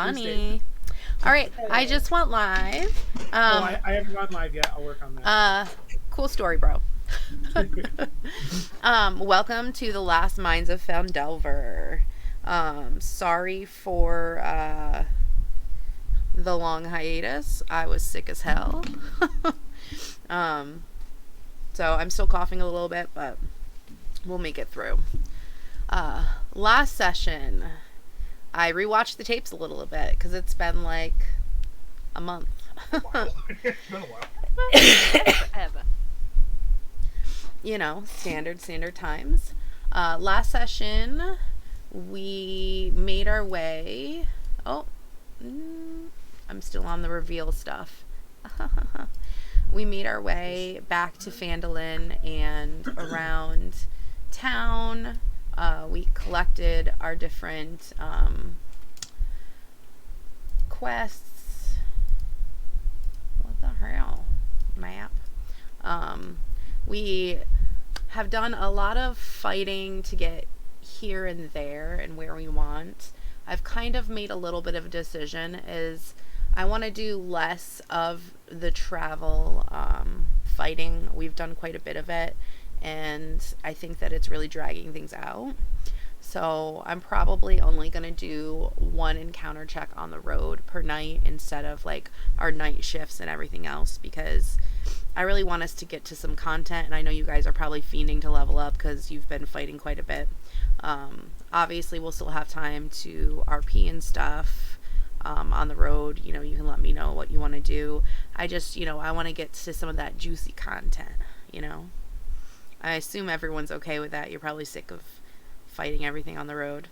funny. All right, I just went live. I haven't gone live yet. I'll work on that. Cool story, bro. Welcome to the last Minds of Phandelver. Sorry for the long hiatus. I was sick as hell. So I'm still coughing a little bit, but we'll make it through. Last session, I rewatched the tapes a little bit because it's been like a month. It's been a while. Forever. You know, standard times. Last session, we made our way. I'm still on the reveal stuff. We made our way back to Phandelver and around town. We collected our different quests. What the hell? Map. We have done a lot of fighting to get here and there and where we want. I've kind of made a little bit of a decision is I want to do less of the travel fighting. We've done quite a bit of it, and I think that it's really dragging things out. So I'm probably only going to do one encounter check on the road per night instead of like our night shifts and everything else, because I really want us to get to some content, and I know you guys are probably fiending to level up because you've been fighting quite a bit. Obviously we'll still have time to RP and stuff on the road. You know, you can let me know what you want to do. I just, I want to get to some of that juicy content, I assume everyone's okay with that. You're probably sick of fighting everything on the road.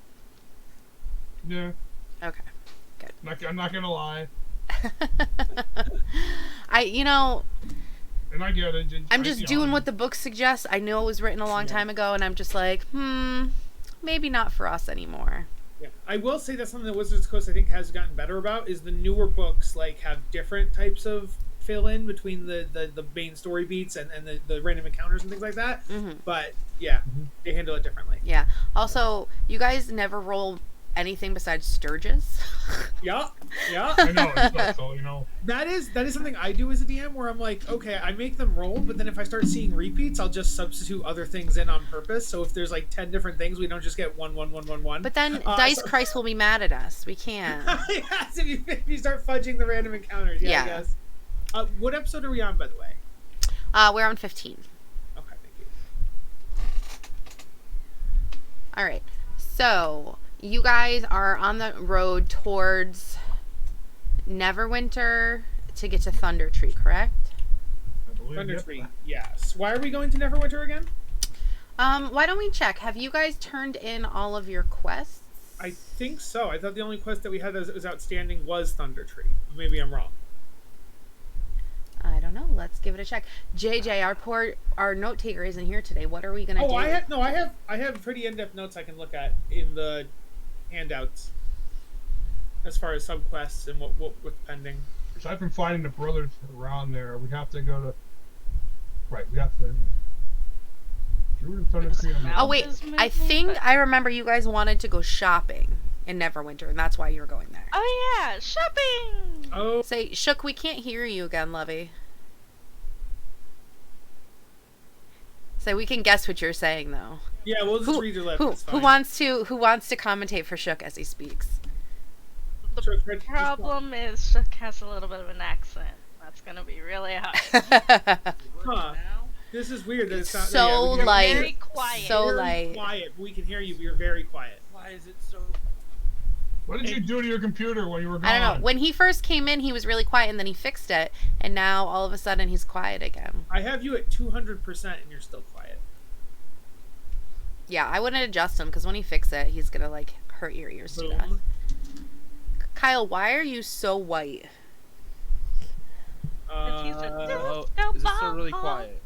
Yeah. Okay, good. I'm not gonna lie. And I get it. I'm just doing what the book suggests. I know it was written a long time ago, and I'm just like, maybe not for us anymore. Yeah, I will say that's something that Wizards of the Coast I think has gotten better about is the newer books have different types of fill in between the main story beats and the random encounters and things like that. Mm-hmm. But yeah, they handle it differently. Yeah. Also, you guys never roll anything besides Sturges. Yeah. I know, it's so, That is something I do as a DM where I'm like, okay, I make them roll, but then if I start seeing repeats, I'll just substitute other things in on purpose. So if there's 10 different things, we don't just get 1, 1, 1, 1, 1. But then Dice Christ will be mad at us. We can't. Yes, if you start fudging the random encounters, I guess. What episode are we on, by the way? We're on 15. Okay, thank you. All right. So you guys are on the road towards Neverwinter to get to Thunder Tree, correct? I believe Thunder Tree, yes. Why are we going to Neverwinter again? Why don't we check? Have you guys turned in all of your quests? I think so. I thought the only quest that we had that was outstanding was Thunder Tree. Maybe I'm wrong. I don't know. Let's give it a check. JJ, our note taker isn't here today. What are we gonna do? I have pretty in-depth notes I can look at in the handouts as far as subquests and what's pending. Aside from finding the brothers around there, we have to go to. Right, we have to. Oh wait, I think I remember you guys wanted to go shopping in Neverwinter, and that's why you were going there. Oh yeah, shopping! Oh. Say, Shook, we can't hear you again, Lovey. So we can guess what you're saying, though. Yeah, we'll just read your lips. Who wants to commentate for Shook as he speaks? The problem is Shook has a little bit of an accent. That's gonna be really hard. Huh. This is weird. That it's not, so light. Very quiet. So very light. Quiet. We can hear you. But you're very quiet. Why is it so? What did you do to your computer when you were gone? I don't know. When he first came in, he was really quiet, and then he fixed it, and now all of a sudden he's quiet again. I have you at 200%, and you're still quiet. Yeah, I wouldn't adjust him because when he fixes it, he's gonna hurt your ears to death. Kyle, why are you so white? Is it still really quiet?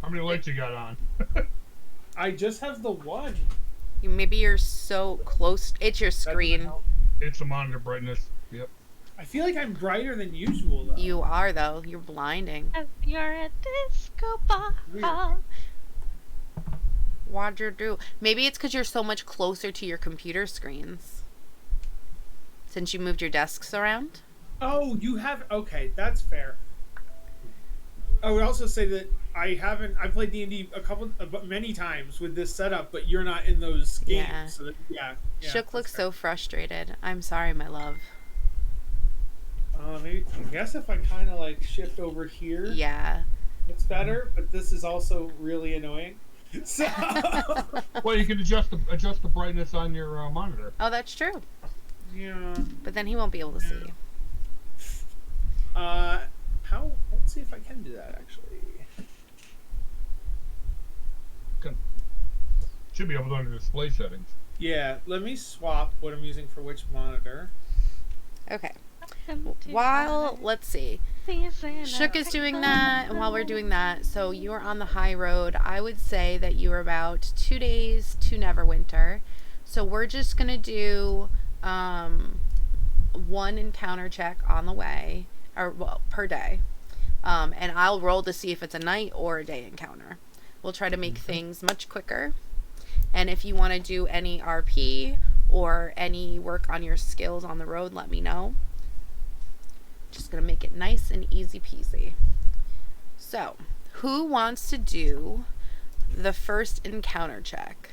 How many lights you got on? I just have the one. Maybe you're so close. It's your screen. It's the monitor brightness. Yep. I feel like I'm brighter than usual, though. You are, though. You're blinding. You're a disco ball. What'd you do? Maybe it's because you're so much closer to your computer screens. since you moved your desks around. Oh, you have. Okay, that's fair. I would also say that I played D&D many times with this setup, but you're not in those games. Yeah. So that, yeah. Shook looks fair. so frustrated. I'm sorry, my love. Maybe I guess if I kind of like shift over here, Yeah. it's better. But this is also really annoying. So Well, you can adjust the brightness on your monitor. Oh, that's true. yeah. But then he won't be able to see. How? Let's see if I can do that actually. Should be able to under display settings. Yeah. Let me swap what I'm using for which monitor. Okay. While, let's see. Shook is doing that, and while we're doing that, so you are on the high road. I would say that you are about 2 days to Neverwinter. So we're just going to do one encounter check on the way, or well, per day. And I'll roll to see if it's a night or a day encounter. We'll try to make things much quicker. And if you want to do any RP or any work on your skills on the road, let me know. Just going to make it nice and easy peasy. So, who wants to do the first encounter check?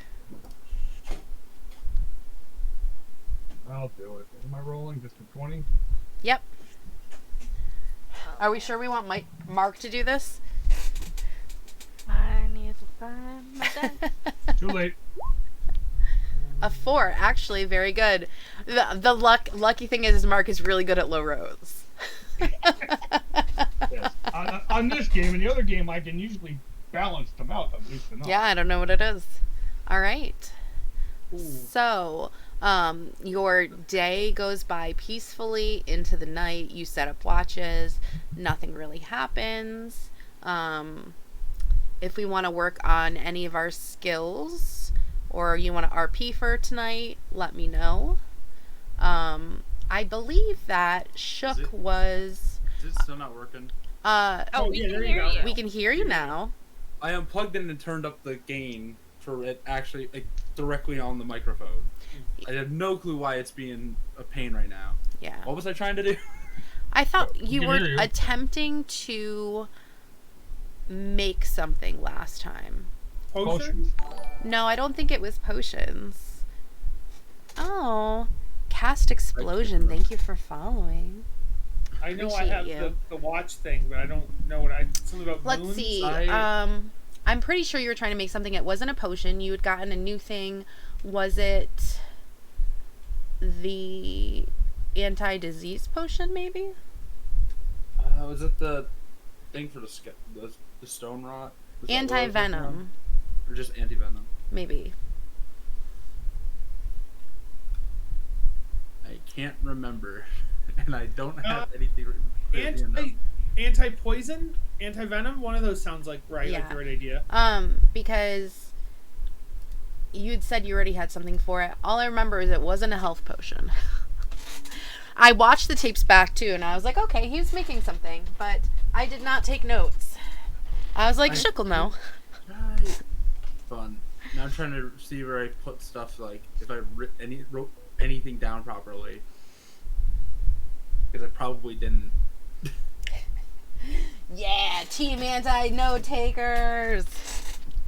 I'll do it. Am I rolling just a 20? Yep. Are we sure we want Mark to do this? I need to find my dad. Too late. A 4, actually, very good. The lucky thing is Mark is really good at low rolls. Yes. On this game and the other game, I can usually balance them out at least enough. Yeah, I don't know what it is. All right. Ooh. So, your day goes by peacefully into the night. You set up watches. Nothing really happens. If we want to work on any of our skills or you want to RP for tonight, let me know. I believe that Shook was... Is it still not working? Oh, we yeah, can there you hear go. you. We can hear you now. I unplugged in and turned up the gain for it actually directly on the microphone. I have no clue why it's being a pain right now. Yeah. What was I trying to do? I thought We you can were hear you. attempting to make something last time. Potion? No, I don't think it was potions. Oh, Cast Explosion. Thank you for following. I know I Appreciate have you. the watch thing, but I don't know what something about Let's moons? see. I- I'm pretty sure you were trying to make something. It wasn't a potion. You had gotten a new thing. Was it the anti-disease potion, maybe? Was it the thing for the stone rot? Was that what I was working on? Anti-venom, Or just anti-venom? maybe. I can't remember. And I don't have anything written down. Anti-poison? Anti-venom? One of those sounds like like Yeah. the right idea. Because you'd said you already had something for it. All I remember is it wasn't a health potion. I watched the tapes back too, and I was like, okay, he's making something, but I did not take notes. I was like, Shook will know. Right. Fun. Now I'm trying to see where I put stuff, like if I wrote anything down properly. Because I probably didn't. Yeah, team anti-note takers.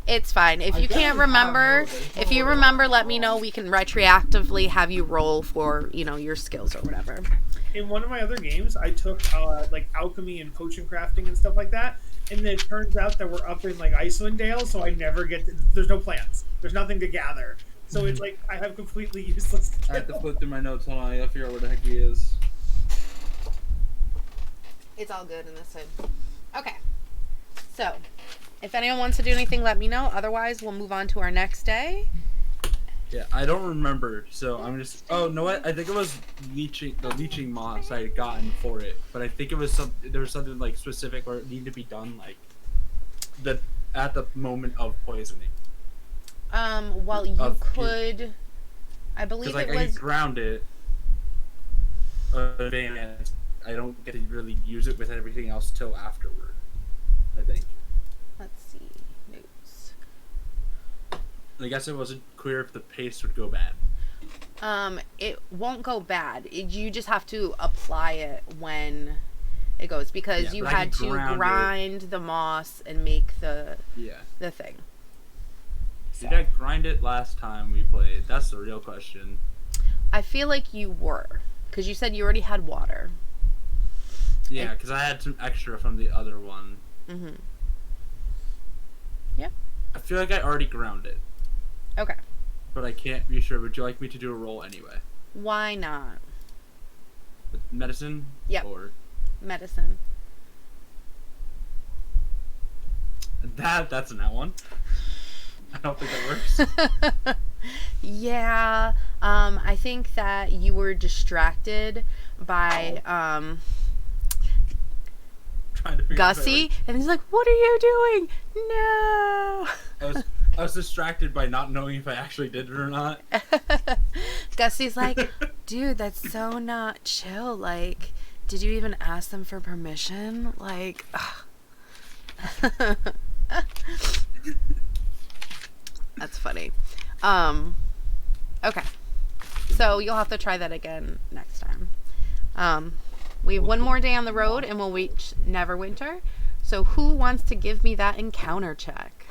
It's fine. If I you can't definitely remember, have notes. if you remember, let me know. We can retroactively have you roll for, your skills or whatever. In one of my other games, I took like alchemy and potion crafting and stuff like that, and then it turns out that we're up in like Icewind Dale, so I never get there's no plants. There's nothing to gather. So it's like I have completely useless I have to skill. flip through my notes. Hold on, I gotta figure out where the heck he is. It's all good in this hood. Okay. So, if anyone wants to do anything, let me know. Otherwise, we'll move on to our next day. Yeah, I don't remember, so I'm just. Oh, no, what? I think it was the leeching moss I had gotten for it, but I think it was there was something like specific where it needed to be done like at the moment of poisoning. Well, you could. I believe Because like it I was. could ground it, advanced. I don't get to really use it with everything else till afterward. I think. Let's see. Notes. I guess it wasn't clear if the paste would go bad. It won't go bad. You just have to apply it when it goes, because Yeah, you but I had can to ground it. grind the moss and make the thing. Did I grind it last time we played? That's the real question. I feel like you were, because you said you already had water. Yeah, because I had some extra from the other one. Mm-hmm. I feel like I already ground it, Okay. but I can't be sure. Would you like me to do a roll anyway? Why not? With medicine? Yep. Or Medicine. that's in that one. I don't think that works. Yeah. I think that you were distracted by Trying to figure out if I Gussie, and he's like, "What are you doing? No!" I was distracted by not knowing if I actually did it or not. Gussie's like, "Dude, that's so not chill. Like, did you even ask them for permission? Like, ugh." That's funny. Okay. So you'll have to try that again next time. We have one more day on the road and we'll reach Neverwinter. So who wants to give me that encounter check?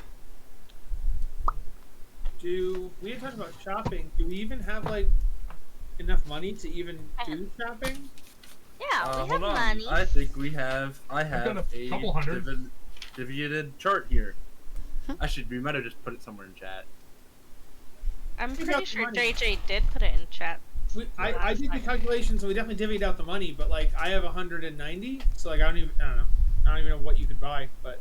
We had talked about shopping. Do we even have like enough money to even do shopping? Yeah, we have hold on. money. I think we have. I have got a couple hundred. Diviated chart here. Actually, we might have just put it somewhere in chat. I'm We pretty got sure money. JJ did put it in chat. I did the calculations, and we definitely divvied out the money. But like, I have 190, so like, I don't even know what you could buy. But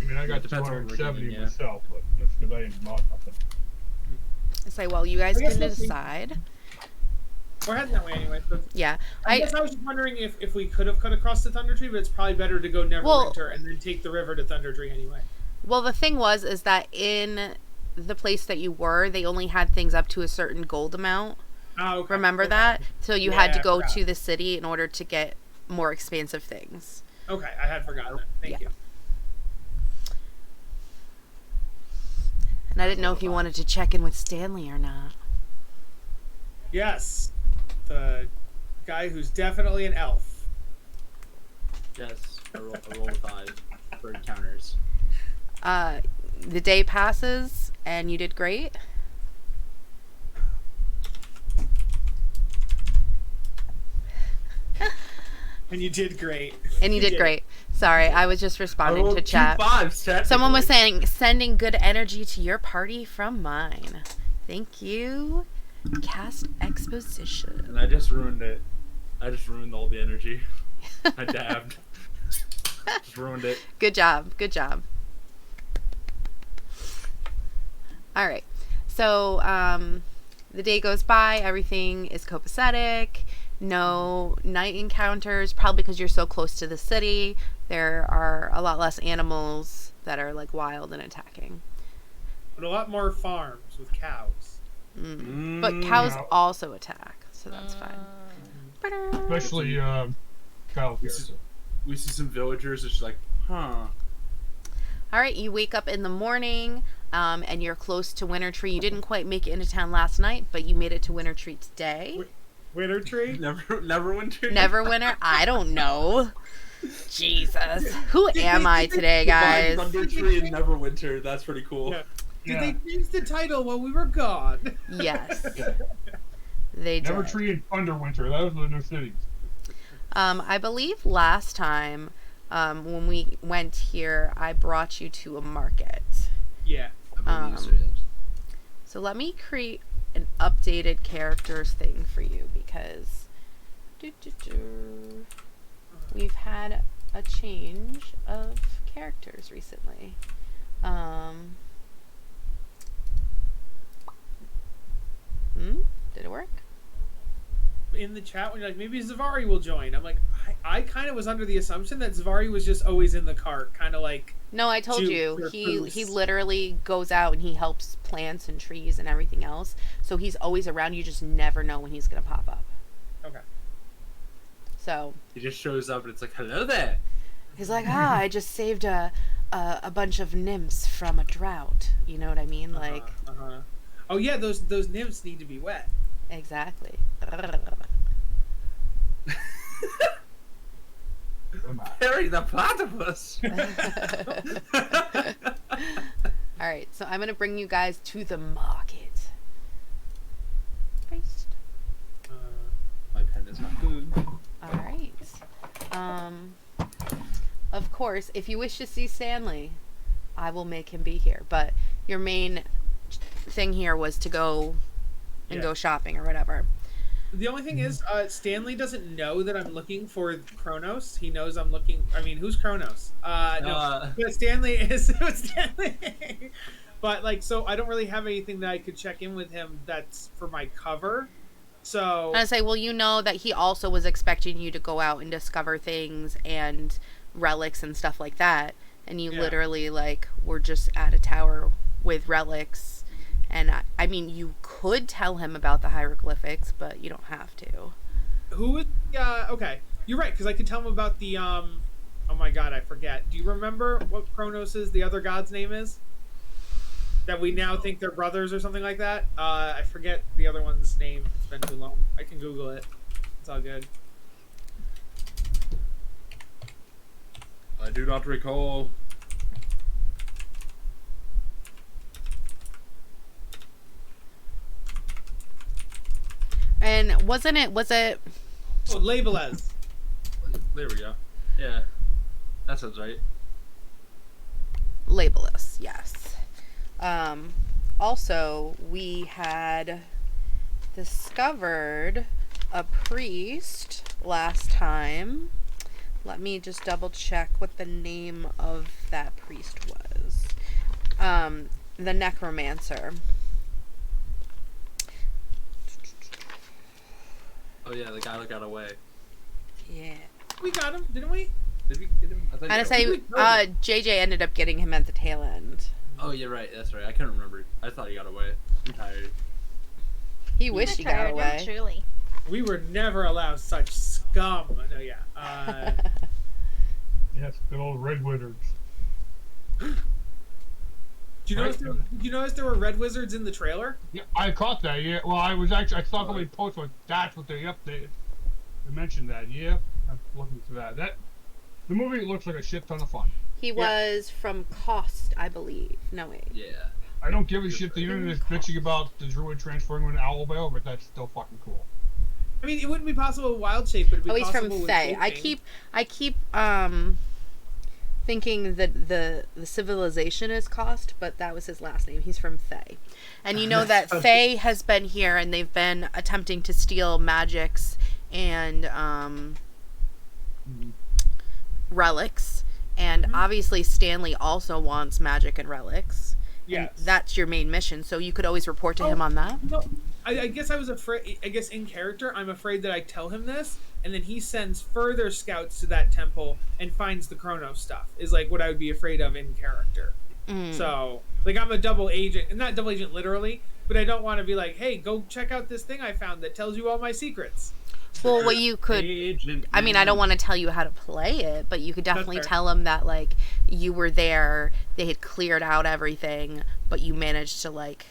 I mean, I got Depends on what we're 270 getting, yeah. myself, but that's because I didn't bought nothing. I say, well, you guys I guess can we'll see. decide. we're heading that way anyway. So Yeah. I guess I was just wondering if we could have cut across the Thunder Tree, but it's probably better to go Neverwinter and then take the river to Thunder Tree anyway. Well, the thing is that in the place that you were, they only had things up to a certain gold amount. Oh, okay. Remember Okay. that? So you Yeah, had to I go forgot. to the city in order to get more expansive things. Okay, I had forgotten that. Thank Yeah. you. And I didn't know if you wanted to check in with Stanley or not. Yes, the guy who's definitely an elf. Yes, I roll 5 for encounters. The day passes and you did great. And you did great. And you did great. Sorry, I was just I responding rolled to chat. 2 5s, technically. Someone was saying, sending good energy to your party from mine. Thank you. Cast exposition. And I just ruined it. I just ruined all the energy. I dabbed. Just ruined it. Good job. Good job. All right. So, the day goes by. Everything is copacetic. No night encounters, probably because you're so close to the city. There are a lot less animals that are like wild and attacking. But a lot more farms with cows. But cows No. also attack, so that's fine. Especially Kyle We see, we see some villagers. It's just like, huh. All right, you wake up in the morning, and you're close to Winter Tree. You didn't quite make it into town last night, but you made it to Winter Tree today. Winter Tree? Neverwinter. Neverwinter? I don't know. Jesus, who am I today, guys? Thunder Tree and Neverwinter. That's pretty cool. Yeah. Did Yeah. they change the title while we were gone? Yes, they did. Nevertree and Thunderwinter. Those were the new cities. I believe last time, when we went here, I brought you to a market. Yeah. I believe so, yes. So let me create an updated characters thing for you because we've had a change of characters recently. Did it work? In the chat, when you're like, maybe Zavari will join. I'm like, I kind of was under the assumption that Zavari was just always in the cart, kind of like. No, I told Juice you. or He fruits. literally goes out and he helps plants and trees and everything else. So he's always around. You just never know when he's gonna pop up. Okay. So He just shows up and it's like, hello there. he's like, I just saved a bunch of nymphs from a drought. You know what I mean? Like, Oh yeah, those nymphs need to be wet. Exactly. Harry the platypus. All right, so I'm gonna bring you guys to the market. First. My pen is not good. All right. Of course, if you wish to see Stanley, I will make him be here. But your main thing here was to go and go shopping or whatever. The only thing is, Stanley doesn't know that I'm looking for Kronos. He knows I'm looking. I mean, who's Kronos? No, but Stanley is Stanley. But like, so I don't really have anything that I could check in with him. That's for my cover. So And I say, well, you know that he also was expecting you to go out and discover things and relics and stuff like that, and you literally like were just at a tower with relics. And I mean, you could tell him about the hieroglyphics, but you don't have to. who is? Okay, you're right, because I could tell him about the Oh my God, I forget. Do you remember what Kronos' the other god's name is? That we now think they're brothers or something like that. I forget the other one's name. It's been too long. I can Google it. It's all good. I do not recall. And was it Oh, Labelez. There we go. Yeah, that sounds right. Labelus? Yes. Also, we had discovered a priest last time. Let me just double check what the name of that priest was. The necromancer. Oh yeah, the guy that got away. Yeah. We got him, didn't we? Did we get him? I thought And I he say, JJ ended up getting him at the tail end. Oh, you're right. That's right. I couldn't remember. I thought he got away. I'm tired. He wished he got Retired, away. Truly. We were never allowed such scum. No, yeah. Yes, good old red wizards. Did you notice there were red wizards in the trailer? Yeah, I caught that. Yeah, well, I saw somebody post like that's what they updated. They mentioned that. Yeah, I'm looking for that. The movie looks like a shit ton of fun. He was from Cost, I believe. No, wait. Yeah. I don't give a shit. The internet is bitching about the druid transferring with an owl veil, but that's still fucking cool. I mean, it wouldn't be possible with wild shape, but it'd be Oh, he's from possible with Fae. shaping. I keep thinking that the civilization is Cost, but that was his last name. He's from Fae. And you know that Fae has been here and they've been attempting to steal magics and relics. And obviously Stanley also wants magic and relics. Yes. And that's your main mission, so you could always report to him on that. No, I guess I was afraid. I guess in character, I'm afraid that I tell him this, and then he sends further scouts to that temple and finds the Chronos stuff. Is like what I would be afraid of in character. So, like, I'm a double agent, and not double agent literally, but I don't want to be like, hey, go check out this thing I found that tells you all my secrets. Well, what you could, I mean, I don't want to tell you how to play it, but you could definitely tell him that, like, you were there, they had cleared out everything, but you managed to, like,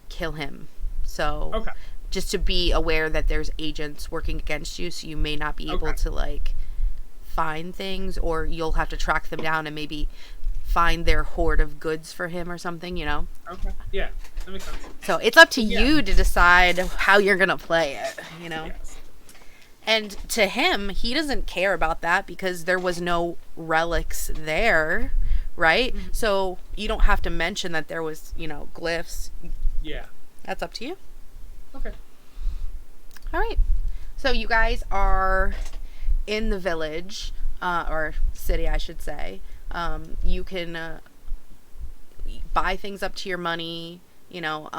kill him. So, just to be aware that there's agents working against you, so you may not be able to, like, find things, or you'll have to track them down and maybe find their hoard of goods for him or something, you know? Okay. Yeah, that makes sense. So, it's up to you to decide how you're going to play it, you know? Yes. And to him, he doesn't care about that because there was no relics there, right? So you don't have to mention that there was, you know, glyphs. Yeah. That's up to you. Okay. All right. So you guys are in the village, or city, I should say. You can buy things up to your money, you know.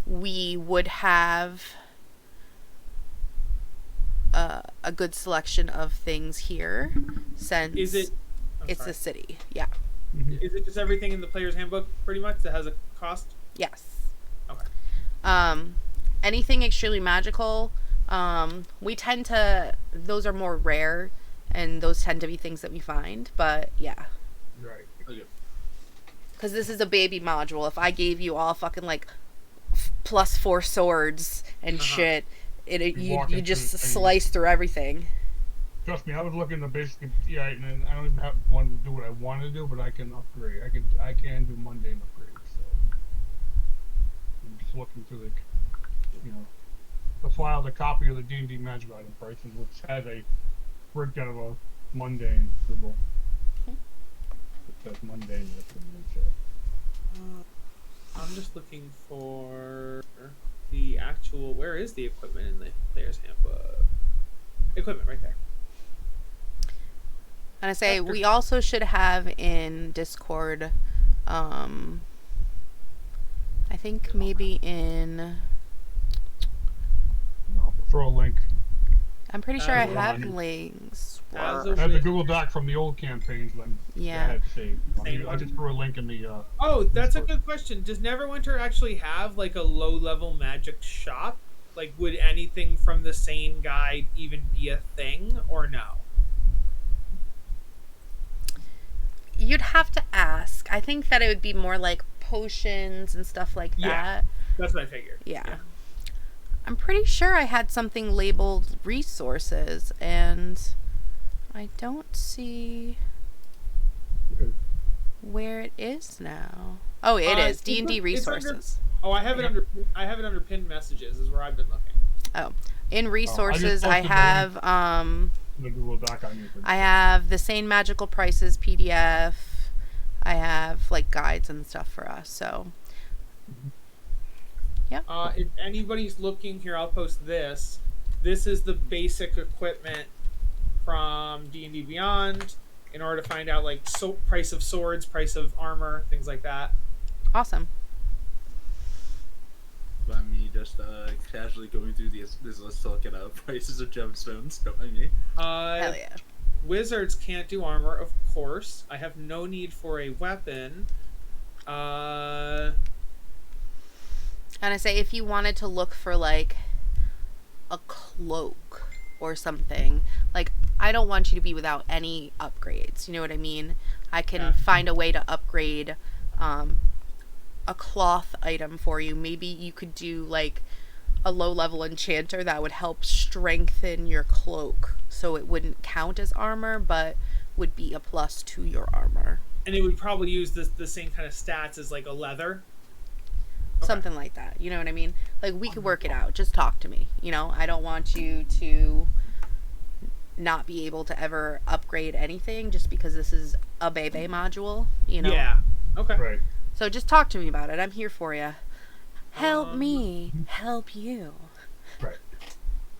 We would have a good selection of things here since it's the city. Yeah. Is it just everything in the player's handbook pretty much that has a cost? Yes. Okay. Anything extremely magical, we tend to, those are more rare and those tend to be things that we find, but yeah. Right. Okay. Because this is a baby module. If I gave you all fucking like +4 swords and shit. You into just things. slice through everything. Trust me, I was looking to basically, yeah, and I don't even have one to do what I want to do, but I can upgrade. I can do mundane upgrades. So I'm just looking through the file, the copy of the D&D magic item prices, which has a breakdown of a mundane symbol. It says mundane. I'm just looking for the actual. Where is the equipment in the player's handbook? Equipment right there. And I say we also should have in Discord, I think maybe in. I'll throw a link. I'm pretty sure I As have of- links. As I of have the with- Google Doc from the old campaigns. Yeah. I had saved. Same I just threw a link in the. Oh, that's a Discord. good question. Does Neverwinter actually have like a low-level magic shop? Like, would anything from the Sane Guide even be a thing, or no? You'd have to ask. I think that it would be more like potions and stuff like Yeah. that. That's what I figured. Yeah. I'm pretty sure I had something labeled resources, and I don't see Okay. where it is now. Oh, it is D&D it's under- resources. Oh, I have it under. I have it under pinned messages. Is where I've been looking. In resources, I posted the have The Google Doc I need. I have the Sane Magical Prices PDF. I have like guides and stuff for us. So If anybody's looking here, I'll post this. This is the basic equipment from D&D Beyond. In order to find out like price of swords, price of armor, things like that. awesome. By me just casually going through this list to look at prices of gemstones. Don't mind me. Hell yeah. Wizards can't do armor, of course. I have no need for a weapon. And I say if you wanted to look for like a cloak or something, like I don't want you to be without any upgrades. You know what I mean? I can find a way to upgrade a cloth item for you. Maybe you could do like a low level enchanter that would help strengthen your cloak so it wouldn't count as armor but would be a plus to your armor. And it would probably use the same kind of stats as like a leather. Something like that. You know what I mean? Like we could work it out. Just talk to me. You know, I don't want you to not be able to ever upgrade anything just because this is a Bebe module, you know? Yeah. Okay. Right. So just talk to me about it. I'm here for you. Help me. Help you. Right.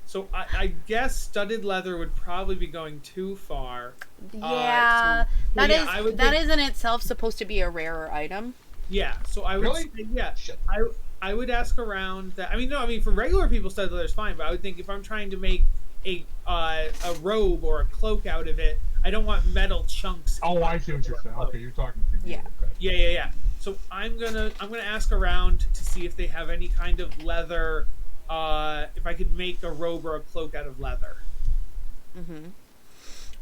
So I guess studded leather would probably be going too far. Yeah. Well, that yeah, is I would that think- is in itself supposed to be a rarer item. Yeah. So I would Really? say, yeah. Shit. I would ask around that. I mean, no. I mean, for regular people, studded leather is fine. But I would think if I'm trying to make a robe or a cloak out of it, I don't want metal chunks. Oh, I see what you're saying. Okay, you're talking to me. Yeah. Okay. Yeah. So I'm gonna ask around to see if they have any kind of leather. If I could make a robe or a cloak out of leather. Mm-hmm.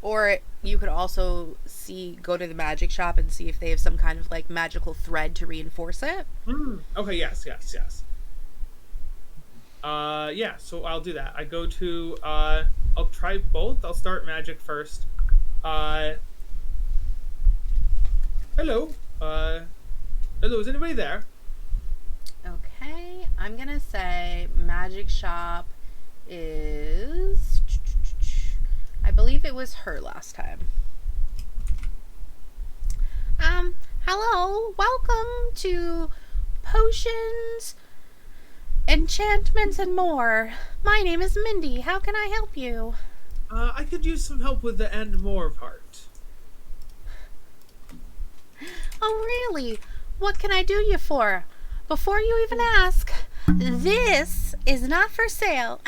Or you could also go to the magic shop and see if they have some kind of like magical thread to reinforce it. Okay. Yes. Yeah. So I'll do that. I go to. I'll try both. I'll start magic first. Hello. Hello. Is anybody there? Okay, I'm gonna say magic shop is. I believe it was her last time. Hello, welcome to Potions, Enchantments, and More. My name is Mindy. How can I help you? I could use some help with the and more part. Oh, really? What can I do you for? Before you even ask, this is not for sale.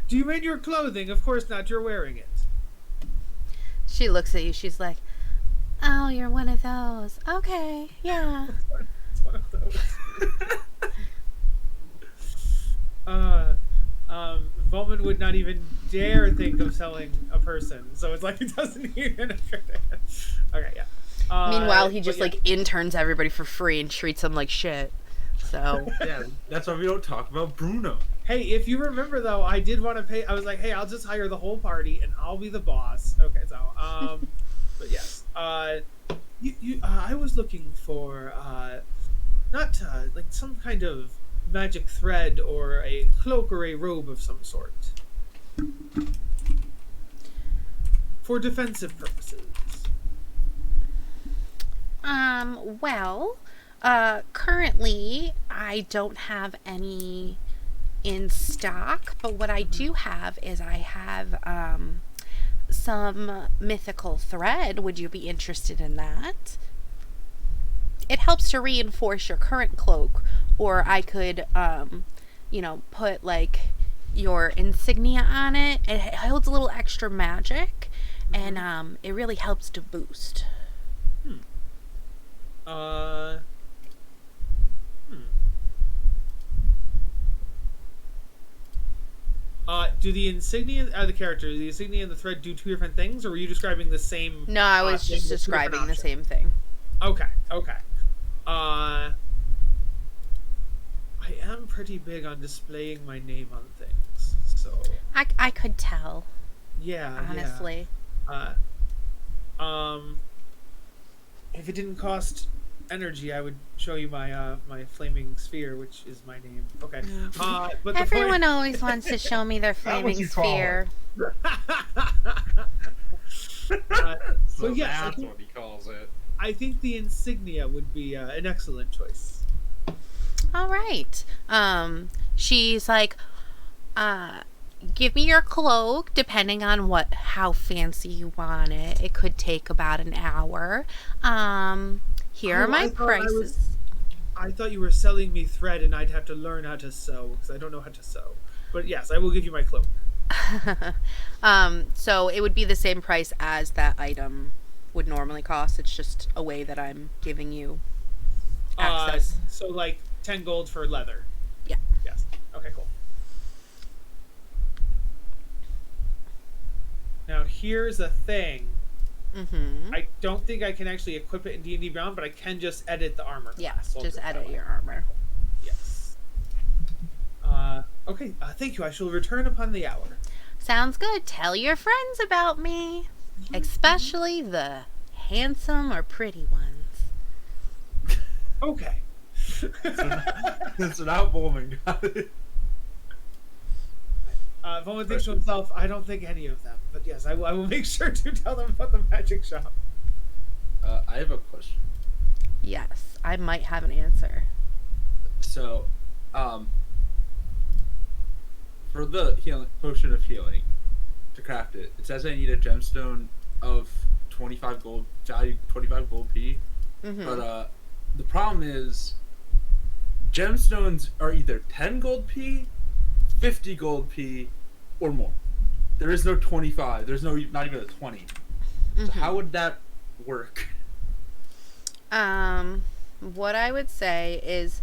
Do you mean your clothing? Of course not. You're wearing it. She looks at you. She's like, oh, you're one of those. Okay, yeah. It's one of those. Volman would not even dare think of selling a person, so it's like it doesn't even occur to him. Okay, yeah. Meanwhile, he but just yeah. like interns everybody for free and treats them like shit. So Yeah, that's why we don't talk about Bruno. Hey, if you remember though, I did want to pay. I was like, hey, I'll just hire the whole party and I'll be the boss. Okay, so but yes, I was looking for not like some kind of magic thread or a cloak or a robe of some sort for defensive purposes. well, currently I don't have any in stock, but what I do have is I have some mythical thread. Would you be interested in that? It helps to reinforce your current cloak, or I could put like your insignia on it. It holds a little extra magic, and it really helps to boost. Do the insignia the character, the insignia and the thread do two different things, or were you describing the same? No, I was thing just with two different describing the options? same thing. Okay. I am pretty big on displaying my name on things, so I could tell, yeah. honestly. Yeah. If it didn't cost energy, I would show you my my flaming sphere, which is my name. Okay. But the Everyone point... always wants to show me their what flaming you call sphere. So yes, that's what he calls it. I think the insignia would be an excellent choice. All right. She's like, give me your cloak, depending on how fancy you want it. It could take about an hour. Here are my prices. I thought you were selling me thread and I'd have to learn how to sew because I don't know how to sew. But yes, I will give you my cloak. So it would be the same price as that item would normally cost. It's just a way that I'm giving you access. So like 10 gold for leather. Yeah. Yes. Okay, cool. Now here's a thing. Mm-hmm. I don't think I can actually equip it in D&D Beyond, but I can just edit the armor. Yes, We'll just do it that edit way. your armor. Yes. Okay. Thank you. I shall return upon the hour. Sounds good. Tell your friends about me, especially the handsome or pretty ones. Okay. So now Bowman got it. If only thinks to himself, I don't think any of them. But yes, I will make sure to tell them about the magic shop. I have a question. Yes, I might have an answer. So, for the potion of healing, to craft it, it says I need a gemstone of 25 gold value, 25 gold P. Mm-hmm. But the problem is, gemstones are either 10 gold P, 50 gold P, or more. There is no 25. There's not even a 20. Mm-hmm. So how would that work? What I would say is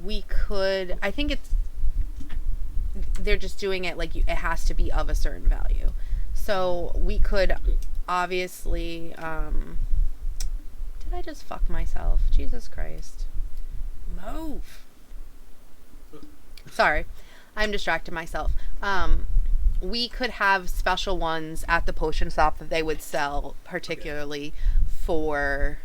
we could. I think they're just doing it like it has to be of a certain value. So we could obviously. Did I just fuck myself? Jesus Christ! Move. Sorry, I'm distracting myself. We could have special ones at the potion shop that they would sell particularly for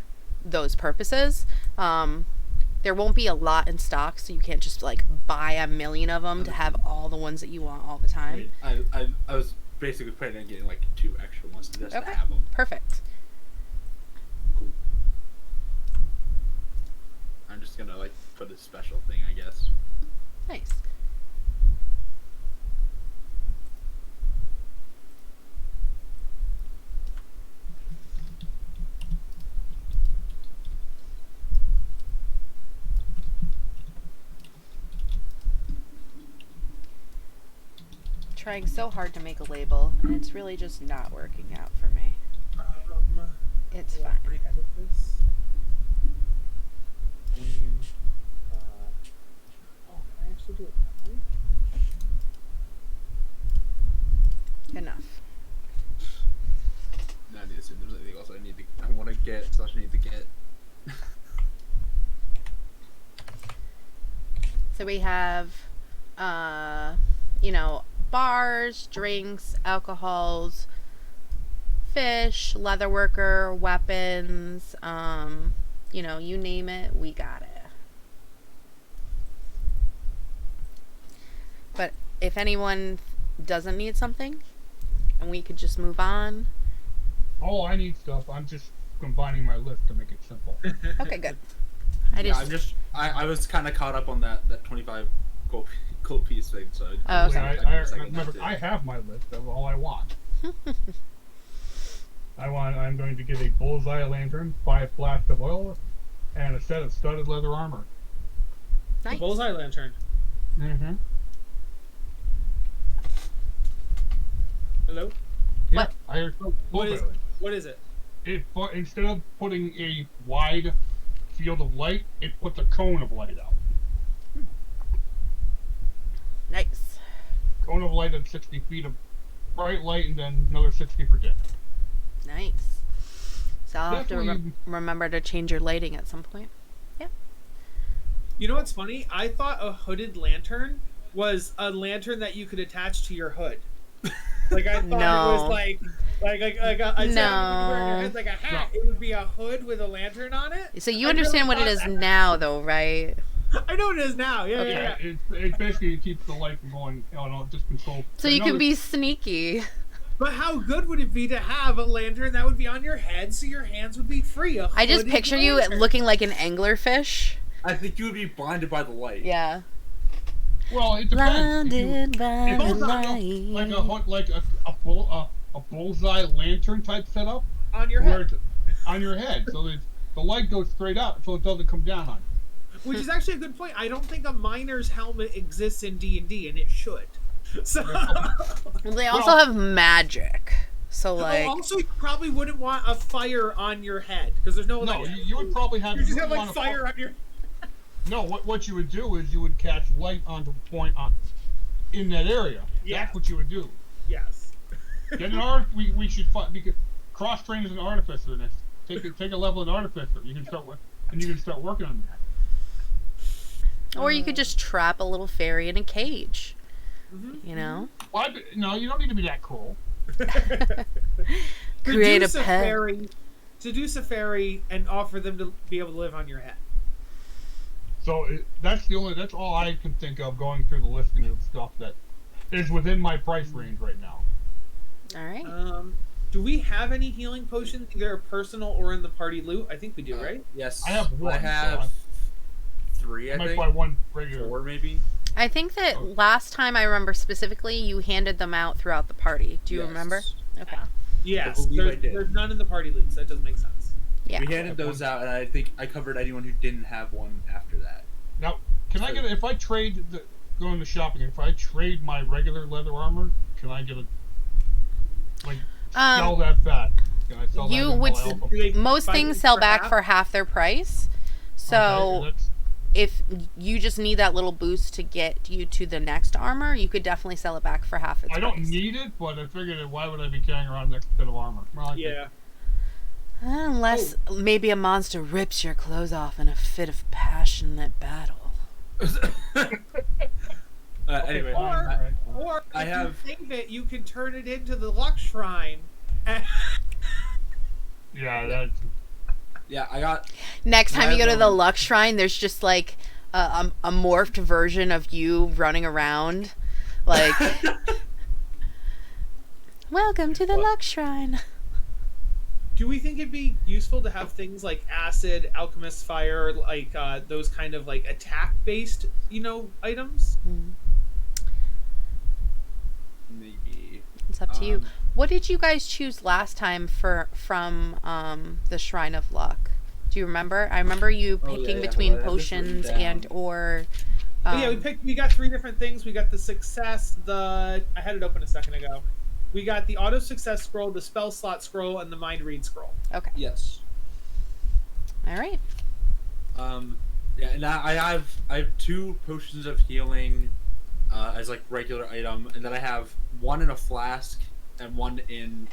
those purposes. There won't be a lot in stock, so you can't just like buy a million of them to have all the ones that you want all the time. I was basically planning on getting like 2 extra ones just to have them. Perfect. Cool. I'm just gonna like put a special thing, I guess. Nice. Trying so hard to make a label, and it's really just not working out for me. It's fine. Edit this. Can I actually do it that way? Enough. Now I need to see if there's anything else I need to So we have, you know, bars, drinks, alcohols, fish, leatherworker, weapons, you know, you name it, we got it. But if anyone doesn't need something, and we could just move on. Oh, I need stuff. I'm just combining my list to make it simple. Okay, good. I was kind of caught up on that 25 gold piece thing, so. Oh, okay. Remember, I have my list of all I want. I'm going to get a bullseye lantern, 5 flasks of oil, and a set of studded leather armor. Nice. The bullseye lantern. Mm-hmm. Hello? Yeah, What? I heard What is it? Instead of putting a wide field of light, it puts a cone of light out. Nice. Cone of light at 60 feet of bright light, and then another 60 for dim. Nice. So I'll have to Definitely- remember to change your lighting at some point. You know what's funny? I thought a hooded lantern was a lantern that you could attach to your hood. Like I thought it was No. like a No. your head like a hat. It would be a hood with a lantern on it. So you I understand really what it thought is that. now, though, right? I know it is now. Yeah, yeah, yeah. It basically keeps the light from going, just control. So you can be sneaky. But how good would it be to have a lantern that would be on your head so your hands would be free? I just picture you looking like an anglerfish. I think you would be blinded by the light. Yeah. Well, it depends. Blinded by If the it's not light. like a bullseye lantern type setup on your where head, it's on your head, so that the light goes straight up, so it doesn't come down on you. which is actually a good point. I don't think a miner's helmet exists in D&D, and it should. So, Well, they also have magic. So, like. also you probably wouldn't want a fire on your head because there's no. No, electricity. you would probably have. You just you have would like wanna fire on your. No, what you would do is you would catch light onto a point in that area. Yeah. That's what you would do. Yes. Get an we should find because cross train as an artificer. And take a level in artificer. You can start working on that. Or you could just trap a little fairy in a cage. Mm-hmm. You know? Well, no, you don't need to be that cruel. Create a pet. Seduce a fairy and offer them to be able to live on your head. So that's all I can think of going through the listing of stuff that is within my price range right now. All right. Do we have any healing potions, either personal or in the party loot? I think we do, right? Yes. I have one, I have so 3, I I might think. buy one regular. 4, maybe. I think that last time I remember specifically, you handed them out throughout the party. Do you Yes. remember? Okay. Yes. I believe I did. There's none in the party loot, so that doesn't make sense. Yeah. We handed those out, and I think I covered anyone who didn't have one after that. Now, can I get if I trade going to shopping? If I trade my regular leather armor, can I get sell that back? Can I sell You that would and Do they Most buy things it sell for back half? for half their price. So Okay, that's- if you just need that little boost to get you to the next armor, you could definitely sell it back for half its I price. don't need it, but I figured why would I be carrying around an extra bit of armor? Well, I think- Yeah. Unless maybe a monster rips your clothes off in a fit of passionate battle. Anyway, fine, alright. Or I if have- you save it, you can turn it into the Lux Shrine. And Yeah, that's yeah, I got. Next time I you go to have, the Lux Shrine, there's just like a morphed version of you running around. Like, welcome to the What? Lux Shrine. do we think it'd be useful to have things like acid, alchemist fire, like those kind of like attack-based, items? Maybe. It's up to you. Um, What did you guys choose last time from the Shrine of Luck? Do you remember? I remember you Oh, yeah, picking yeah, between hold on, I have this written potions down. and or. But yeah, we got 3 different things. We got the success, I had it open a second ago. We got the auto success scroll, the spell slot scroll, and the mind read scroll. Okay. Yes. All right. Yeah, and I have 2 potions of healing as like regular item, and then I have 1 in a flask and 1 in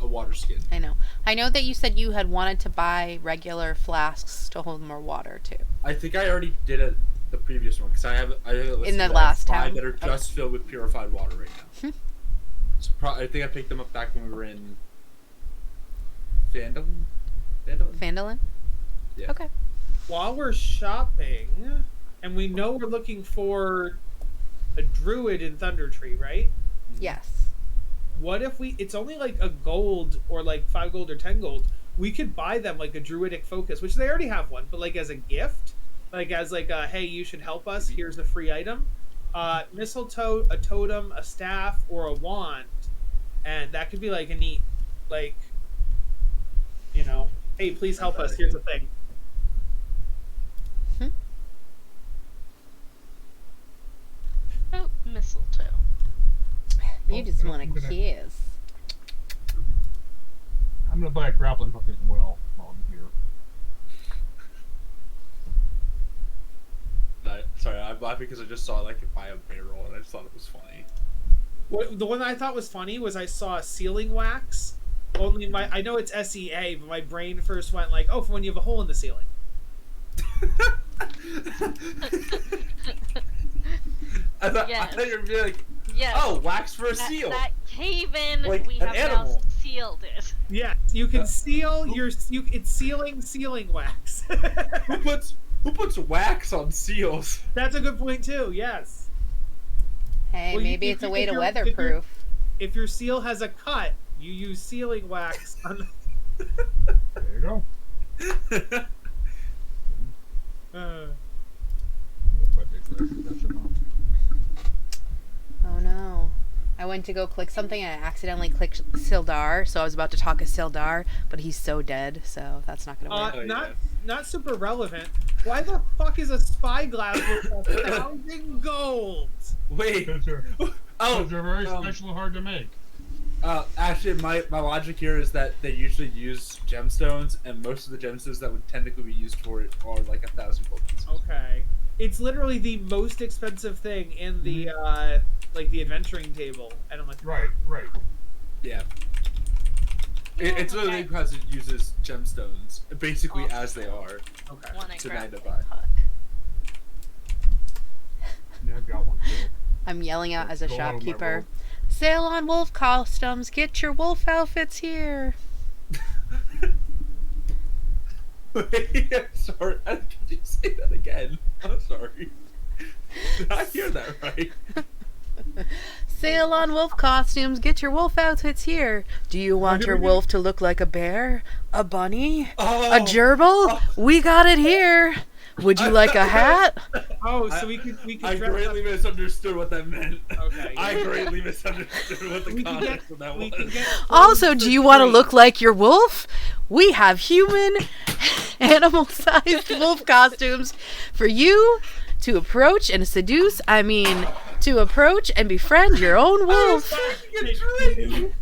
a water skin. I know. I know that you said you had wanted to buy regular flasks to hold more water too. I think I already did it the previous one because I have it listed In the that I have last 5 town? that are just filled with purified water right now. I think I picked them up back when we were in Phandelver. Phandalin? Yeah. Okay. While we're shopping, and we know we're looking for a druid in Thunder Tree, right? Yes. What if it's only like a gold or like 5 gold or 10 gold? We could buy them like a druidic focus, which they already have one, but like as a gift, like as like a, hey, you should help us. Here's a free item. Mistletoe, a totem, a staff, or a wand, and that could be like a neat, like, hey, please help us. Here's the thing. Oh, mistletoe. You just want a kiss. I'm gonna buy a grappling hook as well while I'm here. Sorry, I'm laughing because I just saw like buy a barrel and I just thought it was funny. The one that I thought was funny was I saw sealing wax. Only I know it's SEA, but my brain first went like, oh, for when you have a hole in the ceiling. I thought Yes. you were gonna be like, Yes. oh, wax for a seal. That cave-in, Like we an have now animal. sealed it. Yeah, you can seal it's sealing wax. Who puts wax on seals? That's a good point too. Yes. Hey, Well, maybe it's a way to if weatherproof. If your seal has a cut, you use sealing wax on. There you go. That's enough. Oh no. I went to go click something and I accidentally clicked Sildar, so I was about to talk to Sildar, but he's so dead, so that's not gonna work. Not super relevant. Why the fuck is a spyglass worth 1,000 gold? Wait. Because they're, Oh, they're very special and hard to make. Actually, my logic here is that they usually use gemstones, and most of the gemstones that would technically be used for it are like 1,000 gold pieces. Okay. It's literally the most expensive thing in the like the adventuring table, and I'm like, Right. Yeah. It's literally because it uses gemstones, basically as they are. okay. Wanna To grab magnify. the hook. Yeah, I've got one too. I'm yelling out as a Go out of my shopkeeper. road. Sale on wolf costumes. Get your wolf outfits here. Wait, I'm sorry. Could you say that again? I'm sorry. Did I hear that right? Sale on wolf costumes. Get your wolf outfits here. Do you want your wolf to look like a bear? A bunny? A gerbil? We got it here. Would you like a hat? Oh, so we could I dress greatly up. misunderstood what that meant. Okay. I greatly misunderstood what the We can context of that we was. can get Also, clothes do for you want to free. look like your wolf? We have human, animal-sized wolf costumes for you to approach and seduce. I mean, to approach and befriend your own wolf. Taking a drink.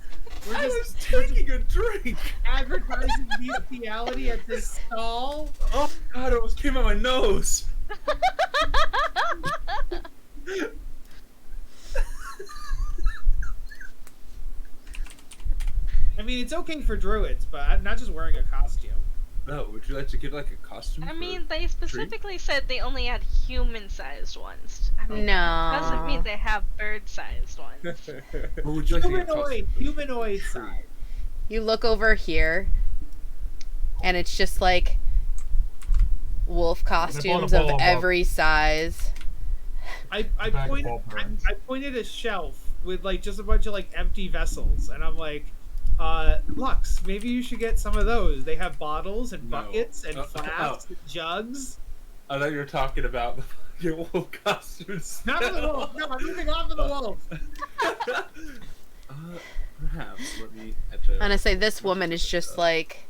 We're I just was taking a drink. advertising bestiality at this stall. Oh god, it almost came out my nose. I mean, it's okay for druids, but I'm not just wearing a costume. No, would you like to get like a costume? I for mean, they a specifically said they only had human-sized ones. I mean, doesn't mean No. they have bird-sized ones. treat? Or would you like to get a costume? Humanoid side. You look over here, and it's just like wolf costumes of ball of every size. I Bag of pointed ball pens. I pointed a shelf with like just a bunch of like empty vessels, and I'm like, Lux, maybe you should get some of those. They have bottles and No. buckets and flasks and jugs. I thought you were talking about your wolf costumes. Not for the wolf. No, I'm moving on to the wolf. Perhaps. Let me etch And I say this woman is just like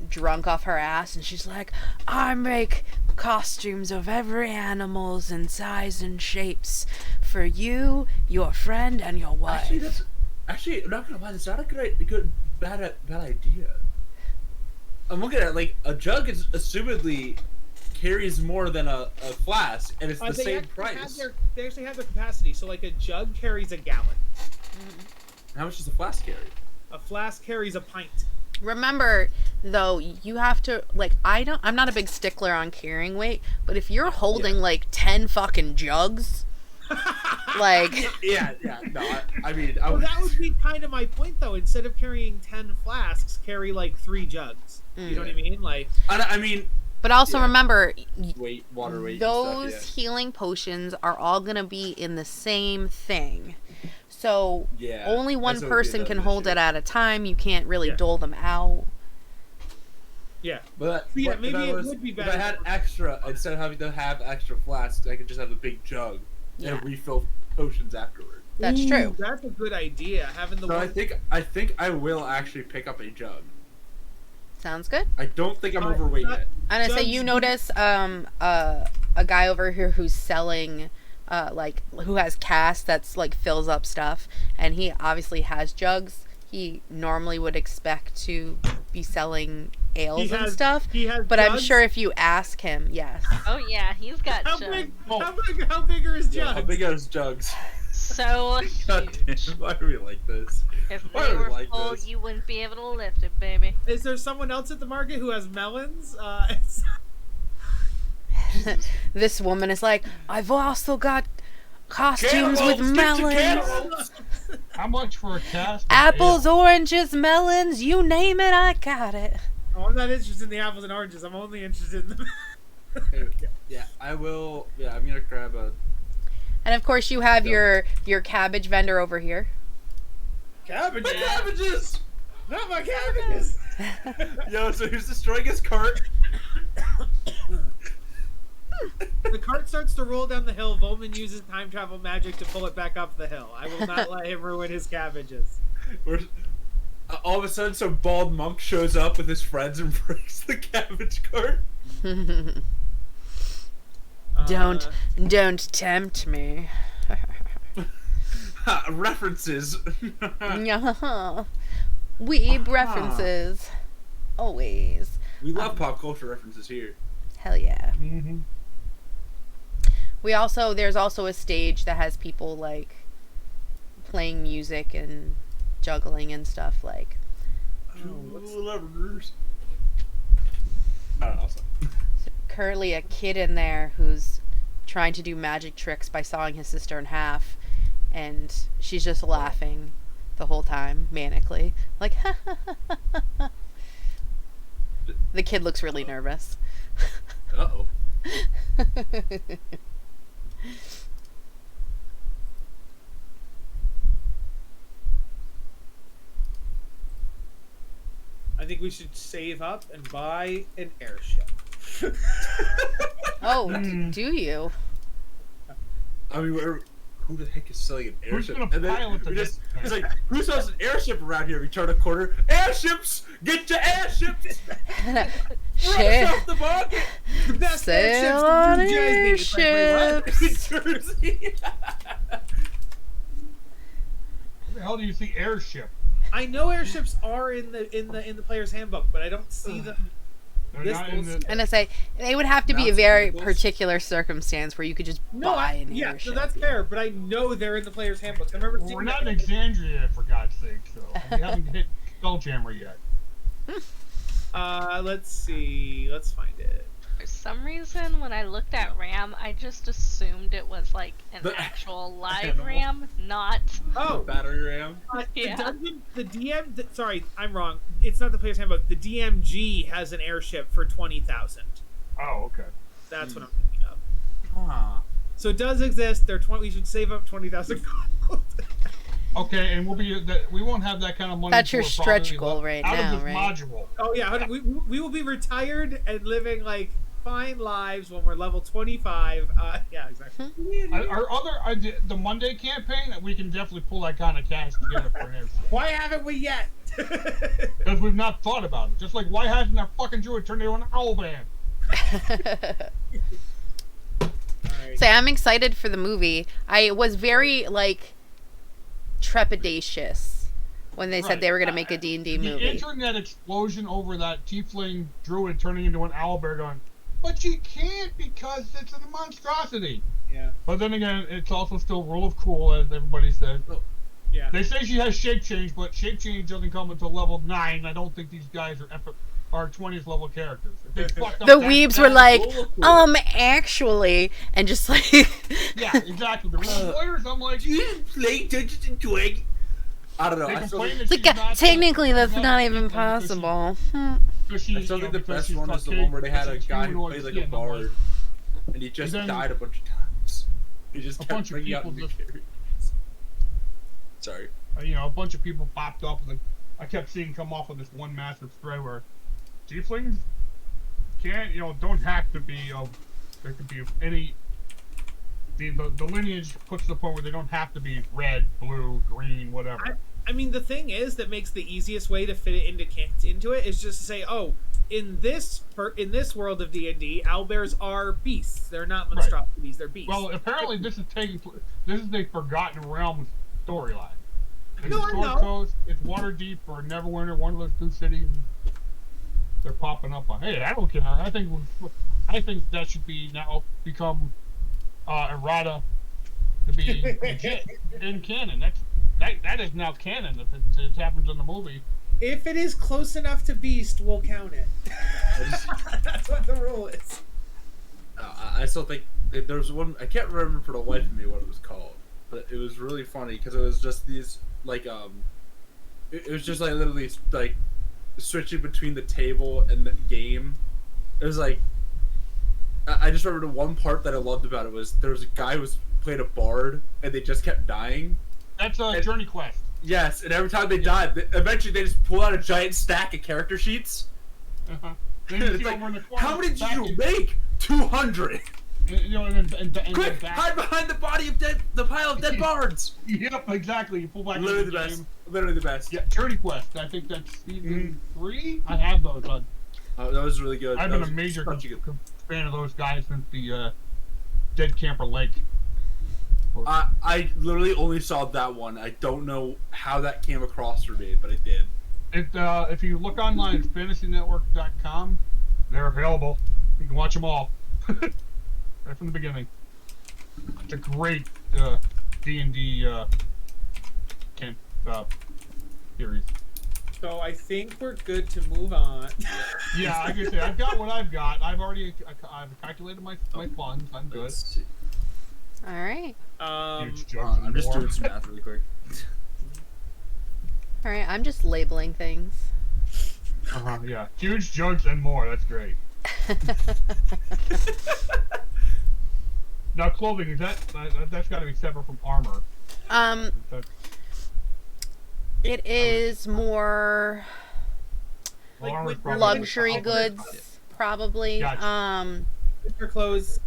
drunk off her ass, and she's like, I make costumes of every animals and size and shapes for you, your friend, and your wife. Actually, I'm not gonna lie. That's not a bad idea. I'm looking at it, like a jug is assumedly carries more than a flask, and it's the They same actually price. they actually have their capacity. So like a jug carries a gallon. How much does a flask carry? A flask carries a pint. Remember, though, you have to, like, I'm not a big stickler on carrying weight, but if you're holding, like, 10 fucking jugs, like... Yeah. No, I mean, Well, that would be kind of my point, though. Instead of carrying 10 flasks, carry, like, 3 jugs. You know what I mean? Like, I mean, But also remember, water weight. those and stuff, healing potions are all going to be in the same thing. So only one that's what would be person the can hold issue. it at a time. You can't really Yeah. dole them out. yeah. But Yeah, if maybe I it was- would be If I better had for- extra, instead of having to have extra flasks, I could just have a big jug Yeah. and refill potions afterward. That's Ooh, true. That's a good idea. Having the So one. I think I will actually pick up a jug. Sounds good. I don't think I'm Uh, overweight that- yet. I'm gonna say Jugs- you notice a guy over here who's selling like who has casts that's like fills up stuff, and he obviously has jugs. He normally would expect to be selling ales and stuff, He has but I'm jugs? sure if you ask him, yes. Oh yeah, he's got How jugs. big? Oh. How big are his Yeah, jugs? how big are his jugs? So God huge. damn, why are we like this? If Why they are we were like full, this? you wouldn't be able to lift it, baby. Is there someone else at the market who has melons? This woman is like, I've also got costumes with Cantaloupes, get your melons, cantaloupes! How much for a cast? of apples, ale? oranges, melons, you name it, I got it. Oh, I'm not interested in the apples and oranges. I'm only interested in the. Yeah, I will. Yeah, I'm gonna grab a. And of course, you have Yep. your cabbage vendor over here. Cabbages! My cabbages! Not my cabbages! Yo, so he's destroying his cart. The cart starts to roll down the hill. Volman uses time travel magic to pull it back up the hill. I will not let him ruin his cabbages. All of a sudden, some bald monk shows up with his friends and breaks the cabbage cart. Don't tempt me. Ha, references. Weeb references. Always. We love pop culture references here. Hell yeah. Mhm. There's also a stage that has people like playing music and juggling and stuff like. Levers. I don't know. Currently a kid in there who's trying to do magic tricks by sawing his sister in half, and she's just laughing the whole time manically like the kid looks really nervous. Uh-oh. I think we should save up and buy an airship. Oh, Hmm. do you? I mean, who the heck is selling an Who's airship? gonna And then pilot the we just, next it's like, who sells an airship around here? We turn a corner. Airships! Get your airships! Run us Shit. off the market! The best Sail airships on in New Jersey. It's like, wait, what? airships. New Jersey! Where the hell do you see airship? I know airships are in the player's handbook, but I don't see them. They're This not in was- the. And I say they would have to be a Mountain very vehicles. particular circumstance where you could just No, buy an yeah, airship. so that's fair, but I know they're in the player's handbook. I remember Well, seeing we're that. not in Exandria, for God's sake. So we haven't hit Spelljammer yet. Let's see. Let's find it. For some reason, when I looked at RAM, I just assumed it was like an The actual live animal. RAM, not. Oh, Battery ram. Yeah. the dungeon, the DM. Sorry, I'm wrong. It's not the player's handbook. The DMG has an airship for 20,000. Oh, okay. That's what I'm thinking of. Ah. So it does exist. We should save up 20,000 gold. Okay, and we won't have that kind of money. That's your for stretch probably goal right out now, of this right? module. Oh yeah, we will be retired and living like fine lives when we're level 25. Yeah, exactly. Our other the Monday campaign, we can definitely pull that kind of cash together for an airship. Why haven't we yet? Because we've not thought about it. Just like, why hasn't that fucking druid turned into an owl band? Alright. So I'm excited for the movie. I was very like trepidatious when they said Right. they were going to make a D&D The movie. internet explosion over that tiefling druid turning into an owl bear going, but you can't because it's a monstrosity. Yeah. But then again, it's also still rule of cool, as everybody says. Yeah. They say she has shape change, but shape change doesn't come until level 9. I don't think these guys are 20th level characters. If they fucked up The that weebs bad- were like, cool. actually, and just like, Yeah, exactly. The real players, I'm like, Do you even play Dungeons and Dragons? I don't know. they I still complain think, that it's like, she's not technically the- that's she's not a even female because possible. she- I still think the because best she's one is the Caucasian, one where they had a because she's guy who humanoid played like a skin. I'm bard, and he just then- died a bunch of times. He just A kept bunch of bringing out people new just- characters. Sorry. a bunch of people popped up. And I kept seeing come off of this one massive thread where tieflings don't have to be there could be any. The lineage puts to the point where they don't have to be red, blue, green, whatever. I mean, the thing is that makes the easiest way to fit it into it is just to say, oh, in this world of D&D, owlbears are beasts. They're not monstrosities. They're beasts. Well, apparently this is a Forgotten Realms storyline. No, I know. Coast, it's Waterdeep or Neverwinter, one of those two cities. They're popping up on. Hey, I don't care. I think that should be now become errata to be legit in canon. That is now canon if it happens in the movie. If it is close enough to beast, we'll count it. That's what the rule is. I still think there was one. I can't remember for the life of me what it was called, but it was really funny because it was just these like it was just like literally like switching between the table and the game. It was like I just remember the one part that I loved about it was there was a guy who was playing a bard and they just kept dying. That's a Journey Quest. Yes, and every time they died, eventually they just pull out a giant stack of character sheets. Uh-huh. It's like, how many did you make? 200. And Quick, back. hide behind the pile of dead bards. Yep, exactly. You pull back. Literally into the the best. game. Literally the best. Yeah, Journey Quest. I think that's season 3. I have those. That was really good. I've That been was a major such a good- fan of those guys since the Dead Camper Lake. I literally only saw that one. I don't know how that came across for me, but it did. If you look online at fantasynetwork.com, they're available. You can watch them all. Right from the beginning. It's a great D&D series. So I think we're good to move on. Yeah, I can say I've got what I've got. I've calculated my funds. I'm good. Let's see. all right. Huge jugs I'm just more. doing some math really quick. All right, I'm just labeling things. Yeah, huge jugs and more. That's great. Now, clothing is that's got to be separate from armor. That's, It is more Like armor's with probably- luxury goods, probably. Gotcha. Winter clothes.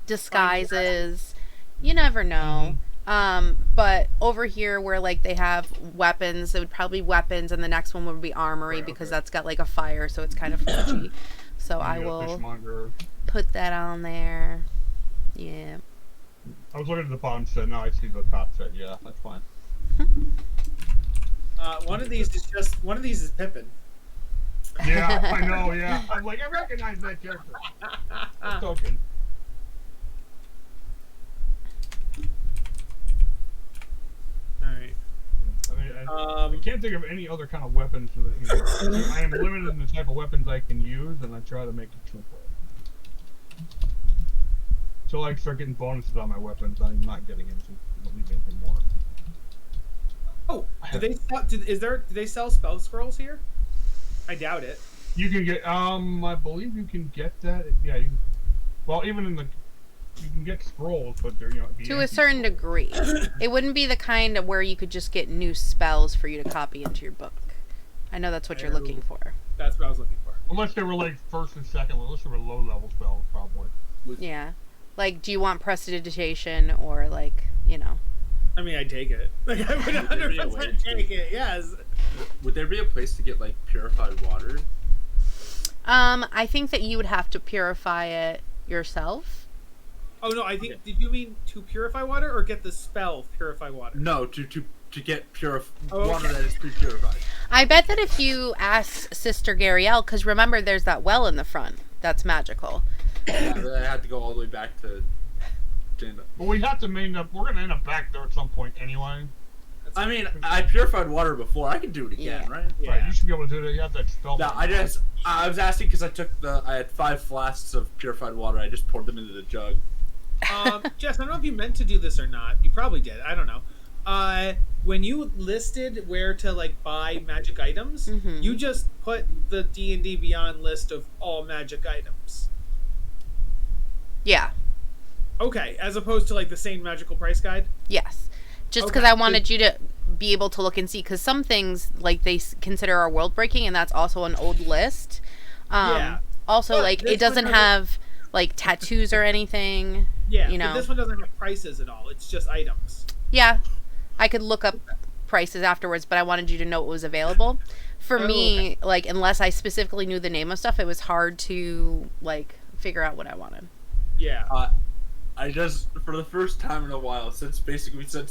Disguises. You never know. But over here where like they have weapons, it would probably be weapons, and the next one would be armory Right, because okay. that's got like a fire, so it's kind of fudgy. So I You got will fishmonger. put that on there. Yeah. I was looking at the bottom set. Now I see the top set. Yeah, that's fine. One of these is Pippin. Yeah, I know. Yeah, I'm like I recognize that character. That's token. All right. I can't think of any other kind of weapons. I am limited in the type of weapons I can use, and I try to make it simple. So I start getting bonuses on my weapons. I'm not getting anything more. Oh, do they sell spell scrolls here? I doubt it. You can get. I believe you can get that. Yeah. Well, even in you can get scrolls, but they're To a certain degree. It wouldn't be the kind of where you could just get new spells for you to copy into your book. I know that's what you're looking for. That's what I was looking for. Unless they were like first and second, unless they were low level spells, probably. Yeah. Like, do you want prestidigitation or like, I mean, I take it. Like, I would 100% take it. Yes. Would there be a place to get like purified water? I think that you would have to purify it yourself. Oh no, I think. Did you mean to purify water or get the spell purify water? No, to get water okay. that is pre-purified. I bet that if you ask Sister Garielle, because remember there's that well in the front that's magical. Yeah, I had to go all the way back to. But we have to we're gonna end up back there at some point anyway. I mean, I purified water before. I can do it again, Yeah. right? Yeah. Right, you should be able to do that. You have that spell. No, I was asking because I had 5 flasks of purified water. I just poured them into the jug. Jess, I don't know if you meant to do this or not. You probably did. I don't know. When you listed where to like buy magic items, Mhm. you just put the D&D Beyond list of all magic items. Yeah. Okay, as opposed to like the same magical price guide. Yes. Just Okay. because I wanted you to be able to look and see, because some things like they consider are world breaking, and that's also an old list. Yeah. Also, But like this it doesn't one doesn't- have like tattoos or anything. Yeah, You but know. this one doesn't have prices at all. It's just items. Yeah, I could look up prices afterwards, but I wanted you to know what was available. For Oh, me, like unless I specifically knew the name of stuff, it was hard to like figure out what I wanted. Yeah. I just, for the first time in a while, since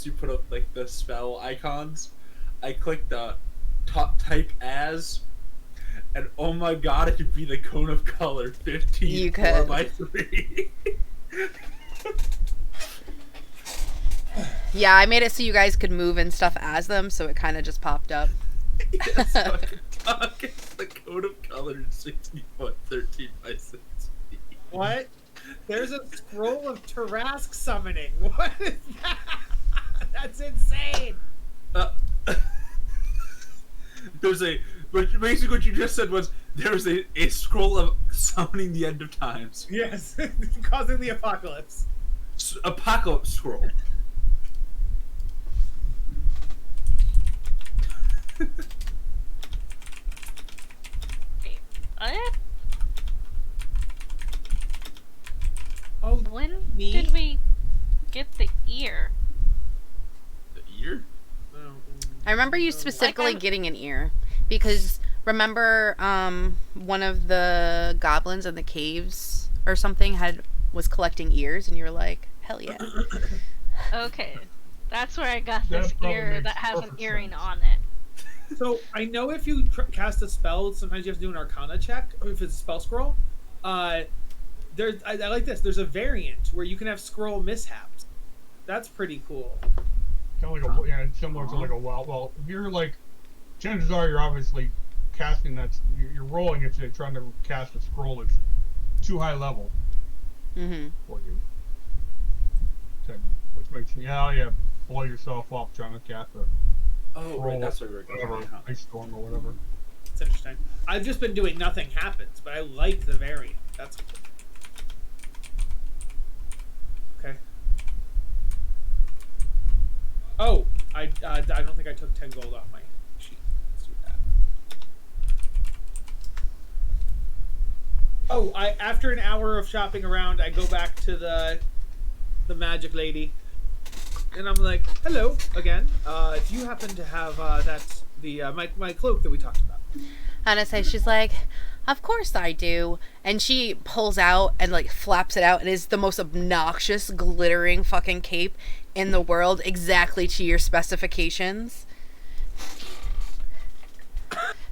you put up like the spell icons, I clicked the type as, and oh my god, it could be the cone of color 15 You 4 could. by 3. Yeah, I made it so you guys could move and stuff as them, so it kind of just popped up. Yes, fucking talk. It's the cone of color 60 foot 13 by 16. What? There's a scroll of Tarask summoning. What is that? That's insane. But basically what you just said was there's a scroll of summoning the end of times. Yes, causing the apocalypse. Apocalypse scroll. Wait, what? Oh, When Me? did we get the ear? The ear? I remember you specifically Like I'm- getting an ear because remember one of the goblins in the caves or something was collecting ears, and you were like, hell yeah. Okay, that's where I got That this probably ear makes that has an perfect earring sense. on it. So I know if you cast a spell, sometimes you have to do an Arcana check, or if it's a spell scroll. I like this. There's a variant where you can have scroll mishaps. That's pretty cool. Kind of like it's similar to like a wild. Well, if you're like, chances are you're obviously casting that. You're rolling it, trying to cast a scroll that's too high level Mm-hmm. for you. Which makes blow yourself up trying to cast a Oh, scroll, right, that's what we're whatever, going on. ice storm or whatever. It's interesting. I've just been doing nothing happens, but I like the variant. That's cool. Okay. Oh, I don't think I took 10 gold off my sheet. Let's do that. Oh, after an hour of shopping around, I go back to the magic lady, and I'm like, "Hello again. Do you happen to have my cloak that we talked about?" And I say, she's like, of course I do. And she pulls out and like flaps it out and is the most obnoxious, glittering fucking cape in the world, exactly to your specifications.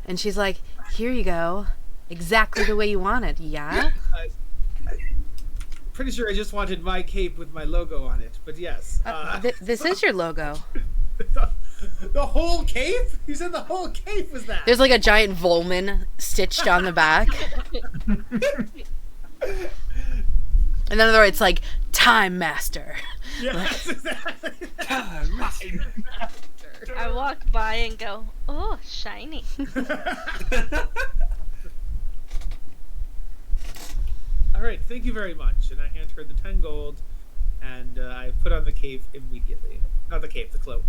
And she's like, here you go. Exactly the way you wanted, yeah? Pretty sure I just wanted my cape with my logo on it, but yes. This is your logo. The whole cape? You said the whole cape was that. There's like a giant Volman stitched on the back. And then it's like, Time Master. Yes, exactly. I walk by and go, oh, shiny. All right, thank you very much. And I hand her the 10 gold, and I put on the cape immediately. Not the cape, the cloak.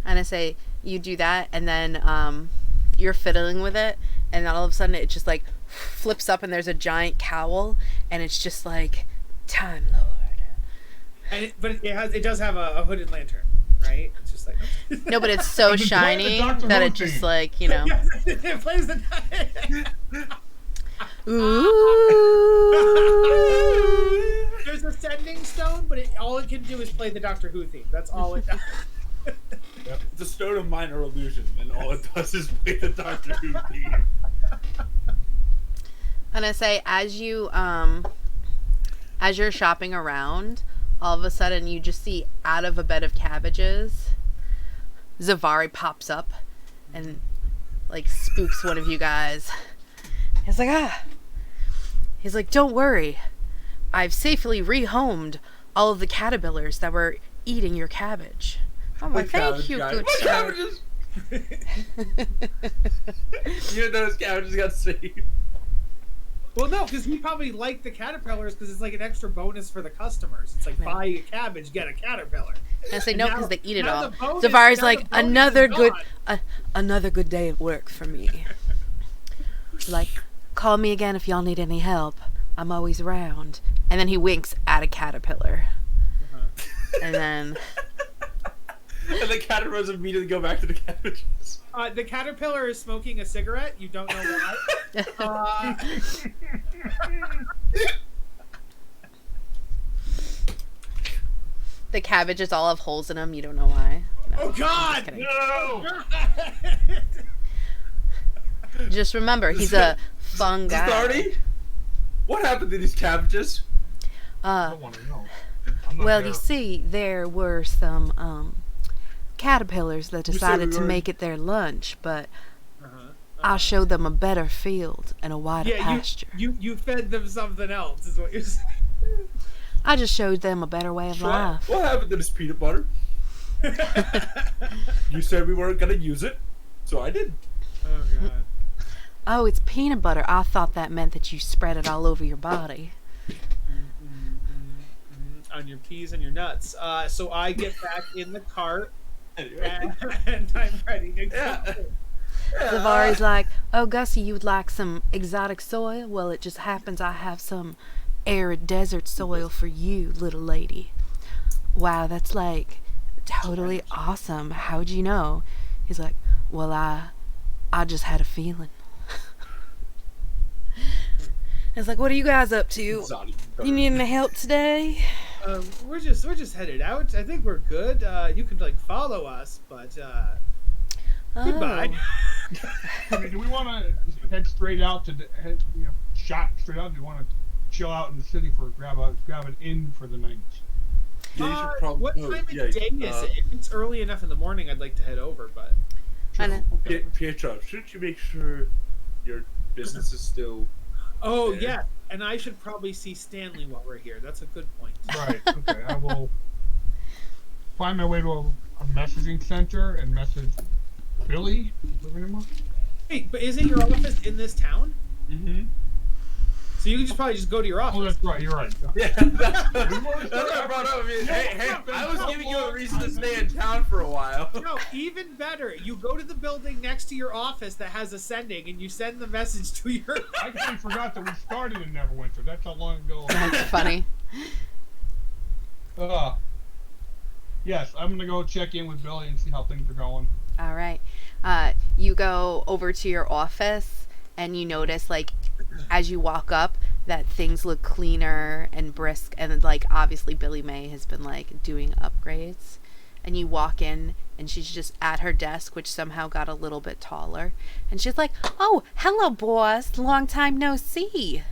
And I say, you do that, and then you're fiddling with it, and then all of a sudden it just like flips up, and there's a giant cowl, and it's just like, Time Lord. And but it does have a hooded lantern, right? It's just like No, but it's so It's like the shiny Doctor that Who it just theme. like, you know. Yes, it plays the. Ooh. There's a sending stone, but all it can do is play the Doctor Who theme. That's all it does. It's a stone of minor illusion, and all it does is play the Doctor Who theme. And I say, as you're shopping around, all of a sudden you just see out of a bed of cabbages, Zavari pops up and like spooks one of you guys. He's like, He's like, don't worry. I've safely rehomed all of the caterpillars that were eating your cabbage. Oh, well, thank you, good What sir. cabbages? You know those cabbages got saved. Well, no, because he probably liked the caterpillars because it's like an extra bonus for the customers. It's like, Right. buy a cabbage, get a caterpillar. And I say And no now- because they eat it now all. the bonus- Zavari's now like, the bonus another is good, gone. another good day of work for me. Like, call me again if y'all need any help. I'm always around. And then he winks at a caterpillar. And then And the caterpillars immediately go back to the cabbages. The caterpillar is smoking a cigarette. You don't know why. the cabbages all have holes in them. You don't know why. No, Oh, I'm just God! kidding. No! Just remember, he's a fun guy. Starty? What happened to these cabbages? I don't want to know. I'm not Well, there. you see, there were some caterpillars that You said decided we to were- make it their lunch, but Uh-huh. I showed them a better field and a wider Yeah, pasture. you fed them something else, is what you're saying. I just showed them a better way of life. What happened to this peanut butter? You said we weren't gonna use it, so I did. Oh, God. Oh, it's peanut butter. I thought that meant that you spread it all over your body. On your peas and your nuts. So I get back in the cart Anyway. and I'm ready to go. Yeah. Zavari's like, oh, Gussie, you would like some exotic soil? Well, it just happens I have some arid desert soil for you, little lady. Wow, that's like totally awesome. How'd you know? He's like, well, I just had a feeling. It's like, what are you guys up to? Exotic. You need any help today? We're just headed out. I think we're good. You could like follow us, but goodbye. I mean, do we want to head straight out to shot straight out? Do we want to chill out in the city for grab an inn for the night? Yeah, you should probably. What time of day is it? If it's early enough in the morning, I'd like to head over, but I know. Pietro, shouldn't you make sure your business is still? oh Yeah. yeah, and I should probably see Stanley while we're here. That's a good point. Right. Okay. I will find my way to a messaging center and message Billy. Is that her name? Wait, but isn't your office in this town? Mm-hmm. So you can just probably just go to your Oh, office. that's right. You're right. Yeah, that's what I brought up. I mean, hey, I was giving you a reason to stay in town for a while. No, even better. You go to the building next to your office that has a sending, and you send the message to your. I actually forgot that we started in Neverwinter. That's how long ago. That's funny. Yes, I'm gonna go check in with Billy and see how things are going. All right. You go over to your office and you notice, like, as you walk up, that things look cleaner and brisk. And, like, obviously Billy May has been, like, doing upgrades. And you walk in and she's just at her desk, which somehow got a little bit taller. And she's like, oh, hello, boss. Long time no see.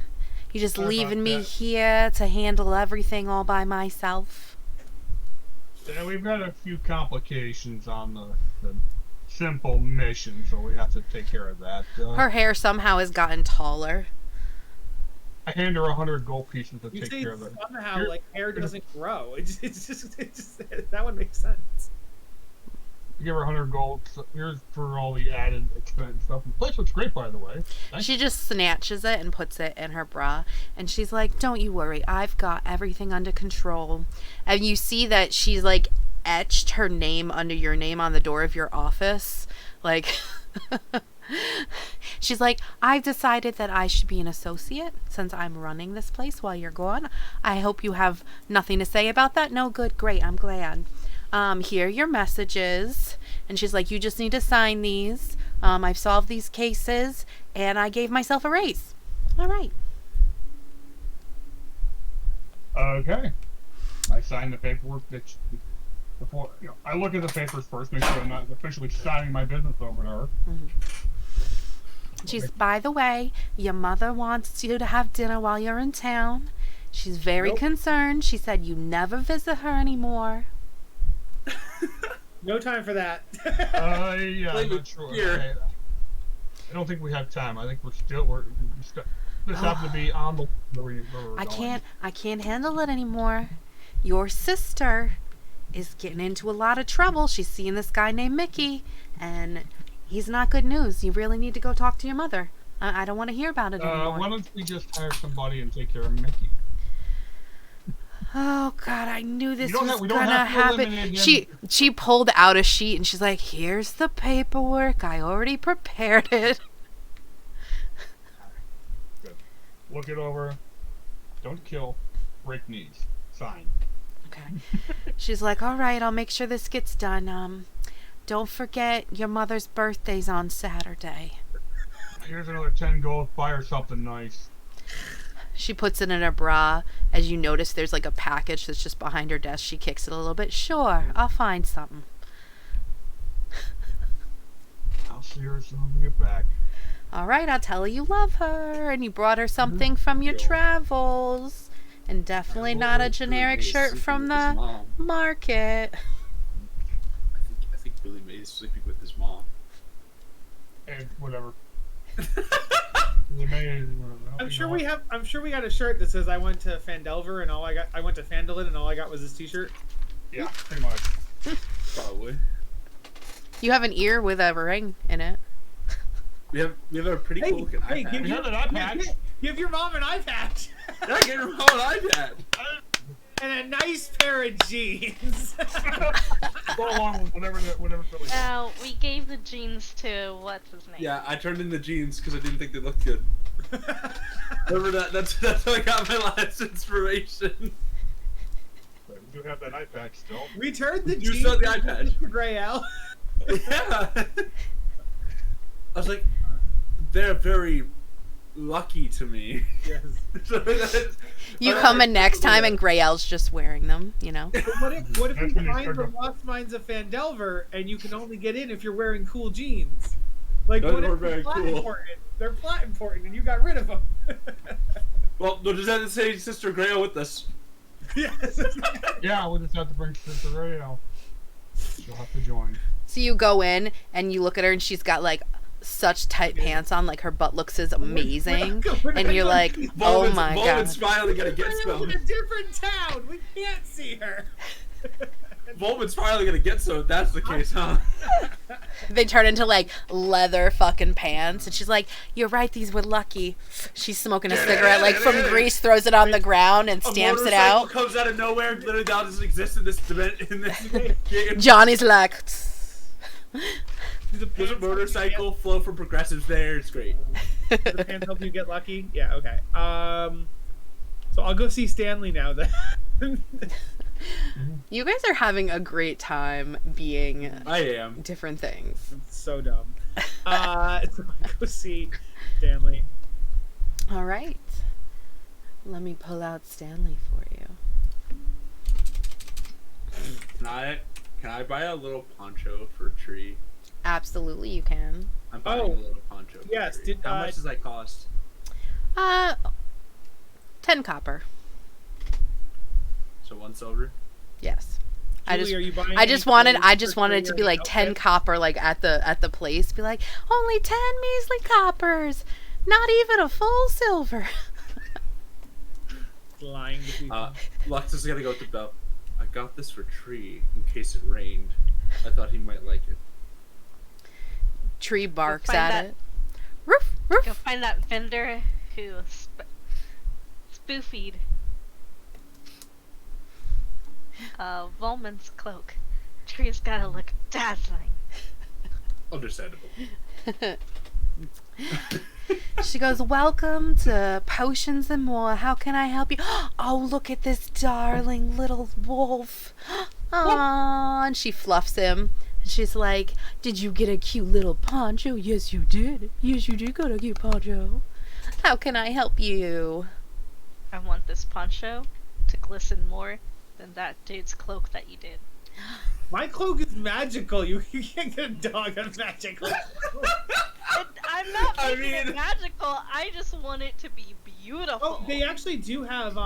You just Sorry leaving about me that. here to handle everything all by myself? Yeah, we've got a few complications on the simple mission, so we have to take care of that. Her hair somehow has gotten taller. I hand her 100 gold pieces to You take say care of it. somehow like hair doesn't grow. It's just that would make sense. Give her 100 gold. So here's for all the added expense and stuff. The place looks great, by the way. Thanks. She just snatches it and puts it in her bra. And she's like, don't you worry. I've got everything under control. And you see that she's like etched her name under your name on the door of your office. Like, she's like, I've decided that I should be an associate since I'm running this place while you're gone. I hope you have nothing to say about that. No, good, great. I'm glad. Here are your messages. And she's like, you just need to sign these. I've solved these cases and I gave myself a raise. All right. Okay. I sign the paperwork before I look at the papers first, make sure I'm not officially signing my business over to her. She's, by the way, your mother wants you to have dinner while you're in town. She's very concerned. She said you never visit her anymore. No time for that. Yeah, I'm not sure. I don't think we have time. I think we're this happened to be on the where we're going. I can't handle it anymore. Your sister is getting into a lot of trouble. She's seeing this guy named Mickey, and he's not good news. You really need to go talk to your mother. I don't want to hear about it anymore. Why don't we just hire somebody and take care of Mickey? Oh God, I knew this was we don't gonna have to happen. eliminate him. She pulled out a sheet and she's like, "Here's the paperwork. I already prepared it." Good. Look it over. Don't kill. Break knees. Sign. Okay. She's like, "All right, I'll make sure this gets done. Don't forget your mother's birthday's on Saturday." Here's another 10 gold. Buy her something nice. She puts it in her bra. As you notice, there's like a package that's just behind her desk. She kicks it a little bit. Sure, I'll find something. I'll see her as soon as we get back. All right, I'll tell her you love her and you brought her something from your travels. And definitely not a generic shirt from the market. I think Billy May is sleeping with his mom. And whatever. I'm sure we got a shirt that says I went to Phandelver and I went to Phandalin and all I got was this t-shirt. Yeah, pretty much. Probably. You have an ear with a ring in it. We have a pretty cool looking iPad. We have an eye patch. Give your mom an eye patch. Yeah, get your mom an iPad. And a nice pair of jeans. Go along with whatever Billy. Now, we gave the jeans to, what's his name? Yeah, I turned in the jeans because I didn't think they looked good. Remember that? That's how I got my last inspiration. We do have that eye patch still. We turned the You jeans saw the iPad. to Gray Al. Yeah. I was like, they're very lucky to me. Yes. You come in next time and Grayel's just wearing them, you know? But what if we That's when you find turn the them. Lost Mines of Phandelver and you can only get in if you're wearing cool jeans? Like, Those what were if they're very plot cool. important? They're plot important and you got rid of them. Well, we'll just have to say Sister Grail with us. Yes. Yeah, we just have to bring Sister Ray out. She'll have to join. So you go in and you look at her and she's got like such tight pants on, like her butt looks is amazing. And you're like, oh my God. Volman's finally gonna get We're some. in a different town. We can't see her. Volman's finally gonna get some if that's the case, huh? They turn into like leather fucking pants. And she's like, you're right, these were lucky. She's smoking a cigarette like from Greece, throws it on the ground and stamps it out. Comes out of nowhere, literally doesn't exist in this game. Johnny's like, There's a motorcycle flow from progressives there. It's great. Do the pants help you get lucky? Yeah, okay. So I'll go see Stanley now then. you guys are having a great time being I am. different things. It's so dumb. So I'll go see Stanley. All right. Let me pull out Stanley for you. Can I buy a little poncho for a tree? Absolutely, you can. I'm buying a little poncho. For yes, a tree. did- How much does that cost? 10 copper. So 1 silver. Yes. Julie, are you buying I just any wanted clothes it to for be your like 10 outfit? copper like at the place. Be like, only 10 measly coppers. Not even a full silver. Lying to people. Lux is gonna go to Belle. I got this for Tree in case it rained. I thought he might like it. Tree barks find at that- it. Roof, roof. Go find that vendor who spoofied Volman's cloak. Tree's gotta look dazzling. Understandable. She goes, welcome to Potions and More. How can I help you? Oh, look at this darling little wolf. Aww. And she fluffs him. And she's like, did you get a cute little poncho? Yes, you did. Yes, you did get a cute poncho. How can I help you? I want this poncho to glisten more than that dude's cloak that you did. My cloak is magical. You can't get a dog on magical. I I'm not I making it mean- magical. I just want it to be beautiful. Oh, they actually do have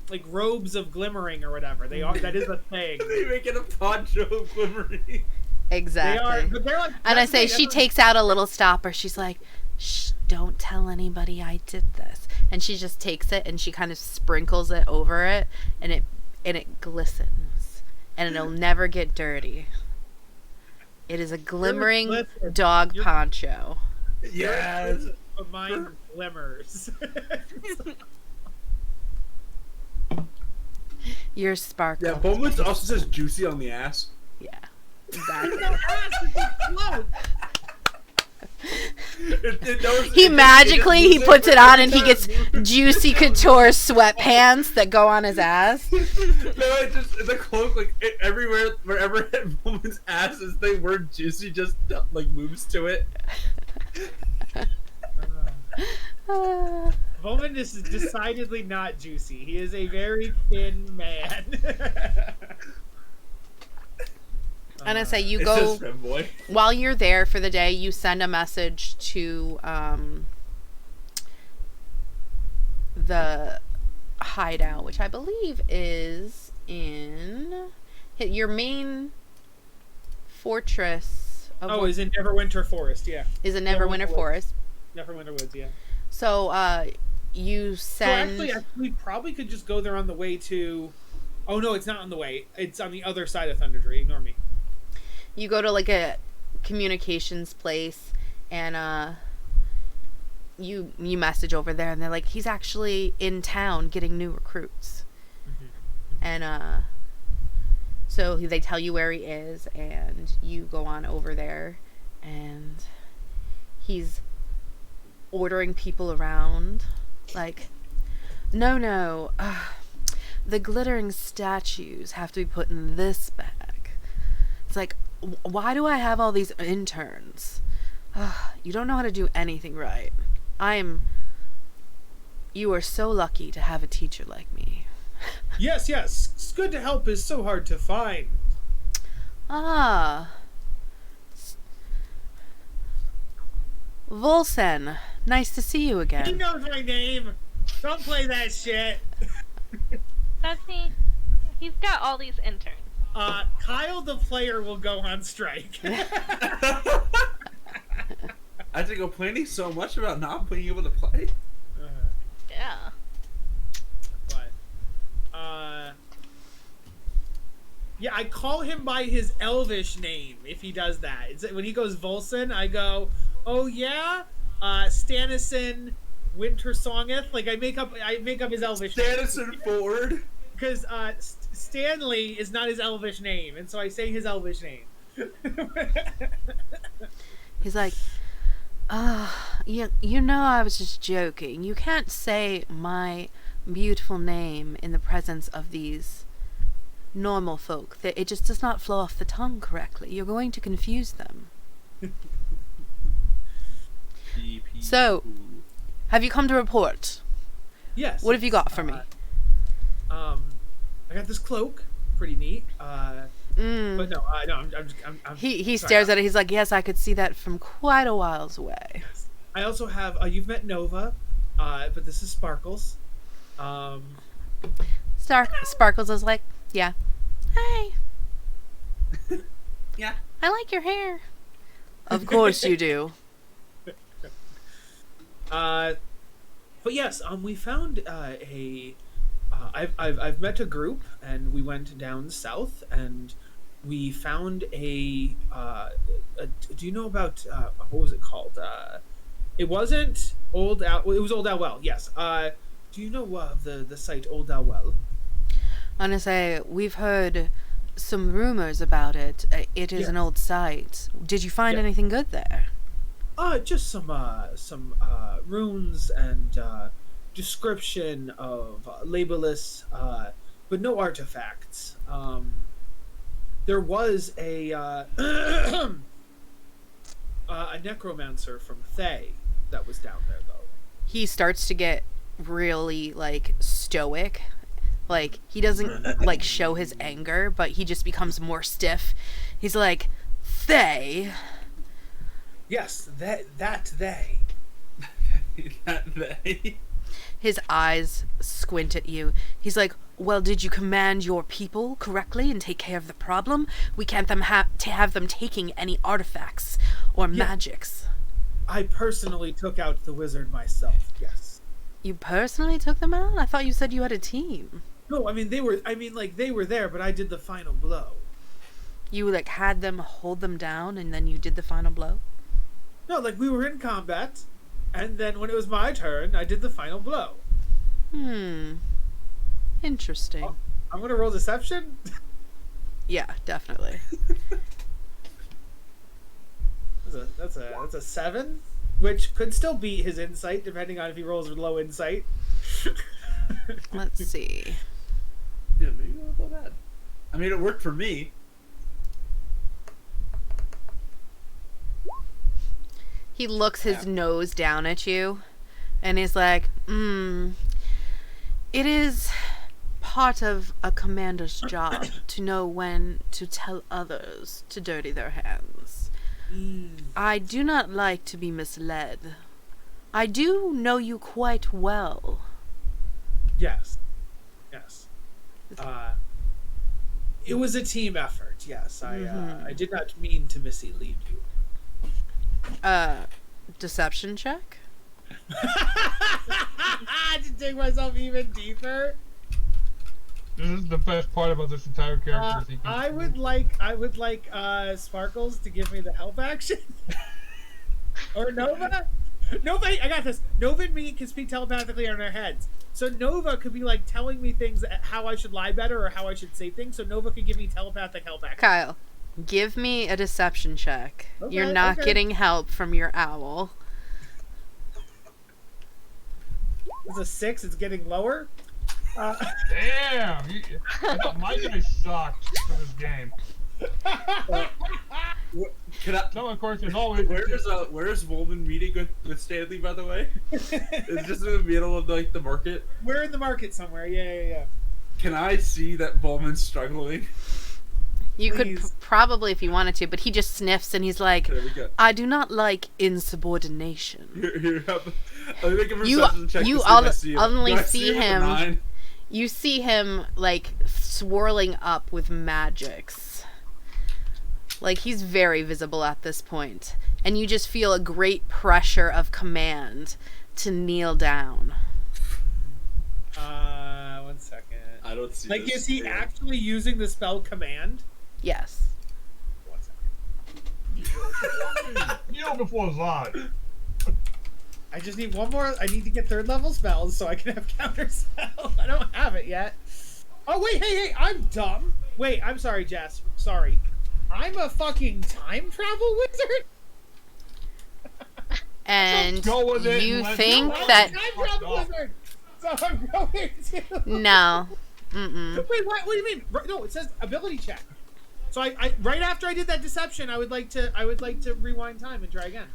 like robes of glimmering or whatever. They are that is a thing. They make it a poncho of glimmering. Exactly. They are, but they're like. And I that's the say thing, she that's takes out a little stopper. She's like, "Shh, don't tell anybody I did this." And she just takes it and she kind of sprinkles it over it, and it glistens, and it'll never get dirty. It is a glimmering glisten. dog You're- poncho. Yes. But mine glimmers. Your sparkle. Yeah, Bowman's also says juicy on the ass. Yeah, exactly. He magically puts it on and he gets juicy couture sweatpants that go on his ass. No, it just the cloak like everywhere, wherever Bowman's ass is, the word juicy just like moves to it. Bowman is decidedly not juicy. He is a very thin man. And I say you It go says femboy. while you're there for the day. You send a message to the hideout, which I believe is in your main fortress. Of is in Neverwinter Forest, yeah. is in Neverwinter Neverwinter Forest. Neverwinter Woods, yeah. So you So send. actually, we probably could just go there on the way to. Oh no, it's not on the way. It's on the other side of Thundertree. Ignore me. You go to like a communications place, and you message over there, and they're like, he's actually in town getting new recruits. And so they tell you where he is, and you go on over there, and he's ordering people around, like, no, the glittering statues have to be put in this bag. It's like, why do I have all these interns? You don't know how to do anything right. You are so lucky to have a teacher like me. Yes. It's good to help is so hard to find. Volsen, nice to see you He again. knows my name. Don't play that shit. Does he? He's got all these interns. Kyle the player will go on strike. I think I'm complaining so much about not being able to play. Yeah. But, yeah, I call him by his Elvish name if he does that. When he goes Volsen, I go, oh yeah, Stanison Winter Songeth. Like I make up his Elvish name. Stanison Ford. Because Stanley is not his Elvish name, and so I say his Elvish name. He's like, you know I was just joking. You can't say my beautiful name in the presence of these normal folk. It just does not flow off the tongue correctly. You're going to confuse them. So, have you come to report? Yes. What have you got for me? I got this cloak, pretty neat. But no, I'm He sorry. stares at it. He's like, yes, I could see that from quite a whiles away. I also have. You've met Nova, but this is Sparkles. Sparkles is like, yeah. Hey. Yeah. I like your hair. Of course you do. But yes, we found I've met a group, and we went down south, and we found a do you know about what was it called? It wasn't Old Owl. It was Old Owl Well. Yes. Do you know of the site Old Owl Well? Honestly, we've heard some rumors about it. It is an old site. Did you find Yeah. anything good there? Just some runes and description of labelless, but no artifacts. There was a necromancer from Thay that was down there, though. He starts to get really, like, stoic. Like, he doesn't, like, show his anger, but he just becomes more stiff. He's like, Thay? Yes, that they. His eyes squint at you. He's like, well, did you command your people correctly and take care of the problem? We can't have them taking any artifacts or magics. I personally took out the wizard myself, yes. You personally took them out? I thought you said you had a team. No, I mean, they were there, but I did the final blow. You, like, had them hold them down and then you did the final blow? No, like, we were in combat, and then when it was my turn, I did the final blow. Interesting. Oh, I'm gonna roll deception? Yeah, definitely. That's a 7, which could still beat his insight, depending on if he rolls with low insight. Let's see. Yeah, maybe not that bad. I mean, it worked for me. He looks his nose down at you and is like, it is part of a commander's job to know when to tell others to dirty their hands. I do not like to be misled. I do know you quite well. Yes. It was a team effort, yes. I did not mean to mislead you. Deception check? To dig myself even deeper. This is the best part about this entire character. I would like Sparkles to give me the help action. Or Nova. Nova, I got this. Nova and me can speak telepathically in our heads. So Nova could be like telling me things, how I should lie better or how I should say things. So Nova could give me telepathic help action. Kyle, give me a deception check. Okay, You're not getting help from your owl. It's a 6. It's getting lower. Damn! I thought my guy sucked for this game. Can I? No, of course, there's always. Where's Woolman meeting with Stanley? By the way, it's just in the middle of like the market. We're in the market somewhere. Yeah. Can I see that Woolman's struggling? You could probably if you wanted to, but he just sniffs and he's like, There we go. I do not like insubordination. Here, let me make a perception check. You to see if I see him. only Do I see with a him. 9? You see him, like, swirling up with magics. Like, he's very visible at this point. And you just feel a great pressure of command to kneel down. 1 second. I don't see. Like, this. is he Yeah. actually using the spell command? Yes. 1 second. Kneel before Zod. I just need one more. I need to get 3rd level spells so I can have counter spell. I don't have it yet. Oh, wait, hey, I'm dumb. Wait, I'm sorry, Jess. Sorry. I'm a fucking time travel wizard? And go with it you and let's think go. that... I'm a time travel wizard! So I'm going to... No. Mm-mm. Wait, what do you mean? No, it says ability check. So I right after I did that deception, I would like to rewind time and try again.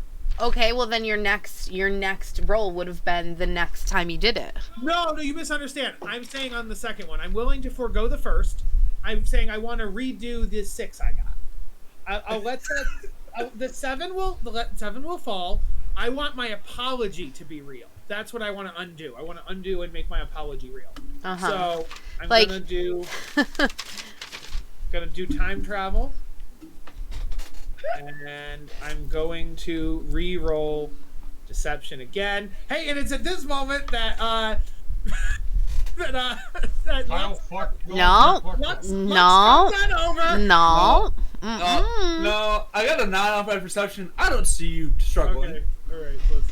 Okay, well then your next roll would have been the next time you did it. No, you misunderstand. I'm saying on the second one. I'm willing to forego the first. I'm saying I want to redo this 6 I got. I'll let the 7 will fall. I want my apology to be real. That's what I want to undo. I want to undo and make my apology real. Uh-huh. So I'm Like- gonna do time travel. And I'm going to re-roll deception again. Hey, and it's at this moment that Kyle, fuck. No. Lux No. comes on over. No. No, I got a 9 off my perception. I don't see you struggling. Okay, all right. Let's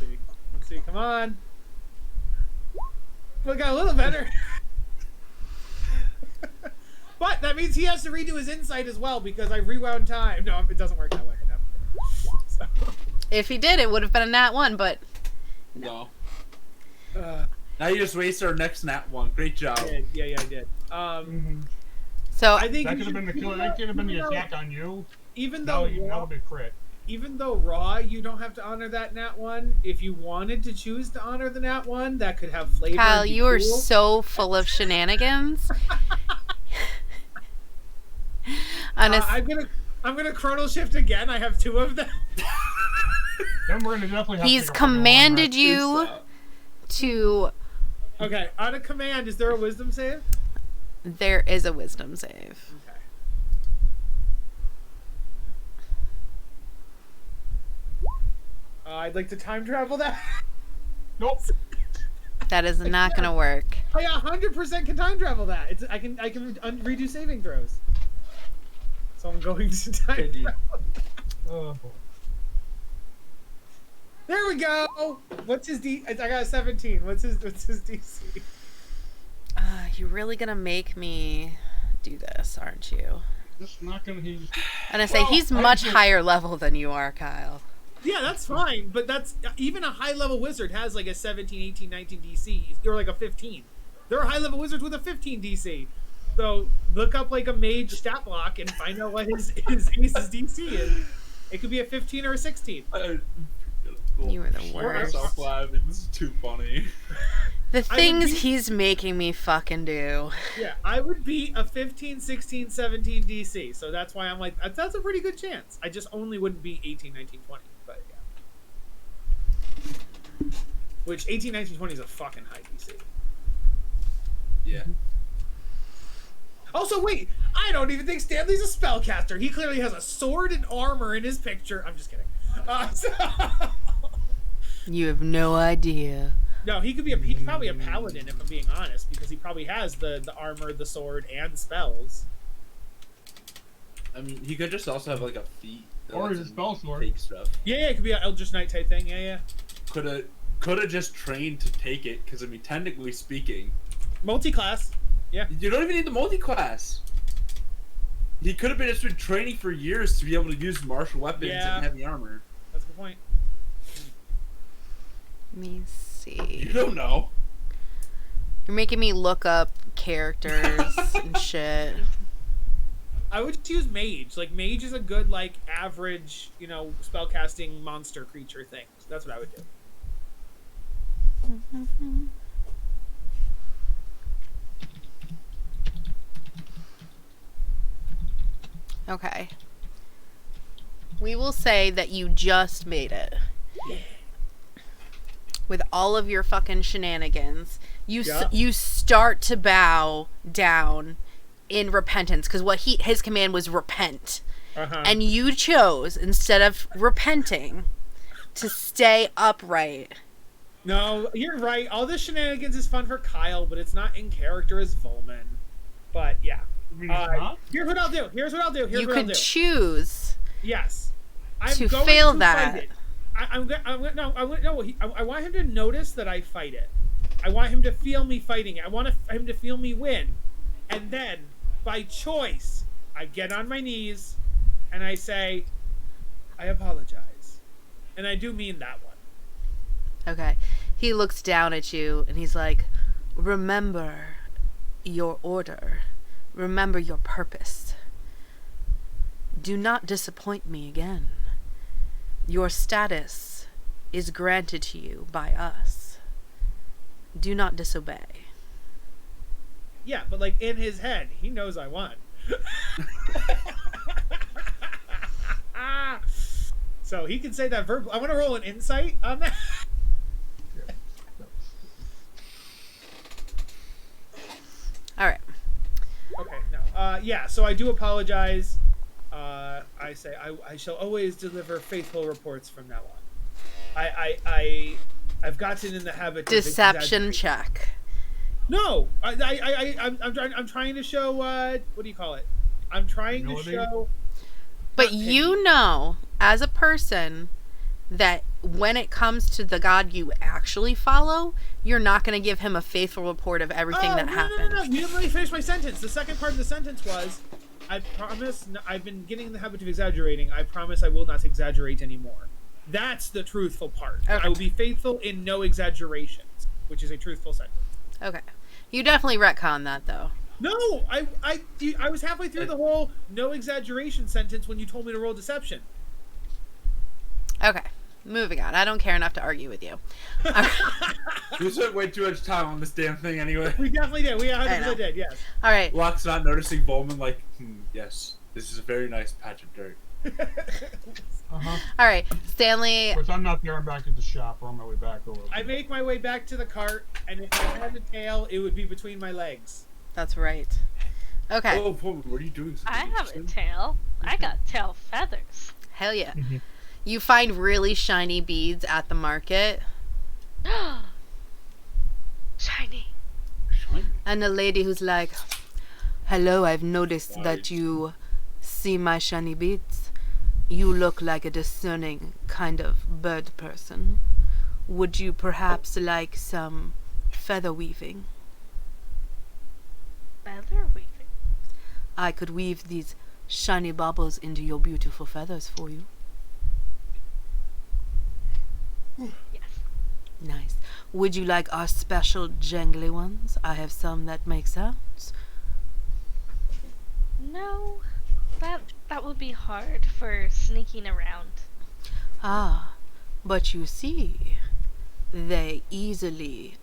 see. Come on. We got a little better. But that means he has to redo his insight as well because I rewound time. No, it doesn't work that way. No. So, If he did, it would have been a nat 1, but No. Now you just wasted our next nat 1. Great job. I did. so I think That you could have been the killer. That could have been the attack on you. even No, though you raw, know the crit. even though raw, you don't have to honor that nat 1. If you wanted to choose to honor the nat 1, that could have flavor. Kyle, and be you are cool. so full of shenanigans. On a, I'm gonna chrono shift again. I have 2 of them. Then we're gonna definitely have He's to take a fucking long commanded rest. you to. Okay, on a command, is there a wisdom save? There is a wisdom save. Okay. I'd like to time travel that. Nope. That is not gonna work. I 100% can time travel that. I can redo saving throws. So I'm going to time Good deal. travel. There we go. What's his D? I got a 17. What's his DC? You're really gonna make me do this, aren't you? Just not gonna. He's. And I say he's much higher level than you are, Kyle. Yeah, that's fine, but that's even a high level wizard has like a 17, 18, 19 DC, or like a 15. There are high level wizards with a 15 DC. So look up like a mage stat block and find out what his ace's DC is. It could be a 15 or a 16. You are the worst. Myself laughing. This is too funny. The things he's making me fucking do. Yeah, I would beat a 15, 16, 17 DC. So that's why I'm like, that's a pretty good chance. I just only wouldn't beat 18, 19, 20. But yeah. Which 18, 19, 20 is a fucking high DC. Yeah. Also, wait, I don't even think Stanley's a spellcaster. He clearly has a sword and armor in his picture. I'm just kidding. You have no idea. No, he could be he's probably a paladin if I'm being honest, because he probably has the armor, the sword, and spells. I mean, he could just also have like a feat. that Or lets he's a him spell sword. Take stuff. Yeah, it could be an Eldritch Knight type thing. Yeah. Could have just trained to take it, because I mean, technically speaking, Multi-class. Yeah. you don't even need the multi-class. He could have just been training for years to be able to use martial weapons Yeah. and heavy armor. That's a good point. Let me see. You don't know. You're making me look up characters and shit. I would choose mage. Like mage is a good like average, spellcasting monster creature thing. So that's what I would do. Okay. We will say that you just made it. With all of your fucking shenanigans, you Yeah. you start to bow down in repentance because what his command was repent, Uh-huh. and you chose instead of repenting to stay upright. No, you're right. All this shenanigans is fun for Kyle, but it's not in character as Volman. But yeah. I mean, it's not. Here's what I'll do. Here's what I'll do. Here's You what I'll could do. choose Yes. I'm to going fail to that. fight it. I want him to notice that I fight it. I want him to feel me fighting it. I want him to feel me win. And then, by choice, I get on my knees and I say, I apologize. And I do mean that one. Okay. He looks down at you and he's like, remember your order. Remember your purpose. Do not disappoint me again. Your status is granted to you by us. Do not disobey. Yeah, but like in his head, he knows I won. So he can say that verbal. I want to roll an insight on that. All right. Okay, no. Yeah, so I do apologize. I say I shall always deliver faithful reports from now on. I've gotten in the habit of Deception exaggerating. check. No, I'm trying to show what do you call it? I'm trying Humility? to show. But not you pity. know, as a person, that when it comes to the God you actually follow, you're not going to give him a faithful report of everything that happened. No. You didn't let me finish my sentence. The second part of the sentence was, I promise. I've been getting in the habit of exaggerating. I promise I will not exaggerate anymore. That's the truthful part. Okay. I will be faithful in no exaggerations, which is a truthful sentence. Okay. You definitely retcon that, though. No, I was halfway through the whole no exaggeration sentence when you told me to roll deception. Okay. Moving on. I don't care enough to argue with you. We spent way too much time on this damn thing anyway. We definitely did. We know. 100% did. Yes. All right. Locke's not noticing Volman like, yes, this is a very nice patch of dirt. Uh-huh. All right, Stanley. Of course, I'm not there. I'm back at the shop, or on my way back over. I make my way back to the cart, and if I had a tail, it would be between my legs. That's right. Okay. Oh, what are you doing? I have a tail. I got tail feathers. Hell yeah. Mhm. You find really shiny beads at the market, Shiny. and a lady who's like, "Hello, I've noticed Nice. that you see my shiny beads. You look like a discerning kind of bird person. Would you perhaps like some feather weaving? Feather weaving. I could weave these shiny baubles into your beautiful feathers for you." Yes. Nice. Would you like our special jangly ones? I have some that make sounds. No. That would be hard for sneaking around. Ah, but you see, they easily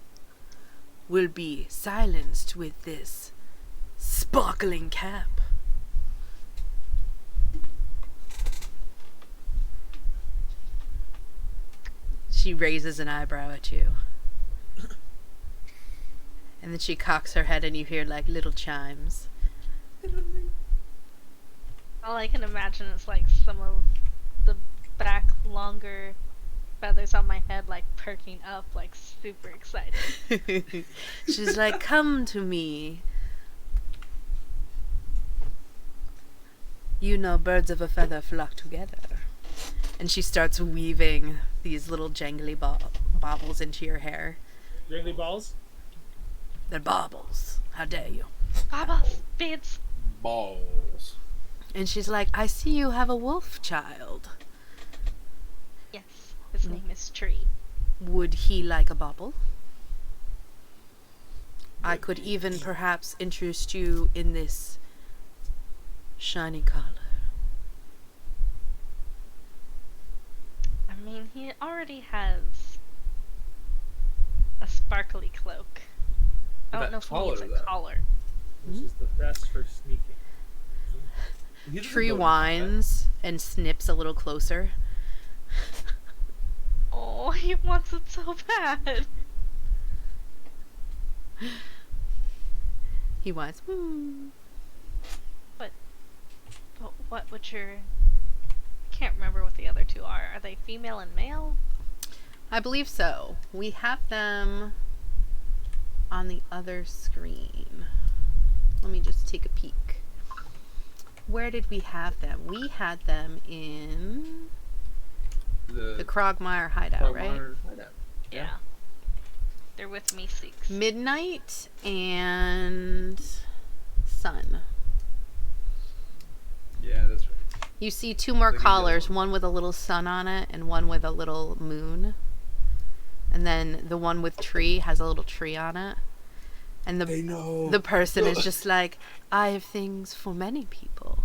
will be silenced with this sparkling cap. She raises an eyebrow at you. And then she cocks her head and you hear like little chimes. All I can imagine is like some of the back longer feathers on my head like perking up, like super excited. She's like, "Come to me. You know, birds of a feather flock together." And she starts weaving these little jangly baubles into your hair. Jangly balls? They're baubles. How dare you? Bubbles, beads. Balls. And she's like, "I see you have a wolf child. Yes, his name is Tree. Would he like a bauble? I could even perhaps interest you in this shiny collar." I mean, he already has a sparkly cloak. I don't That know if he needs a collar, though. collar. Which is the best for sneaking. He doesn't Tree go to whines and snips a little closer. Oh, he wants it so bad. He whines. But what would your... I can't remember what the other two are. Are they female and male? I believe so. We have them on the other screen. Let me just take a peek. Where did we have them? We had them in the Krogmeyer hideout, right? Krogmeyer hideout. Yeah. They're with me six. Midnight and Sun. Yeah, that's right. You see two more Like a collars, yellow. one with a little sun on it and one with a little moon. And then the one with tree has a little tree on it. And They know. the person is just like, "I have things for many people.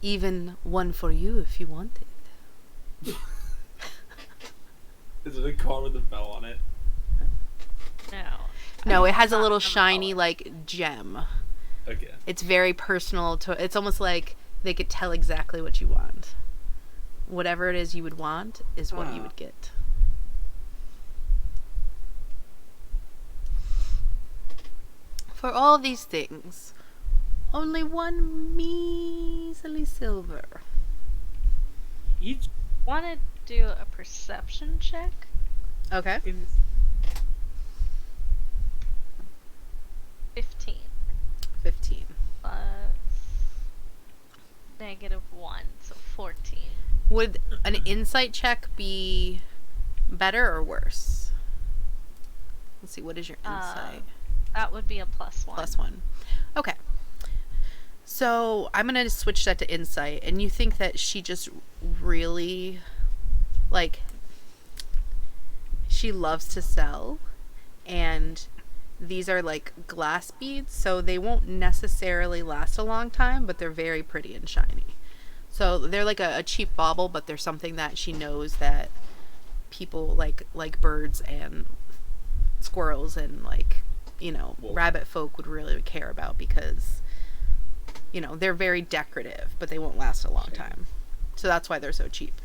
Even one for you if you want it." Is it a car with a bell on it? No. No, it has a Not little of a shiny collar. like gem. Okay. It's very personal to it's almost like they could tell exactly what you want. Whatever it is you would want is what you would get. For all these things, only one measly silver. Each Want to do a perception check? Okay. in 15 15. plus -1, so 14. Would an insight check be better or worse? Let's see, what is your insight? That would be a +1. +1. Okay. So I'm going to switch that to insight. And you think that she just really, like, she loves to sell. And these are like glass beads. So they won't necessarily last a long time, but they're very pretty and shiny. So they're like a cheap bauble, but they're something that she knows that people like birds and squirrels and like, you know, Wolf. rabbit folk would really care about because you know, they're very decorative, but they won't last a long time. So that's why they're so cheap.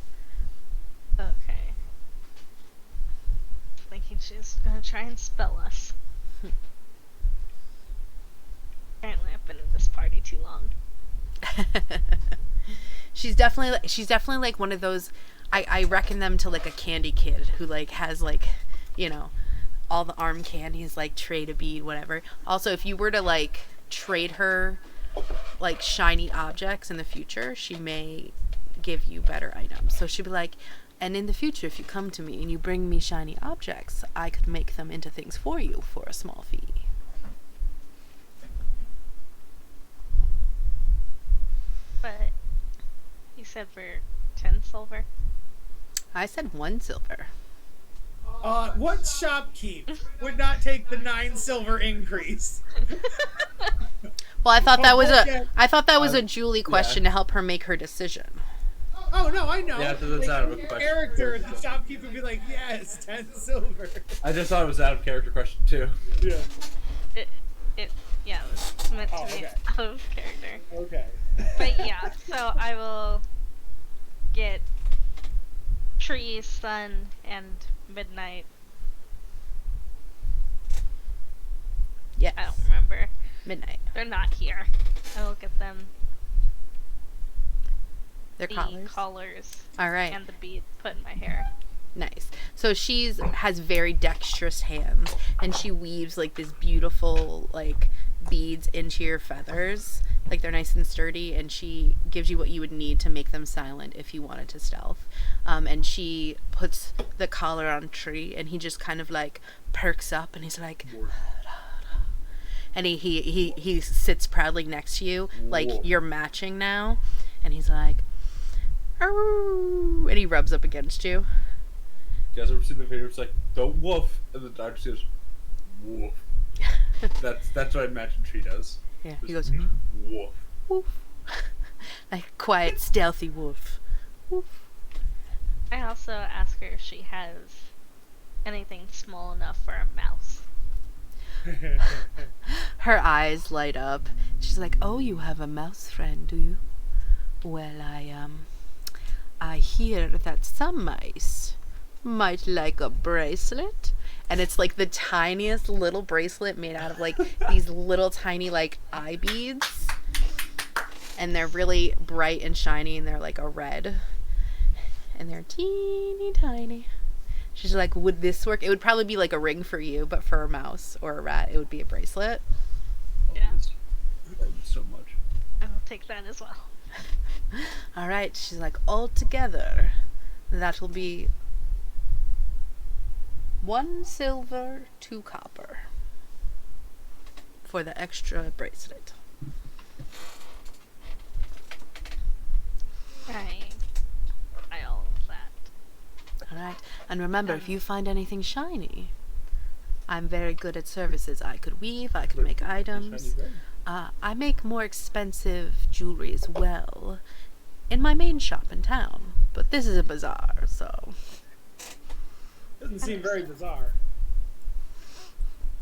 Okay. Thinking she's gonna try and spell us. Apparently, I've been in this party too long. She's definitely like one of those. I reckon them to like a candy kid who like has like, you know, all the arm candies, like trade a bead, whatever. Also, if you were to like trade her like shiny objects in the future, she may give you better items. So she'd be like, and in the future, if you come to me and you bring me shiny objects, I could make them into things for you for a small fee. But you said we're 10 silver. I said 1 silver. What shopkeep would not take the 9 silver increase? Well, I thought that was Okay. a Julie question to help her make her decision. Oh no, I know. Yeah, that's out of a Like, question. character, the shopkeep would be like, yes, 10 silver. I just thought it was out of character question too. Yeah. Yeah, it was meant to Oh, be okay. out of character. Okay. But yeah, so I will get Tree, Sun, and Midnight. Yes. I don't remember. Midnight. They're not here. I will get them Their the collars. collars All right. and the beads put in my hair. Nice. So has very dexterous hands, and she weaves like this beautiful like beads into your feathers. Like they're nice and sturdy, and she gives you what you would need to make them silent if you wanted to stealth. And she puts the collar on Tree, and he just kind of like perks up, and he's like, and he sits proudly next to you, like Whoa. you're matching now, and he's like, "Arroo," and he rubs up against you. You guys ever seen the video? It's like, don't woof, and the dog says, woof. That's what I imagine Tree does. Yeah, he goes, Woof. woof. Like a quiet, stealthy wolf. Woof. I also ask her if she has anything small enough for a mouse. Her eyes light up. She's like, "Oh, you have a mouse friend, do you? Well, I hear that some mice might like a bracelet." And it's like the tiniest little bracelet made out of like these little tiny like eye beads. And they're really bright and shiny, and they're like a red. And they're teeny tiny. She's like, "Would this work?" It would probably be like a ring for you, but for a mouse or a rat, it would be a bracelet. Yeah. I love this so much. I will take that as well. All right. She's like, "Altogether, that will be 1 silver, 2 copper for the extra bracelet." All of that. All right. And remember, if you find anything shiny, I'm very good at services. I could weave, I could make items. I make more expensive jewelry as well in my main shop in town. But this is a bazaar, so... Doesn't seem very bizarre.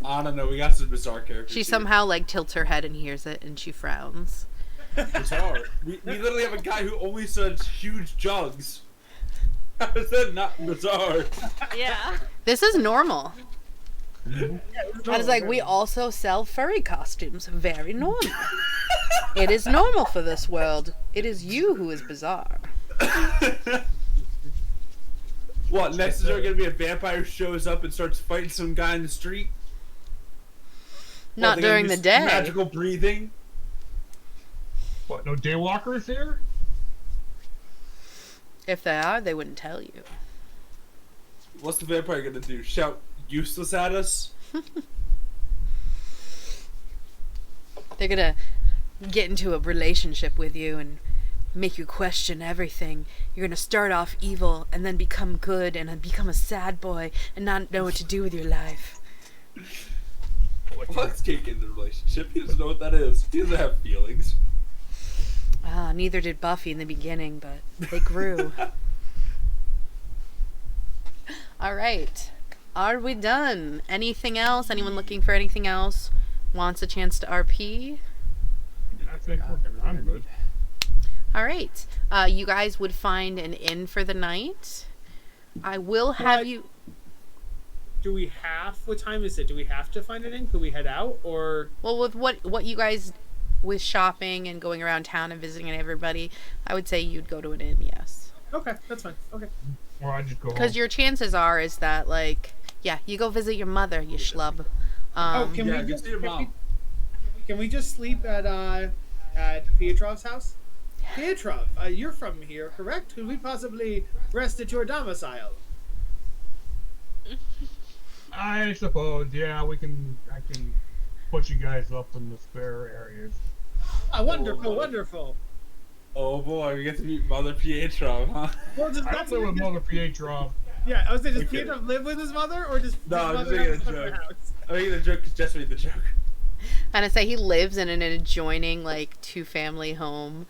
I don't know. We got some bizarre characters. She here. somehow, like, tilts her head and hears it, and she frowns. Bizarre. We literally have a guy who only sells huge jugs. How is that not bizarre? Yeah. This is normal. I was like, we also sell furry costumes. Very normal. It is normal for this world. It is you who is bizarre. What, next is there gonna be a vampire who shows up and starts fighting some guy in the street? Not What, they're gonna during do the day. Magical breathing? What, no daywalkers here? If they are, they wouldn't tell you. What's the vampire gonna do? Shout useless at us? They're gonna get into a relationship with you and make you question everything. You're gonna start off evil and then become good and then become a sad boy and not know what to do with your life. Let's kick in the relationship. He doesn't know what that is. He doesn't have feelings. Ah, neither did Buffy in the beginning, but they grew. All right. Are we done? Anything else? Anyone looking for anything else? Wants a chance to RP? think I'm good. All right. You guys would find an inn for the night. I will have What? you. Do we have? What time is it? Do we have to find an inn? Could we head out or? Well, with what you guys with shopping and going around town and visiting everybody, I would say you'd go to an inn. Yes. Okay, that's fine. Okay. Or I just go home. Because your chances are is that like you go visit your mother, you schlub. Can Yeah, we go just see your mom. Can we just sleep at Pietrov's house? Pietrov, you're from here, correct? Could we possibly rest at your domicile? I suppose, yeah, I can put you guys up in the spare areas. Ah, wonderful, Oh, no. wonderful. Oh boy, we get to meet Mother Pietro, huh? Well, does I don't live with Mother Pietrov. Yeah, I was saying, does Okay. Pietrov live with his mother, or does No, his I'm just mother making have a separate joke. house? I'm making the joke because Jess made the joke. And I say he lives in an adjoining like 2-family home.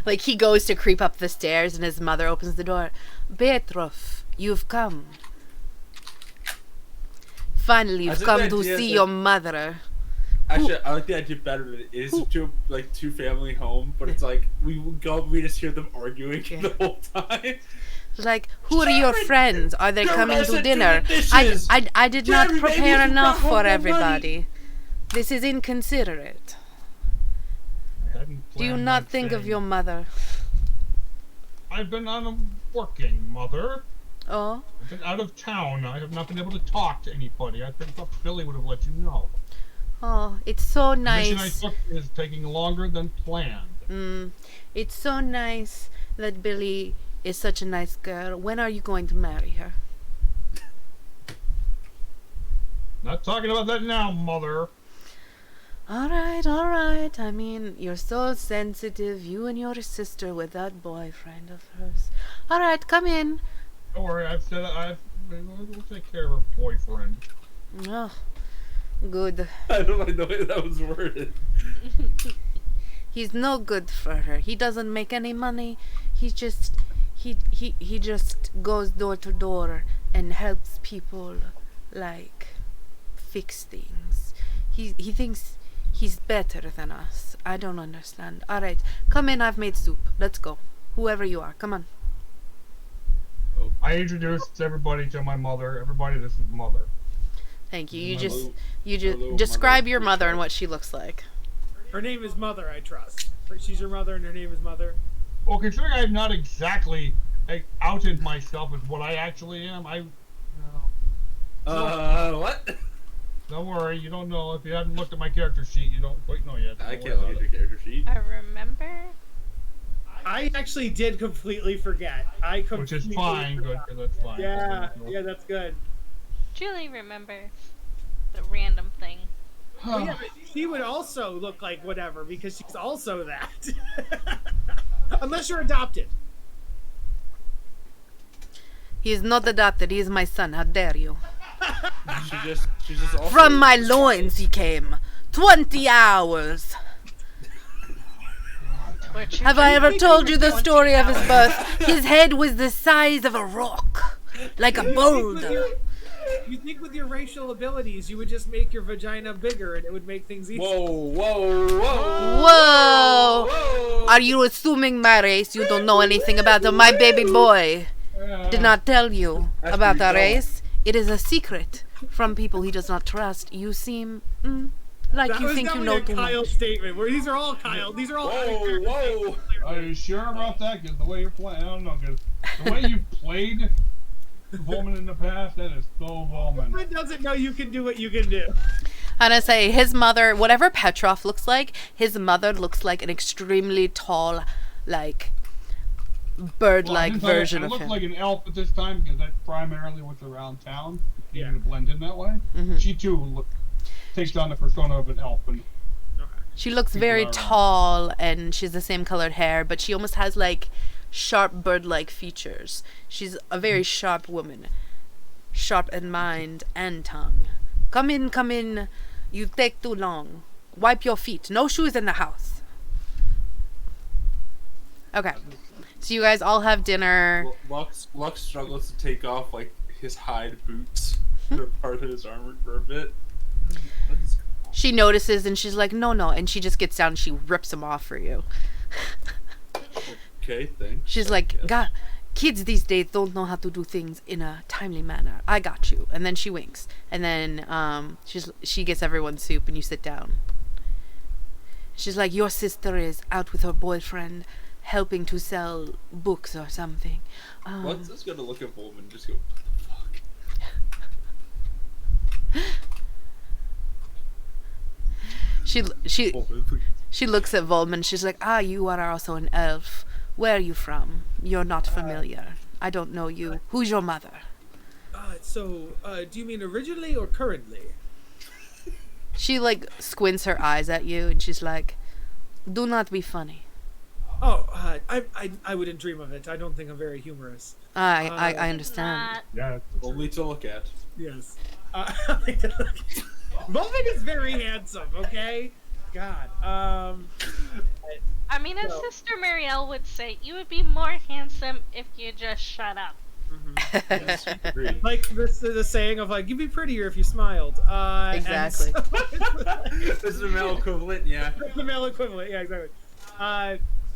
Like he goes to creep up the stairs and his mother opens the door. Petrov, you've come. Finally, I you've think come the to idea see that- your mother. Actually, I like the idea better that it is two family home, but it's like we just hear them arguing Yeah. the whole time. Like, who are your Sharon, friends? Are they your coming to resident dinner? dishes. I did not Jeremy, maybe prepare you enough brought home for more everybody. This is inconsiderate. I hadn't Do you planned not on think of staying. your mother? I've been working, Mother. Oh, I've been out of town. I have not been able to talk to anybody. I think Billy would have let you know. oh, it's so The mission I nice. took is taking longer than planned. It's so nice that Billy is such a nice girl. When are you going to marry her? Not talking about that now, Mother. All right. I mean, you're so sensitive. You and your sister with that boyfriend of hers. All right, come in. Don't worry, we'll take care of her boyfriend. Oh, good. I don't like the way that was worded. He's no good for her. He doesn't make any money. He just goes door to door and helps people like fix things. He thinks he's better than us. I don't understand. All right, come in. I've made soup. Let's go. Whoever you are, come on. I introduced everybody to my mother. Everybody, this is Mother. Thank you. You Hello. just Hello, describe Mother. your mother and what she looks like. Her name is Mother, I trust. She's your mother, and her name is Mother. Well, considering I have not exactly outed myself as what I actually am, What? don't worry, you don't know. If you haven't looked at my character sheet, you don't quite know yet. I Don't can't worry look at about your character sheet. I remember. I actually did completely forget. Which is fine, good, because that's fine. Yeah, that's good. Julie remembers the random thing. Well, yeah, but she would also look like whatever because she's also that. Unless you're adopted. He is not adopted. He is my son. How dare you? She's just also From my loins he came. 20 hours. Have I ever told you the story of his birth? His head was the size of a rock, like a boulder. You think with your racial abilities, you would just make your vagina bigger and it would make things easier. Whoa! Whoa! Are you assuming my race? You don't know anything about my baby boy. Did not tell you That's about pretty our dull. race. It is a secret from people he does not trust. You seem like That you was think you definitely know too a Kyle much. statement. Where these are all Kyle. These are all. Whoa! Are you sure about that? Because the way you're playing, I don't know, because the way you played Volman in the past, that is so Volman. It doesn't know you can do what you can do. And I say his mother, whatever Petrov looks like, his mother looks like an extremely tall, like bird-like version I of look him. like an elf at this time because that's primarily what's around town. Yeah. Even to blend in that way. Mhm. She too takes on the persona of an elf. And She looks People very are around. tall and she's the same colored hair, but she almost has like sharp bird-like features. She's a very sharp woman. Sharp in mind and tongue. Come in. You take too long. Wipe your feet. No shoes in the house. Okay. So you guys all have dinner. Lux struggles to take off like his hide boots that are part of his armor for a bit. What is going on? She notices and she's like, no, no. And she just gets down and she rips them off for you. Okay, thanks. She's I like, guess. God, kids these days don't know how to do things in a timely manner. I got you. And then she winks. And then she gets everyone soup and you sit down. She's like, your sister is out with her boyfriend helping to sell books or something. What's this gonna look at Volman and just go, what the fuck? She looks at Volman. She's like, you are also an elf. Where are you from? You're not familiar. I don't know you. Who's your mother? So, do you mean originally or currently? She like squints her eyes at you and she's like, do not be funny. Oh, I wouldn't dream of it. I don't think I'm very humorous. I understand. Yeah. Only to look at. Yes. Volvin is very handsome, okay? God. I mean, as So- Sister Marielle would say, you would be more handsome if you just shut up. Yes, agreed. Like the saying of like, you'd be prettier if you smiled. Exactly. This is a male equivalent, yeah. The male equivalent, yeah, exactly.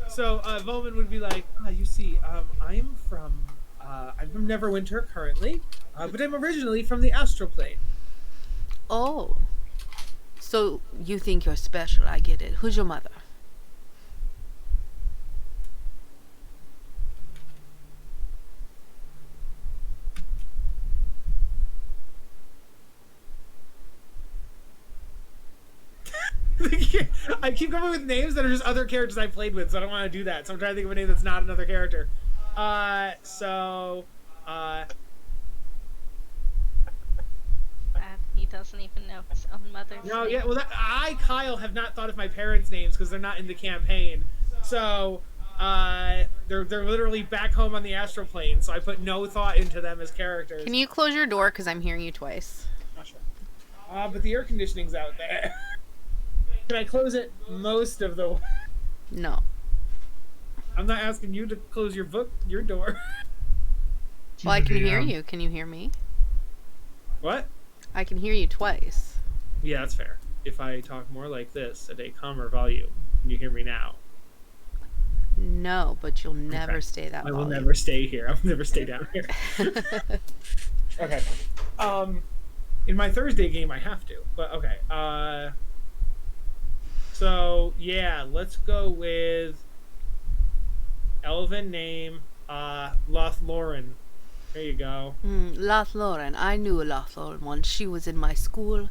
So Volman would be like, you see, I'm from Neverwinter currently, but I'm originally from the astral plane. Oh. So you think you're special. I get it. Who's your mother? I keep coming with names that are just other characters I played with, so I don't want to do that. So I'm trying to think of a name that's not another character. And he doesn't even know his own mother's No, name. yeah, well, Kyle, have not thought of my parents' names because they're not in the campaign. So, they're literally back home on the astral plane, so I put no thought into them as characters. Can you close your door? Because I'm hearing you twice. Not sure. But the air conditioning's out there. Can I close it most of the... No. I'm not asking you to close your door. Well, I can hear you. Can you hear me? What? I can hear you twice. Yeah, that's fair. If I talk more like this at a calmer volume, can you hear me now? No, but you'll never Okay. stay that I will volume. never stay here. I will never stay down here. Okay. In my Thursday game, I have to. But okay. So yeah, let's go with elven name, Lothlorien. There you go. Lothlorien. I knew a Lothlorien once. She was in my school.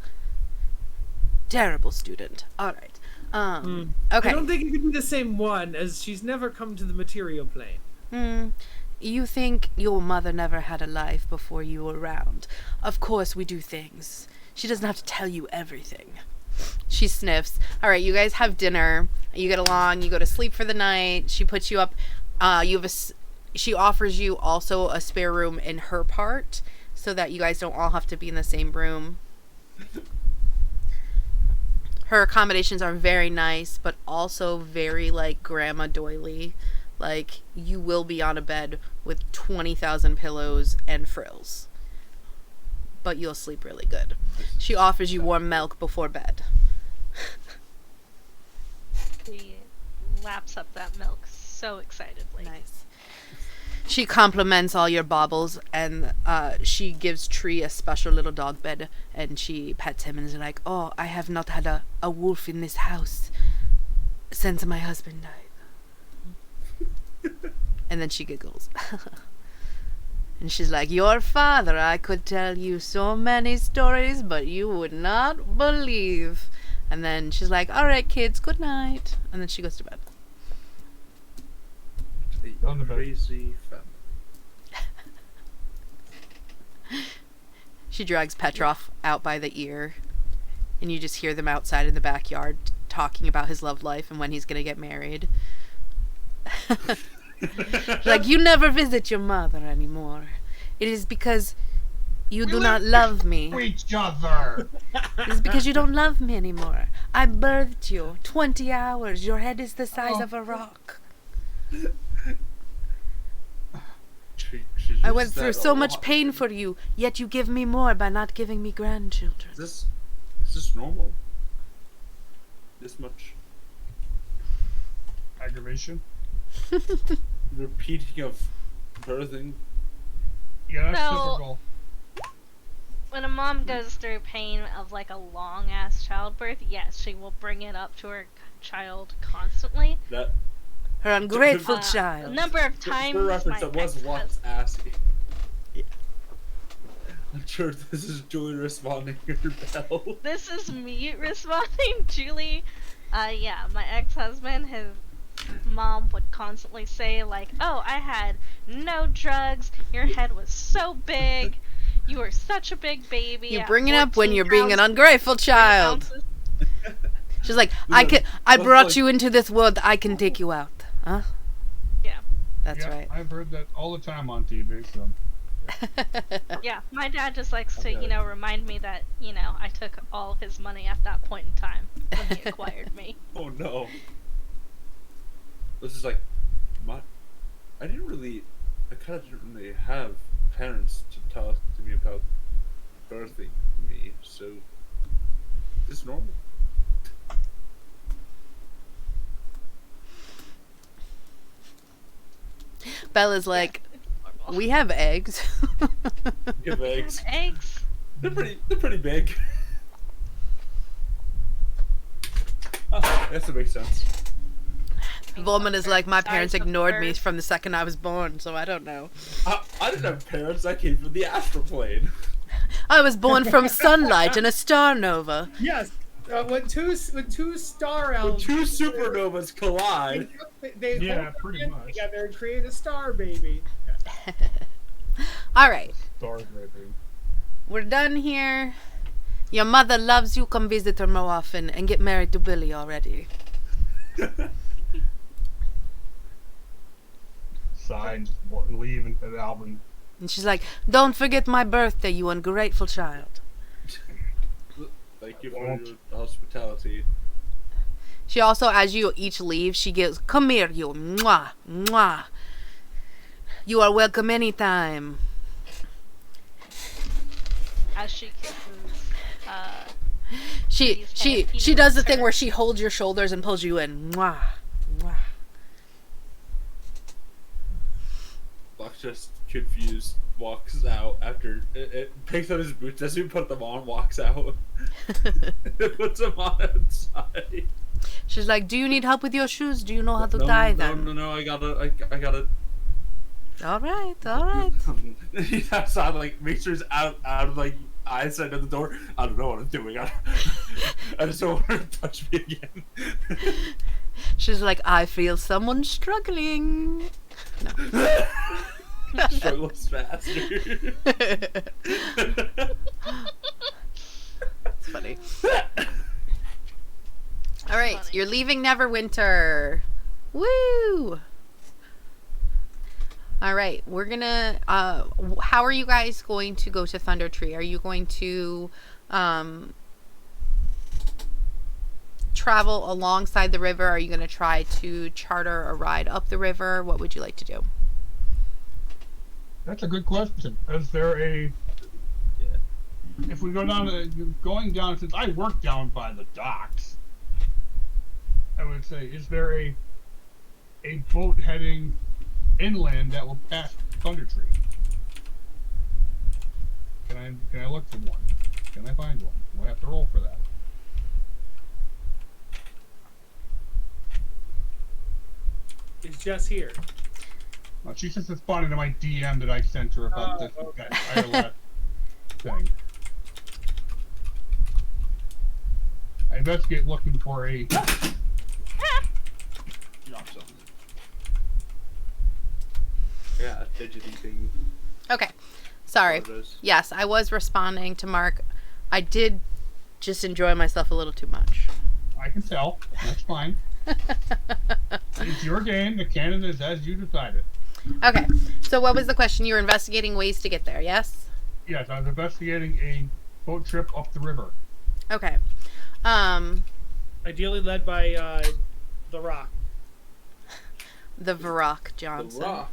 Terrible student. All right. Okay. I don't think it could be the same one, as she's never come to the material plane. You think your mother never had a life before you were around. Of course we do things. She doesn't have to tell you everything. She sniffs. All right, you guys have dinner. You get along. You go to sleep for the night. She puts you up. She offers you also a spare room in her part so that you guys don't all have to be in the same room. Her accommodations are very nice, but also very, like, grandma doily. Like, you will be on a bed with 20,000 pillows and frills. But you'll sleep really good. She offers you warm milk before bed. He laps up that milk so excitedly. Nice. She compliments all your baubles, and she gives Tree a special little dog bed, and she pets him and is like, oh, I have not had a wolf in this house since my husband died. And then she giggles. And she's like, your father, I could tell you so many stories, but you would not believe. And then she's like, all right, kids, good night. And then she goes to bed. On the bed. Crazy family. She drags Petrov out by the ear, and you just hear them outside in the backyard talking about his love life and when he's gonna get married. Like, you never visit your mother anymore. It is because you do not love me. Each other. It is because you don't love me anymore. I birthed you 20 hours. Your head is the size of a rock. I went through so much pain for you, yet you give me more by not giving me grandchildren. Is this normal? this much Aggravation. repeating of birthing. Yeah, that's So- typical. When a mom goes through pain of like a long ass childbirth, yes, she will bring it up to her child constantly. That Her ungrateful A child. number of times. for reference, my it was ex once has- assy. I'm sure this is Julie responding to her bell. This is me responding, Julie. Yeah, my ex-husband, his mom would constantly say like, "Oh, I had no drugs. Your head was so big. You were such a big baby." You at bring it up when 14 you're being an pounds, ungrateful 3 child. ounces." She's like, Yeah, I that's brought like- you into this world. I can take you out. Huh? Yeah. That's Yeah, right. I've heard that all the time on TV. So Yeah, my dad just likes to, Okay. remind me that, I took all of his money at that point in time when he acquired me. Oh no. This is like, I kind of didn't really have parents to talk to me about birthing me, so this is normal. Bella's like, It's normal. we have eggs. Give eggs. Eggs. They're pretty big. Oh, that makes sense. Woman is like, my Size parents of ignored me earth. from the second I was born, so I don't know. I didn't have parents. I came from the astral plane. I was born from sunlight and a star nova. Yes. When two star When elves, two supernovas collide. they Yeah, hold pretty their hands much. together and create a star baby. All right, stars, maybe. we're done here. Your mother loves you. Come visit her more often and get married to Billy already. Signs, leave, and Alvin. And she's like, don't forget my birthday, you ungrateful child. Thank you for your hospitality. She also, as you each leave, she gives, come here, you. Mwah, mwah. You are welcome anytime. As she kisses, She does the thing where she holds your shoulders and pulls you in. Mwah, mwah. Buck just confused walks out after it picks up his boots as we put them on, walks out. It puts them on outside. She's like, do you need help with your shoes? Do you know how to no, tie no, them? No, I gotta. All right, all right. He's outside, like, make sure he's out of, like, eyesight of the door. I don't know what I'm doing. I just don't want her to touch me again. She's like, I feel someone struggling. Struggles faster. It's funny. All right, Funny. you're leaving Neverwinter. Woo! All right, we're gonna. How are you guys going to go to Thunder Tree? Are you going to travel alongside the river? Are you going to try to charter a ride up the river? What would you like to do? That's a good question. Is there a? If we go going down, since I work down by the docks, I would say, is there a boat heading inland that will pass Thunder Tree? Can I look for one? Can I find one? Do I have to roll for that? It's just here. She just responded to my DM that I sent her about this okay. that thing. I investigate looking for a. Drop something. Yeah, a fidgety thing. Okay, sorry. One of those. Yes, I was responding to Mark. I did just enjoy myself a little too much. I can tell. That's fine. It's your game. The canon is as you decided. Okay, so what was the question? You were investigating ways to get there, yes? Yes, I was investigating a boat trip up the river. Okay. Ideally led by The Rock. The Varrock The Johnson. Rock.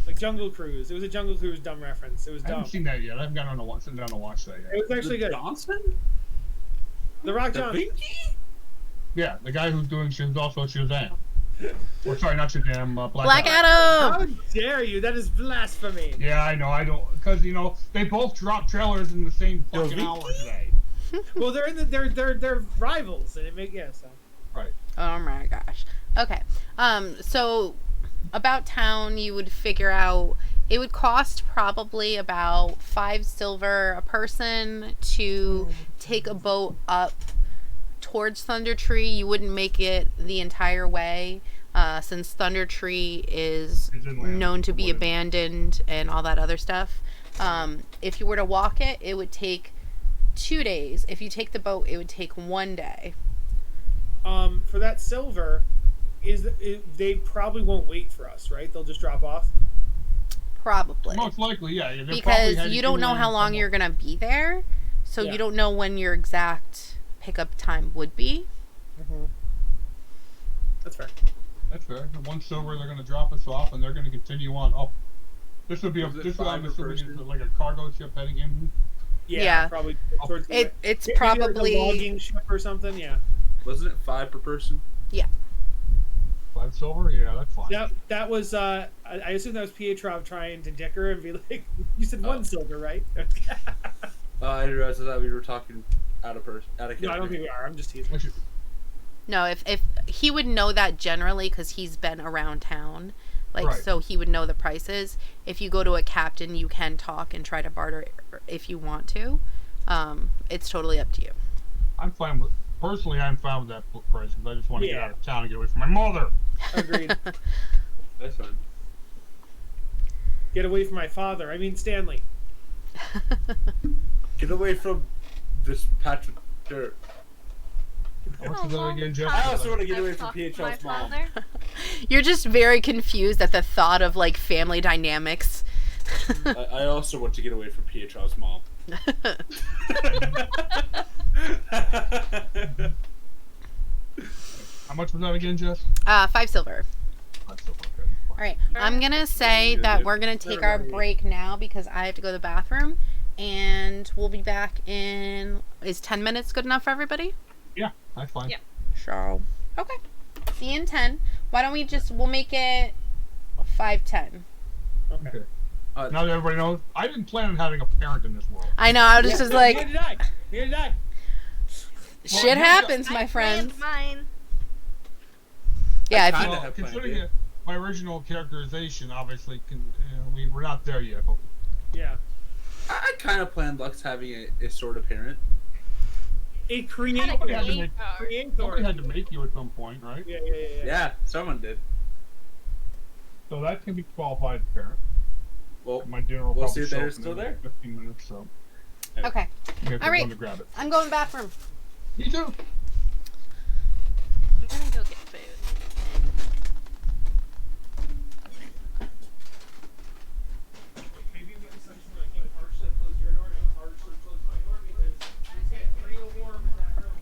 Like Jungle Cruise. It was a Jungle Cruise dumb reference. It was I dumb. haven't seen that yet. I haven't gotten on to sitting down to watch that It yet. was actually good. Johnson? The Rock Da Johnson. Vinci? Yeah, the guy who's also Shazam. Or sorry, not Shazam. Black Adam. Adam. How dare you? That is blasphemy. Yeah, I know. I don't because they both dropped trailers in the same fucking hour today. Well, they're in they're rivals, and it makes so. Right. Oh my gosh. Okay. So about town, you would figure out it would cost probably about 5 silver a person to take a boat up towards Thunder Tree. You wouldn't make it the entire way, since Thunder Tree is known to be abandoned and all that other stuff. If you were to walk it, it would take 2 days. If you take the boat, it would take 1 day. For that silver, they probably won't wait for us, right? They'll just drop off. Probably. Most likely, yeah. Because you don't know how long you're going to be there, so you don't know when your exact pickup time would be. Mm-hmm. That's fair. That's fair. 1 silver, they're going to drop us off, and they're going to continue on up. This would be I'm assuming like a cargo ship heading in. Yeah. Probably towards it's maybe probably like a logging ship or something. Yeah. Wasn't it 5 per person? Yeah. 5 silver? Yeah, that's fine. Yep, that was. I assume that was Pietrov trying to dick her and be like, "You said 1 silver, right?" I realized that we were talking out of character. No, I don't think we are. I'm just teasing. No, if he would know that generally because he's been around town, like Right. so he would know the prices. If you go to a captain, you can talk and try to barter if you want to. It's totally up to you. I'm fine with. Personally, I'm fine with that price because I just want to get out of town and get away from my mother. Agreed. That's fine. Get away from my father. I mean Stanley. Get away from this patch of dirt. How much is that again, Jeff? I also want to get away I've from talked to my PHL's mom. father. You're just very confused at the thought of like family dynamics. I also want to get away from PHL's mom. How much was that again, Jess? 5 silver. 5 silver. Okay. All right. I'm gonna say that we're gonna take our break now because I have to go to the bathroom, and we'll be back in. Is 10 minutes good enough for everybody? Yeah, that's fine. Yeah. So, okay. See you in 10. Why don't we'll make it 5:10. Okay. Now that everybody knows, I didn't plan on having a parent in this world. I know. I was just like, Neither did I. Neither did I. shit happens, my I friends. planned mine. Yeah. If Kinda you, have planned Considering it. my original characterization, obviously, we were not there yet. But Yeah. I kind of planned Lux having a sort of parent. A somebody had to make, somebody had to make you at some point, right? Yeah. Yeah, someone did. So that can be qualified as parent. Well, My dinner will we'll probably see if show they're up in still like there. 15 minutes, so okay. you have to All right. run to grab it. I'm going to the bathroom. Me too. I'm gonna go get food. Maybe we can essentially like partially close your door and partially close my door because it's getting real warm in that room.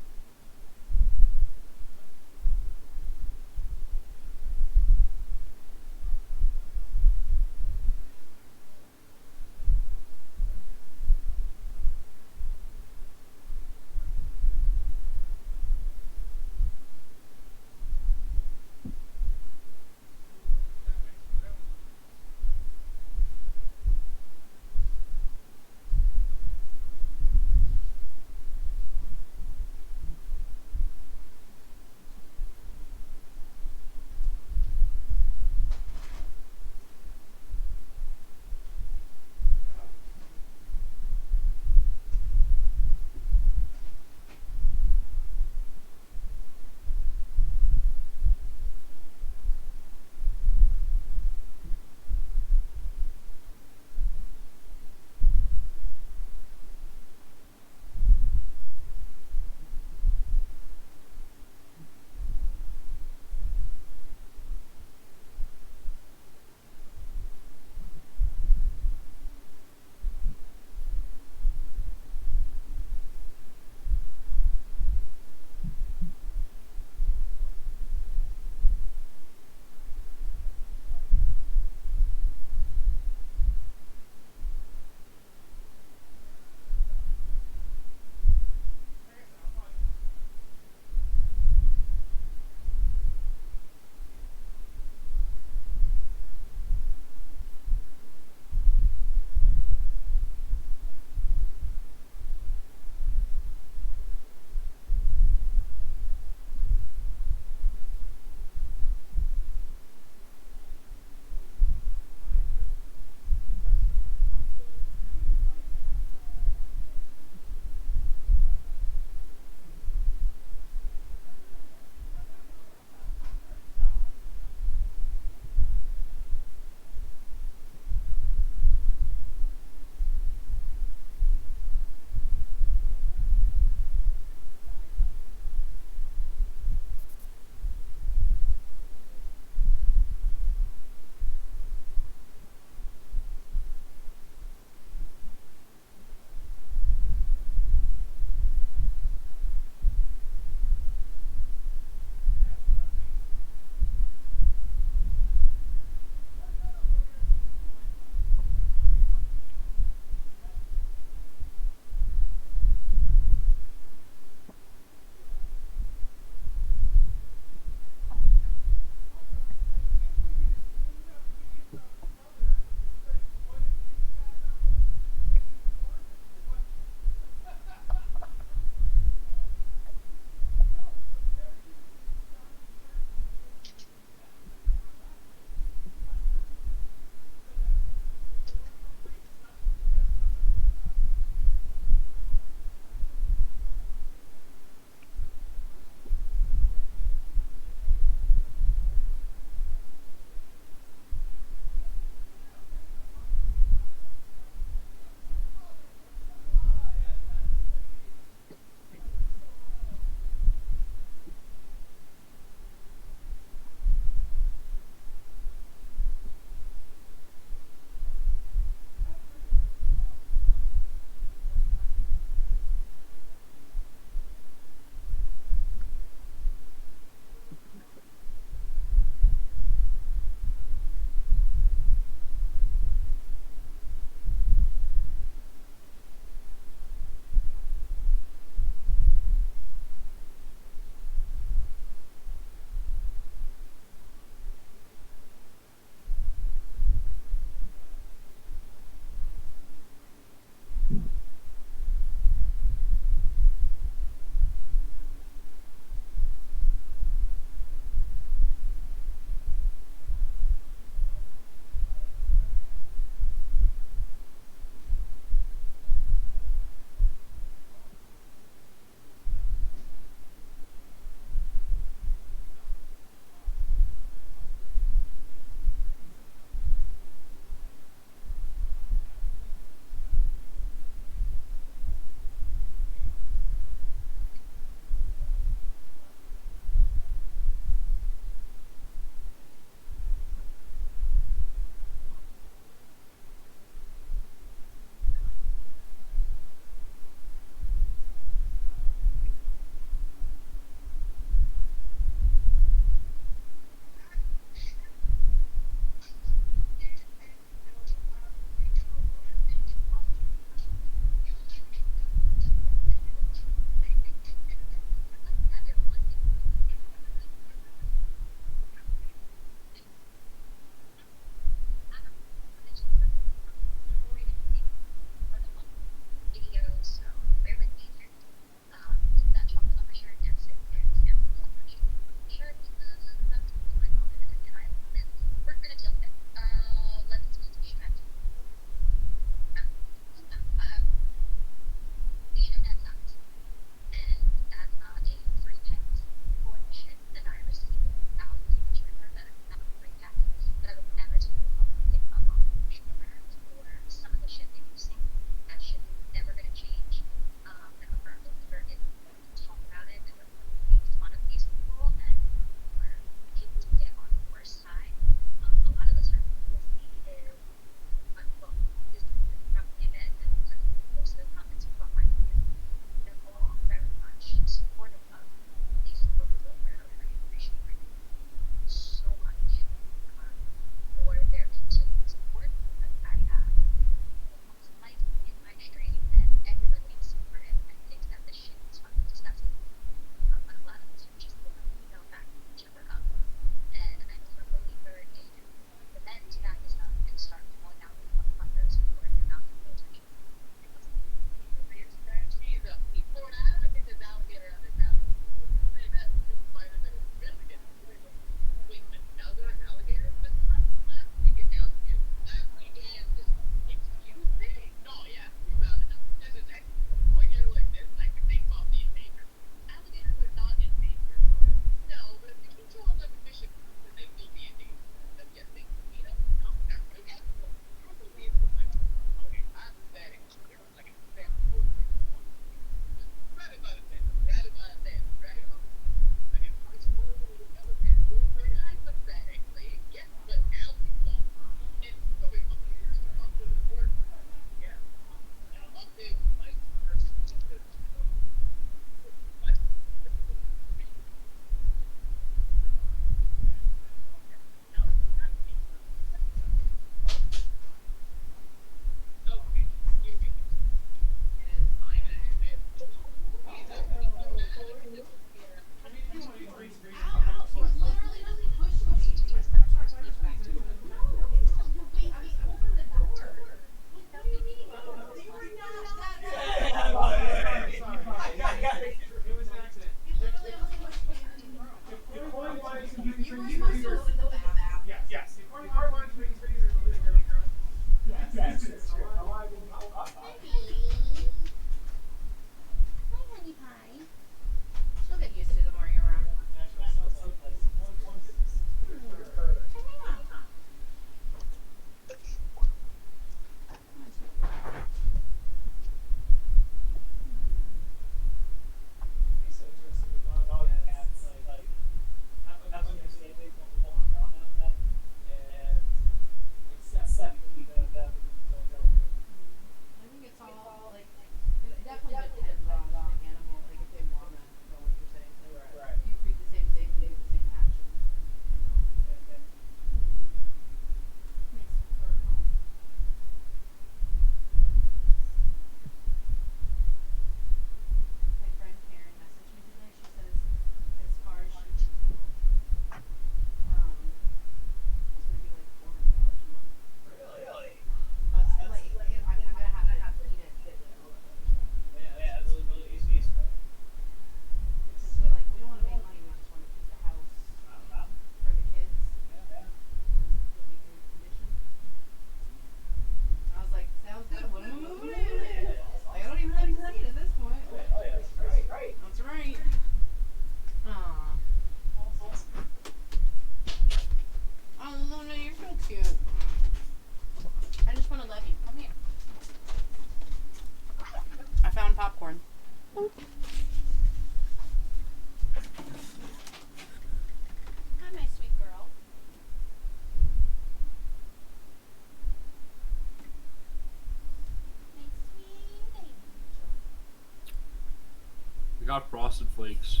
got Frosted Flakes.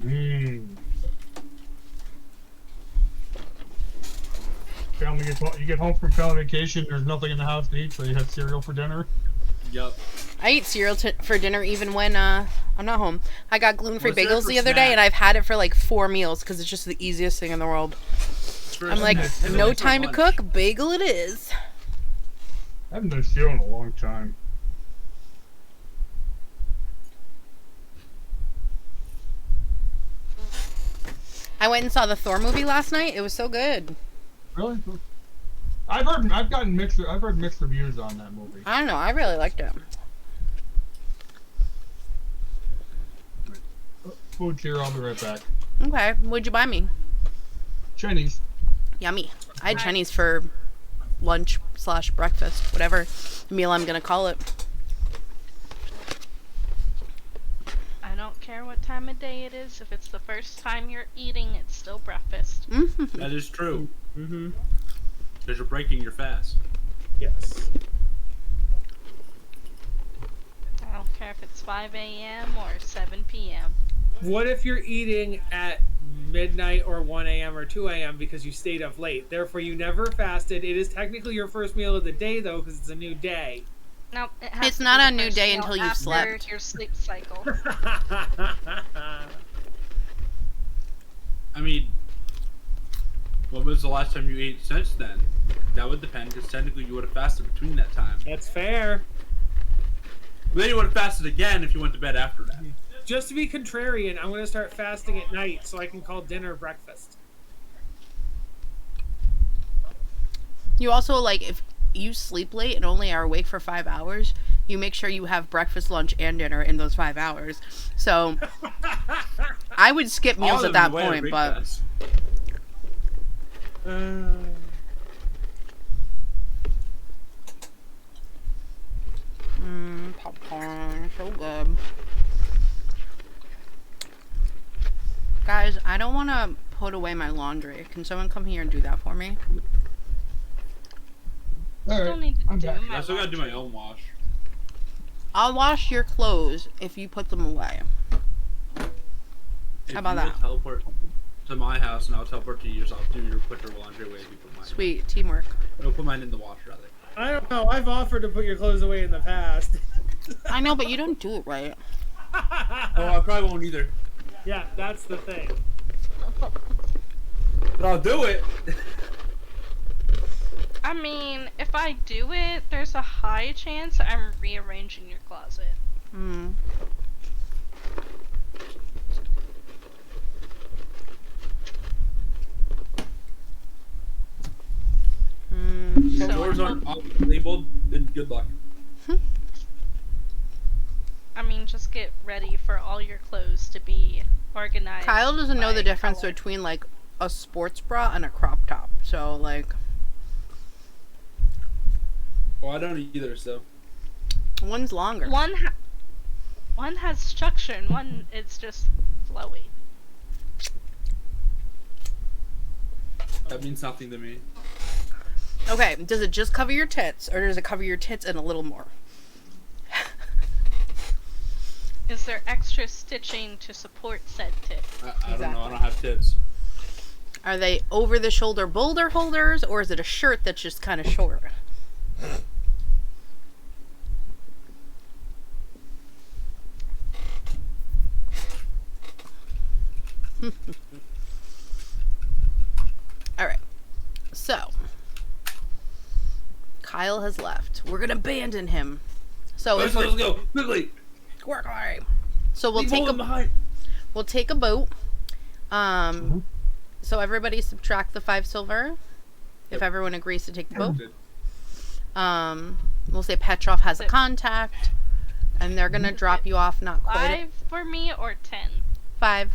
Mmm. You get home from family vacation. There's nothing in the house to eat, so you had cereal for dinner. Yep. I eat cereal for dinner even when I'm not home. I got gluten-free What's there bagels for the other day, snack? and I've had it for like 4 meals because it's just the easiest thing in the world. I'm like, And then no for time to lunch. cook, bagel it is. I haven't done cereal in a long time. I went and saw the Thor movie last night. It was so good. Really? I've heard mixed reviews on that movie. I don't know. I really liked it. Food here, I'll be right back. Okay. What'd you buy me? Chinese. Yummy. I had Chinese for lunch/breakfast, whatever meal I'm gonna call it. I don't care what time of day it is. If it's the first time you're eating, it's still breakfast. That is true. Mm-hmm. Because you're breaking your fast. Yes. I don't care if it's 5 a.m. or 7 p.m. What if you're eating at midnight or 1 a.m. or 2 a.m. because you stayed up late? Therefore, you never fasted. It is technically your first meal of the day, though, because it's a new day. No, it has It's to be not the a new first day meal until you've after slept. your sleep cycle. I mean, what was the last time you ate since then? That would depend, because technically you would have fasted between that time. That's fair. But then you would have fasted again if you went to bed after that. Just to be contrarian, I'm going to start fasting at night so I can call dinner breakfast. You also, like, if you sleep late and only are awake for 5 hours, you make sure you have breakfast, lunch, and dinner in those 5 hours. So, I would skip meals All at of that the way to point, break but fast. popcorn, so good. Guys, I don't want to put away my laundry. Can someone come here and do that for me? All Still right, need to I'm do back. my I still gotta do my laundry. own wash. I'll wash your clothes if you put them away. If How about you would that? Teleport to my house and I'll teleport to yours. I'll do your put your laundry away. You put mine. Sweet, teamwork. I'll put mine in the wash rather. I don't know. I've offered to put your clothes away in the past. I know, but you don't do it right. Oh, I probably won't either. Yeah, that's the thing. But I'll do it. I mean, if I do it, there's a high chance I'm rearranging your closet. Hmm. If So doors I'm aren't labeled, then good luck. I mean, just get ready for all your clothes to be organized. Kyle doesn't know by the difference color. between, like, a sports bra and a crop top. So, like, Well, I don't either, so. one's longer. One has structure and one is just flowy. That means nothing to me. Okay, does it just cover your tits, or does it cover your tits and a little more? Is there extra stitching to support said tip? I don't know. I Exactly. don't have tits. Are they over-the-shoulder boulder holders, or is it a shirt that's just kind of short? Alright. So, Kyle has left. We're gonna abandon him. So, Let's if we're... go quickly. Work hard. So we'll Leave take Olin a behind. we'll take a boat. So everybody subtract the 5 silver. If Yep. everyone agrees to take the boat. Good. We'll say Petrov has a Six. contact, and they're gonna drop you off. Not quite 5 for me or 10? 5.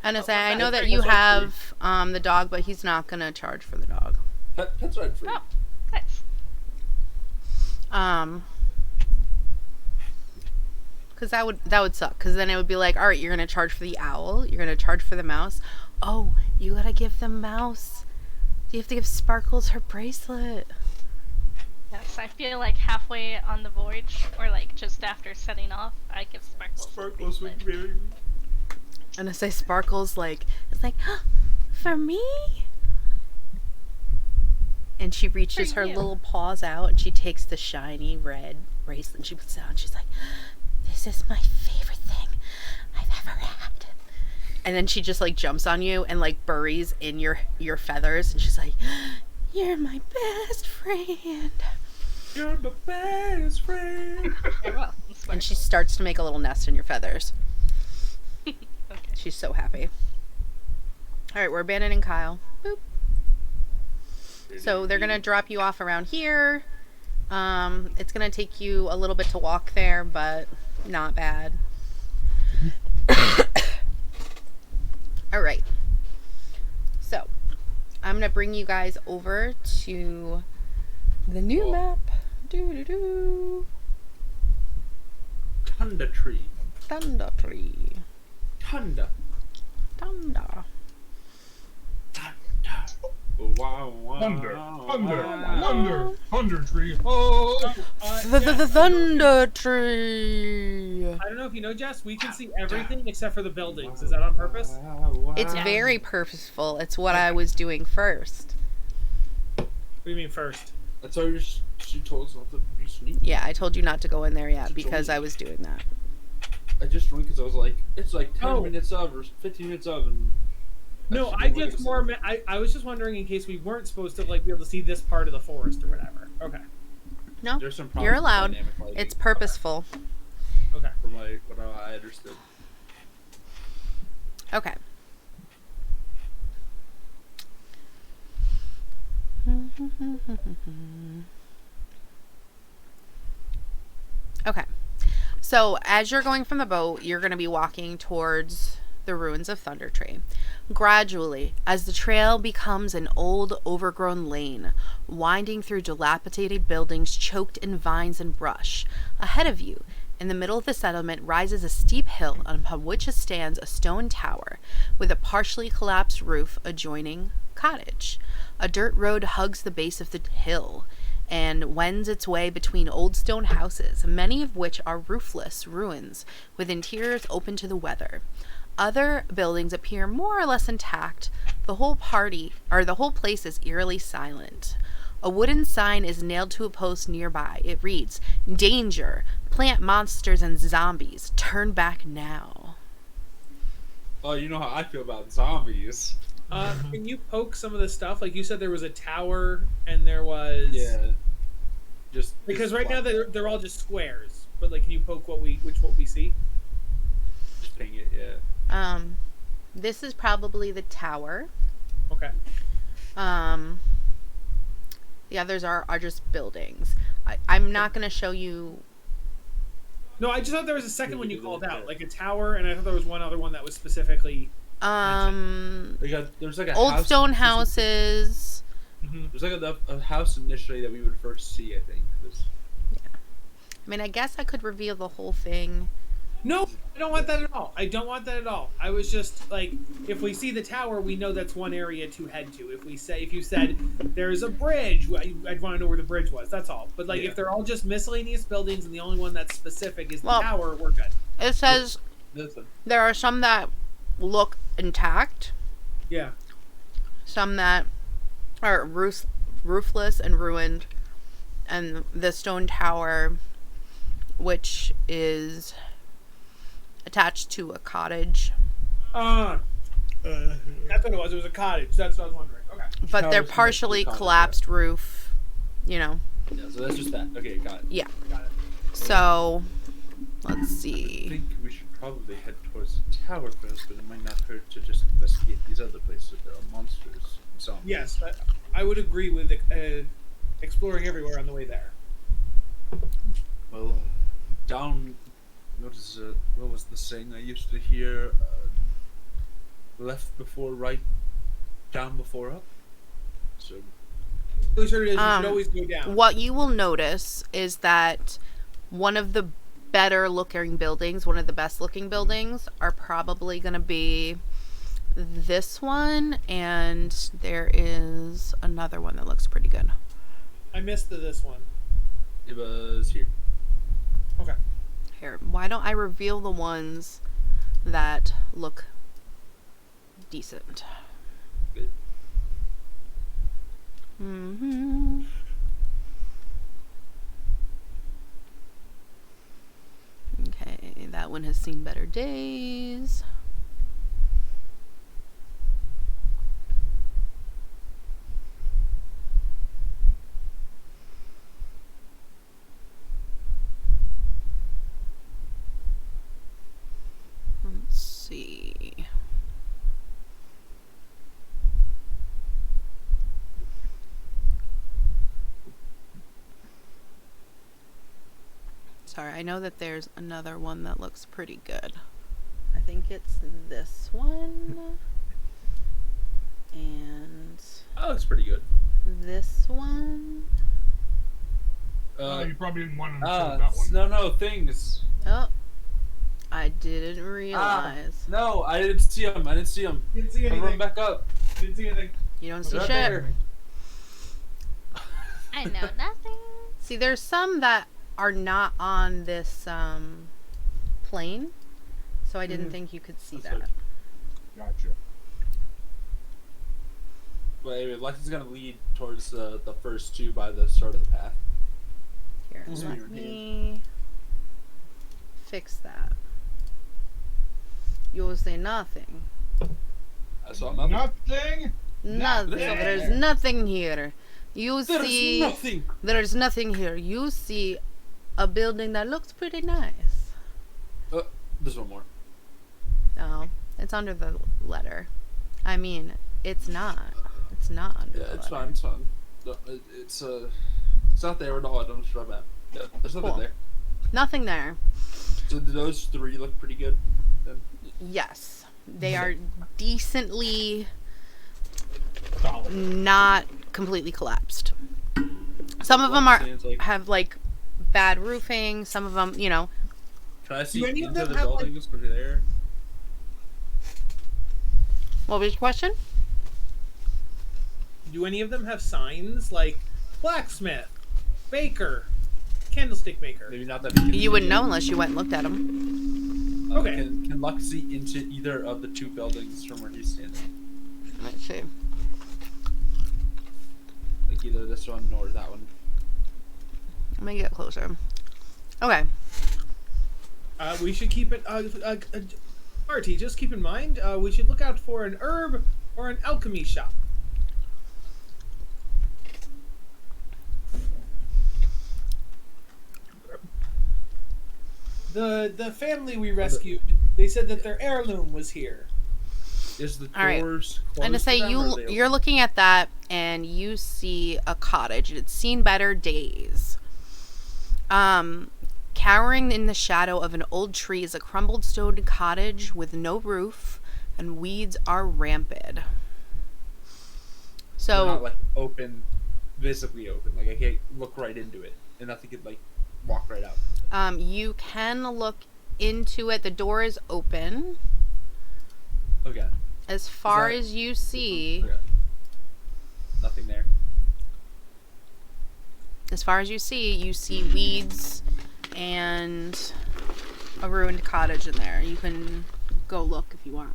And I say I know that That's you like have the dog, but he's not gonna charge for the dog. That's right. Free. Oh, nice. Because that would suck. Because then it would be like, all right, you're gonna charge for the owl, you're gonna charge for the mouse. Oh, you gotta give the mouse. You have to give Sparkles her bracelet. Yes, I feel like halfway on the voyage, or like just after setting off, I give Sparkles. a Sparkles would bracelet. be. And I say Sparkles like, it's like, for me? And she reaches For her you. little paws out and she takes the shiny red bracelet and she puts it on. She's like, this is my favorite thing I've ever had. And then she just like jumps on you and like buries in your feathers and she's like, you're my best friend. You're my best friend. You're welcome, And she Sparkles. starts to make a little nest in your feathers. Okay. She's so happy. All right, we're abandoning Kyle. Boop. So they're gonna drop you off around here. It's gonna take you a little bit to walk there, but not bad. All right. So I'm gonna bring you guys over to the new map. Doo-doo-doo. Tunda tree. Thunder tree. Tunda. Thunder. Wow, wow. Thunder tree. Oh, The thunder tree. I don't know if you know, Jess. We can see everything except for the buildings. Is that on purpose? It's Yeah. very purposeful. It's what I was doing first. What do you mean first? That's why she told us not to be sneaky. Yeah, I told you not to go in there yet because I was doing that. I just went because I was like, it's like 10 Oh. minutes of or 15 minutes of, and No, should I go look just at more. something. I was just wondering in case we weren't supposed to like be able to see this part of the forest or whatever. Okay. No, There's some problems you're with allowed. dynamic lighting. It's purposeful. Okay. From like what I understood. Okay. Okay. So, as you're going from the boat, you're going to be walking towards the ruins of Thunder Tree. Gradually, as the trail becomes an old, overgrown lane, winding through dilapidated buildings choked in vines and brush, ahead of you, in the middle of the settlement, rises a steep hill upon which stands a stone tower with a partially collapsed roof adjoining cottage. A dirt road hugs the base of the hill and wends its way between old stone houses, many of which are roofless ruins with interiors open to the weather. Other buildings appear more or less intact. The whole place is eerily silent. A wooden sign is nailed to a post nearby. It reads, "Danger! Plant monsters and zombies. Turn back now." Oh, you know how I feel about zombies. Can you poke some of the stuff? Like you said, there was a tower and there was. Yeah. Just Because just right now black. they're all just squares. But like, can you poke what we see? Just ping it, yeah. This is probably the tower. Okay. The others are just buildings. I'm not going to show you. No, I just thought there was a second Maybe one you do called that. out, like a tower, and I thought there was one other one that was specifically. There's like a Old house, stone houses. There's like a house initially that we would first see, I think. I mean, I guess I could reveal the whole thing. No, I don't want that at all. I don't want that at all. I was just like, if we see the tower, we know that's one area to head to. If you said there's a bridge, I'd want to know where the bridge was. That's all. But like, Yeah. if they're all just miscellaneous buildings and the only one that's specific is the Well- tower, we're good. It says Listen, there are some that look intact, Yeah. some that are roofless and ruined, and the stone tower, which is attached to a cottage, That's what it was. It was a cottage. That's what I was wondering. Okay. but they're Towers partially connected to collapsed roof, you know. yeah, so that's just that. Okay, got it. Got it. So, let's I see. think we should probably head towards the tower first, but it might not hurt to just investigate these other places if there are monsters. Zombies. Yes, I would agree with exploring everywhere on the way there. Well, down. What was the saying I used to hear? Left before right, down before up. So Really sure it is. You Um, should always go down. What you will notice is that one of the better looking buildings, one of the best looking buildings, are probably going to be this one, and there is another one that looks pretty good. I missed this one. It was here. Okay. Here, why don't I reveal the ones that look decent? Good. Mm-hmm. Okay, that one has seen better days. Let's see. Sorry, I know that there's another one that looks pretty good. I think it's this one. And That looks pretty good. this one. You probably didn't want to show that one. No, things. Oh, I didn't realize. No, I didn't see him. Didn't see anything. Everyone back up. Didn't see anything. You don't see Right shit. there. I know nothing. See, there's some that are not on this plane, so I didn't think you could see That's that. Gotcha. But anyway, Lex is gonna lead towards the first two by the start of the path. Here, Mhm. let me fix that. You'll see nothing. I saw nothing. Nothing. Nothing. Nothing. There's nothing here. You There's see, nothing. there's nothing here. You see a building that looks pretty nice. There's one more. Oh, it's under the letter. I mean, it's not. It's not under Yeah, the it's letter. fine. It's fine. No, it's not there at all. I don't describe that. Yeah, there's nothing Cool. there. Nothing there. So do those three look pretty good? Then? Yes, they are decently Solid. not completely collapsed. Some of them What are stands, like- have like bad roofing. Some of them, you know. Can I see Do any of into them the have, like- buildings? Like, there. What was your question? Do any of them have signs like blacksmith, baker, candlestick maker? Maybe not that we can You see wouldn't yet. know unless you went and looked at them. Okay. Can Lux see into either of the two buildings from where he's standing? Let's see. Like either this one or that one. Let me get closer. Okay. We should keep it. Artie, just keep in mind, we should look out for an herb or an alchemy shop. The family we rescued, they said that their heirloom was here. Is the All right. doors closed? And to say for them, or are they you're open? looking at that and you see a cottage. It's seen better days. Cowering in the shadow of an old tree is a crumbled stone cottage with no roof, and weeds are rampant. They're not So, like open, visibly open. Like I can't look right into it, and nothing could like walk right out. you can look into it. The door is open. Okay. As far that- as you see, Okay. Nothing there. you see weeds and a ruined cottage in there. You can go look if you want.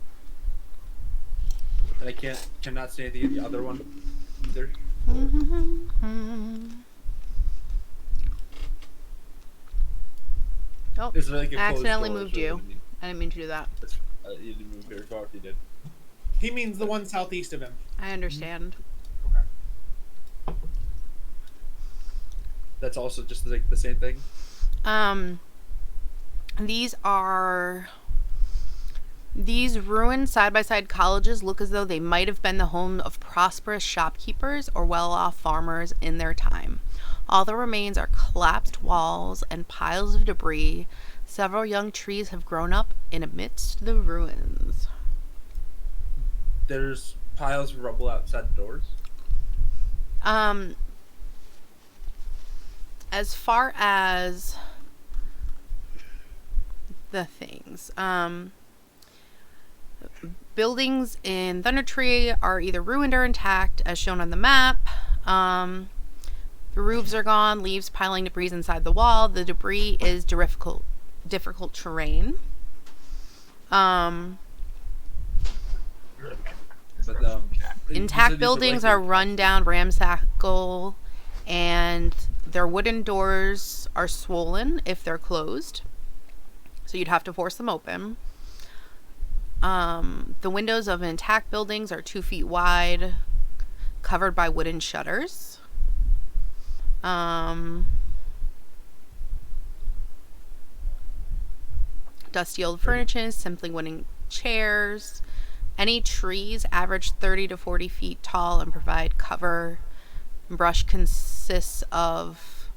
And I cannot see anything in the other one either. Oh, Is there like a I closed accidentally door, moved so you. what do mean? I didn't mean to do that. You didn't move very far if you did. He means the one southeast of him. I understand. That's also just like the same thing. These ruined side-by-side cottages look as though they might have been the home of prosperous shopkeepers or well-off farmers in their time. All the remains are collapsed walls and piles of debris. Several young trees have grown up in amidst the ruins. There's piles of rubble outside the doors. As far as the things, buildings in Thunder Tree are either ruined or intact, as shown on the map. The roofs are gone, leaves piling debris inside the wall. The debris is difficult terrain. But Intact buildings are run down, ramshackle, and their wooden doors are swollen if they're closed. So you'd have to force them open. The windows of intact buildings are 2 feet wide, covered by wooden shutters. Dusty old furniture, simply wooden chairs. Any trees average 30 to 40 feet tall and provide cover. Brush consists of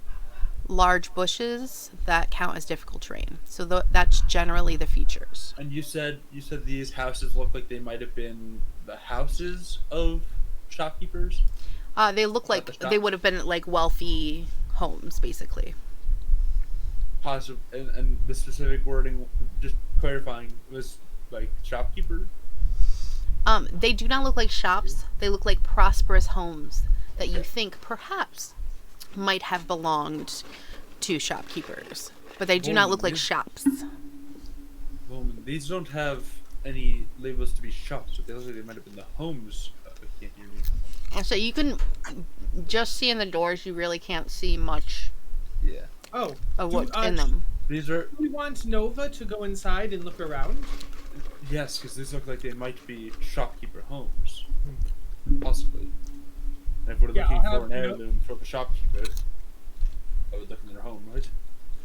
large bushes that count as difficult terrain. So that's generally the features. And you said these houses look like they might have been the houses of shopkeepers? They look like they would have been like wealthy homes, basically. Possible, and the specific wording, just clarifying, was like shopkeeper? They do not look like shops. They look like prosperous homes that you think perhaps might have belonged to shopkeepers. But they do not look like shops. Well, these don't have any labels to be shops, but they look like they might have been the homes. I can't hear you. So you can just see in the doors, you really can't see much Yeah. Oh, of what's in them. These are... do we want Nova to go inside and look around? Yes, because these look like they might be shopkeeper homes. Possibly. And if we're Yeah, looking I'll for have an heirloom from a shopkeeper, I would look in their home, right?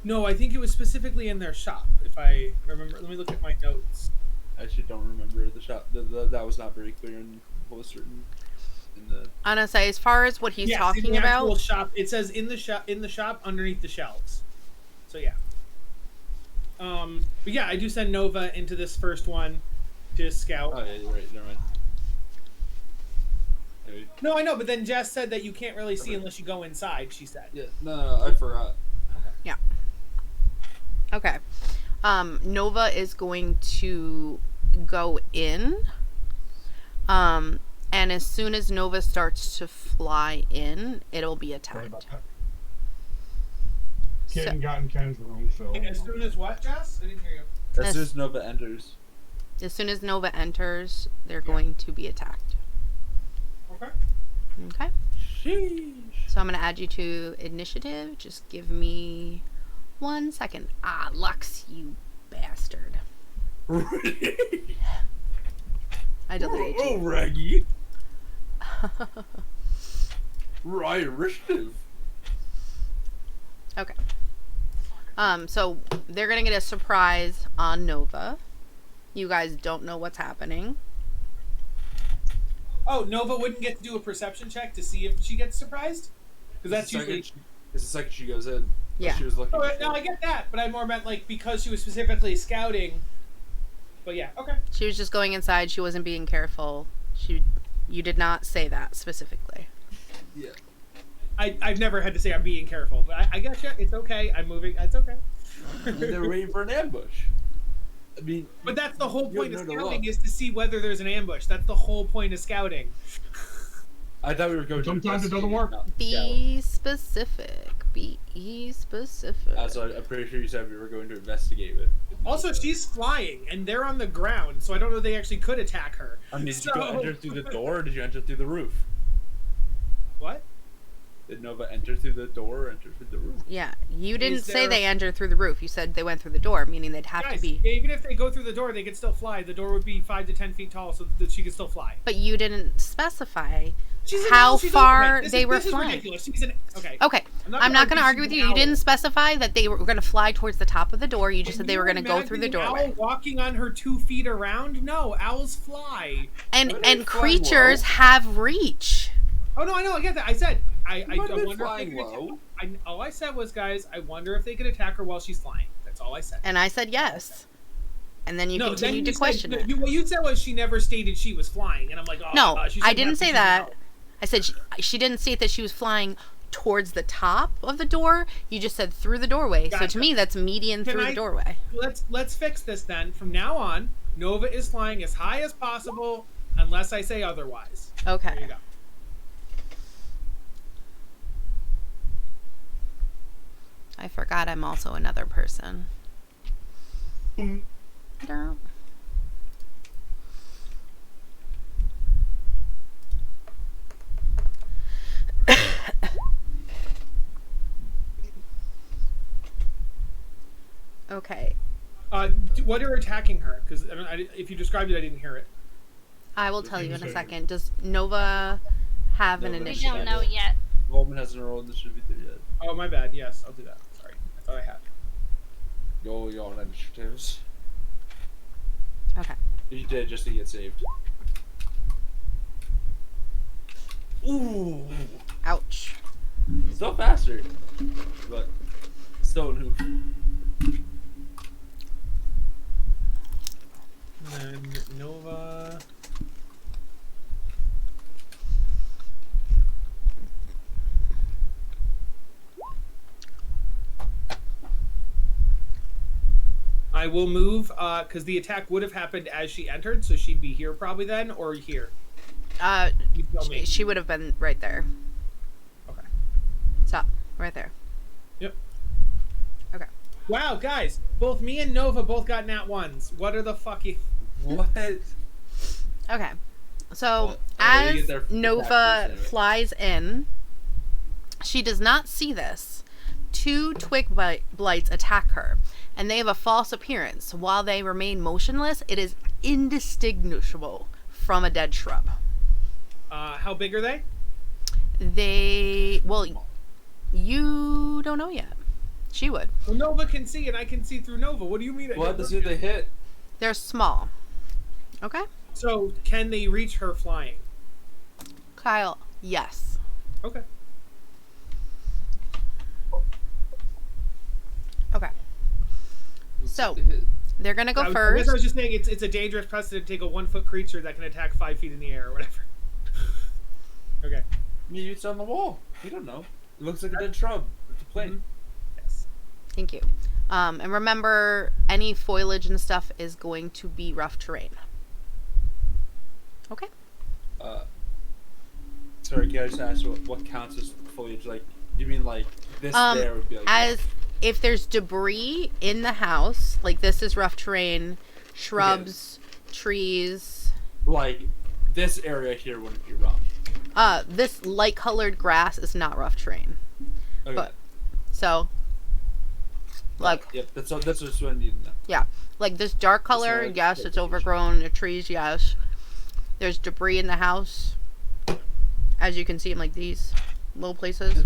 No, I think it was specifically in their shop. If I remember, let me look at my notes. I actually don't remember the shop. That was not very clear in what was certain in the... Honestly, as far as what he's Yes, talking in the actual about, shop. It says in the shop underneath the shelves. So yeah. But yeah, I do send Nova into this first one to scout. Oh yeah, you're right. Never mind. Anyway, No, I know, but then Jess said that you can't really see unless you go inside. She said. yeah, no, I forgot. okay. Nova is going to go in. And as soon as Nova starts to fly in, it'll be Sorry attacked. about that. Ken got in Ken's room, so. As soon as what, Jess? I didn't hear you. As soon as Nova enters. As soon as Nova enters, they're going to be attacked. Okay. Okay? Sheesh. So I'm going to add you to initiative. Just give me 1 second. Ah, Lux, you bastard. I deleted Oh, you. Raggy. Right, initiative. Okay. So they're going to get a surprise on Nova. You guys don't know what's happening. Oh, Nova wouldn't get to do a perception check to see if she gets surprised? Because that's usually... It's the second she goes in. Yeah. She was looking Oh, for. no, I get that, but I more meant, like, because she was specifically scouting. But yeah, okay. She was just going inside. She wasn't being careful. You did not say that specifically. Yeah. I've never had to say I'm being careful, but I get you. It's okay. I'm moving. It's okay. And they're waiting for an ambush. I mean, But that's the whole you point of don't know to scouting look. is to see whether there's an ambush. That's the whole point of scouting. I thought we were going to. Sometimes it doesn't investigate, work. not scout. Be specific. Be specific. Also, I'm pretty sure you said we were going to investigate with. Also, she's flying, and they're on the ground, so I don't know if they actually could attack her. I mean, did So- you go enter through the door, or did you enter through the roof? What? Did Nova enter through the door or enter through the roof? Yeah, you didn't Is say there- they entered through the roof. You said they went through the door, meaning they'd have Guys, to be. even if they go through the door, they could still fly. The door would be 5 to 10 feet tall, so that she could still fly. But you didn't specify She's an how owl, she's far okay. This they is, were this is flying. ridiculous. She's an okay. Okay, I'm not going to argue with you. You didn't specify that they were going to fly towards the top of the door. You just said they were going to go through the doorway. Owl walking on her 2 feet around? No, owls fly. And But they fly creatures low. have reach. Oh no, I know, I get that. I said I But they're wonder if they flying could low. all I said was, guys, I wonder if they could attack her while she's flying. That's all I said. And I said yes. And then you no, continued then to question it. What you said was she never stated she was flying, and I'm like, oh, No, she I said didn't that's say what that. she I said she didn't state that she was flying towards the top of the door. You just said through the doorway. So Gotcha. to me, that's median Can through I- the doorway. Let's fix this then. From now on, Nova is flying as high as possible, unless I say otherwise. There you Okay. go. I forgot I'm also another person. Derp. Okay. What are attacking her? Because if you described it, I didn't hear it. I will tell you in a second. Does Nova have an Nova. We initiative? don't know yet. Roman hasn't rolled initiative yet. Oh, my bad. Yes, I'll do that. Sorry, I thought I had. Yo, on initiatives. Okay. You did just to get saved. Ooh, Ouch. still faster, but still an hoop. And then Nova. I will move because the attack would have happened as she entered, so she'd be here probably then, or here. You tell me. She would have been right there. Okay. Stop. Right there. Yep. Okay. Wow, guys, both me and Nova both got nat ones. What are the fucking? What? Okay. So, Well, they get as their Nova attack first anyway. flies in, she does not see this. 2 twig blights attack her, and they have a false appearance. While they remain motionless, it is indistinguishable from a dead shrub. How big are they? Well, you don't know yet. She would. Well, Nova can see, and I can see through Nova. What do you mean? We'll have to see if they hit. They're small. Okay? So, can they reach her flying? Kyle, yes. Okay. Okay. Let's So, see if they hit. they're going to go I guess first. I was just saying it's a dangerous precedent to take a 1-foot creature that can attack 5 feet in the air or whatever. Okay. Maybe it's on the wall. We don't know. It looks like a dead shrub. It's a plane. Yes. Thank you. And remember, any foliage and stuff is going to be rough terrain. Okay? Sorry, can I just ask what counts as foliage? Like, you mean like this there would be like As if there's debris in the house, like this is rough terrain, shrubs, trees. like this area here wouldn't be rough. This light colored grass is not rough terrain. Okay. But so like yep, that's what I need to know. yeah, like this dark color, like yes, it's vegetation. overgrown. The trees, yes. There's debris in the house, as you can see in like these little places.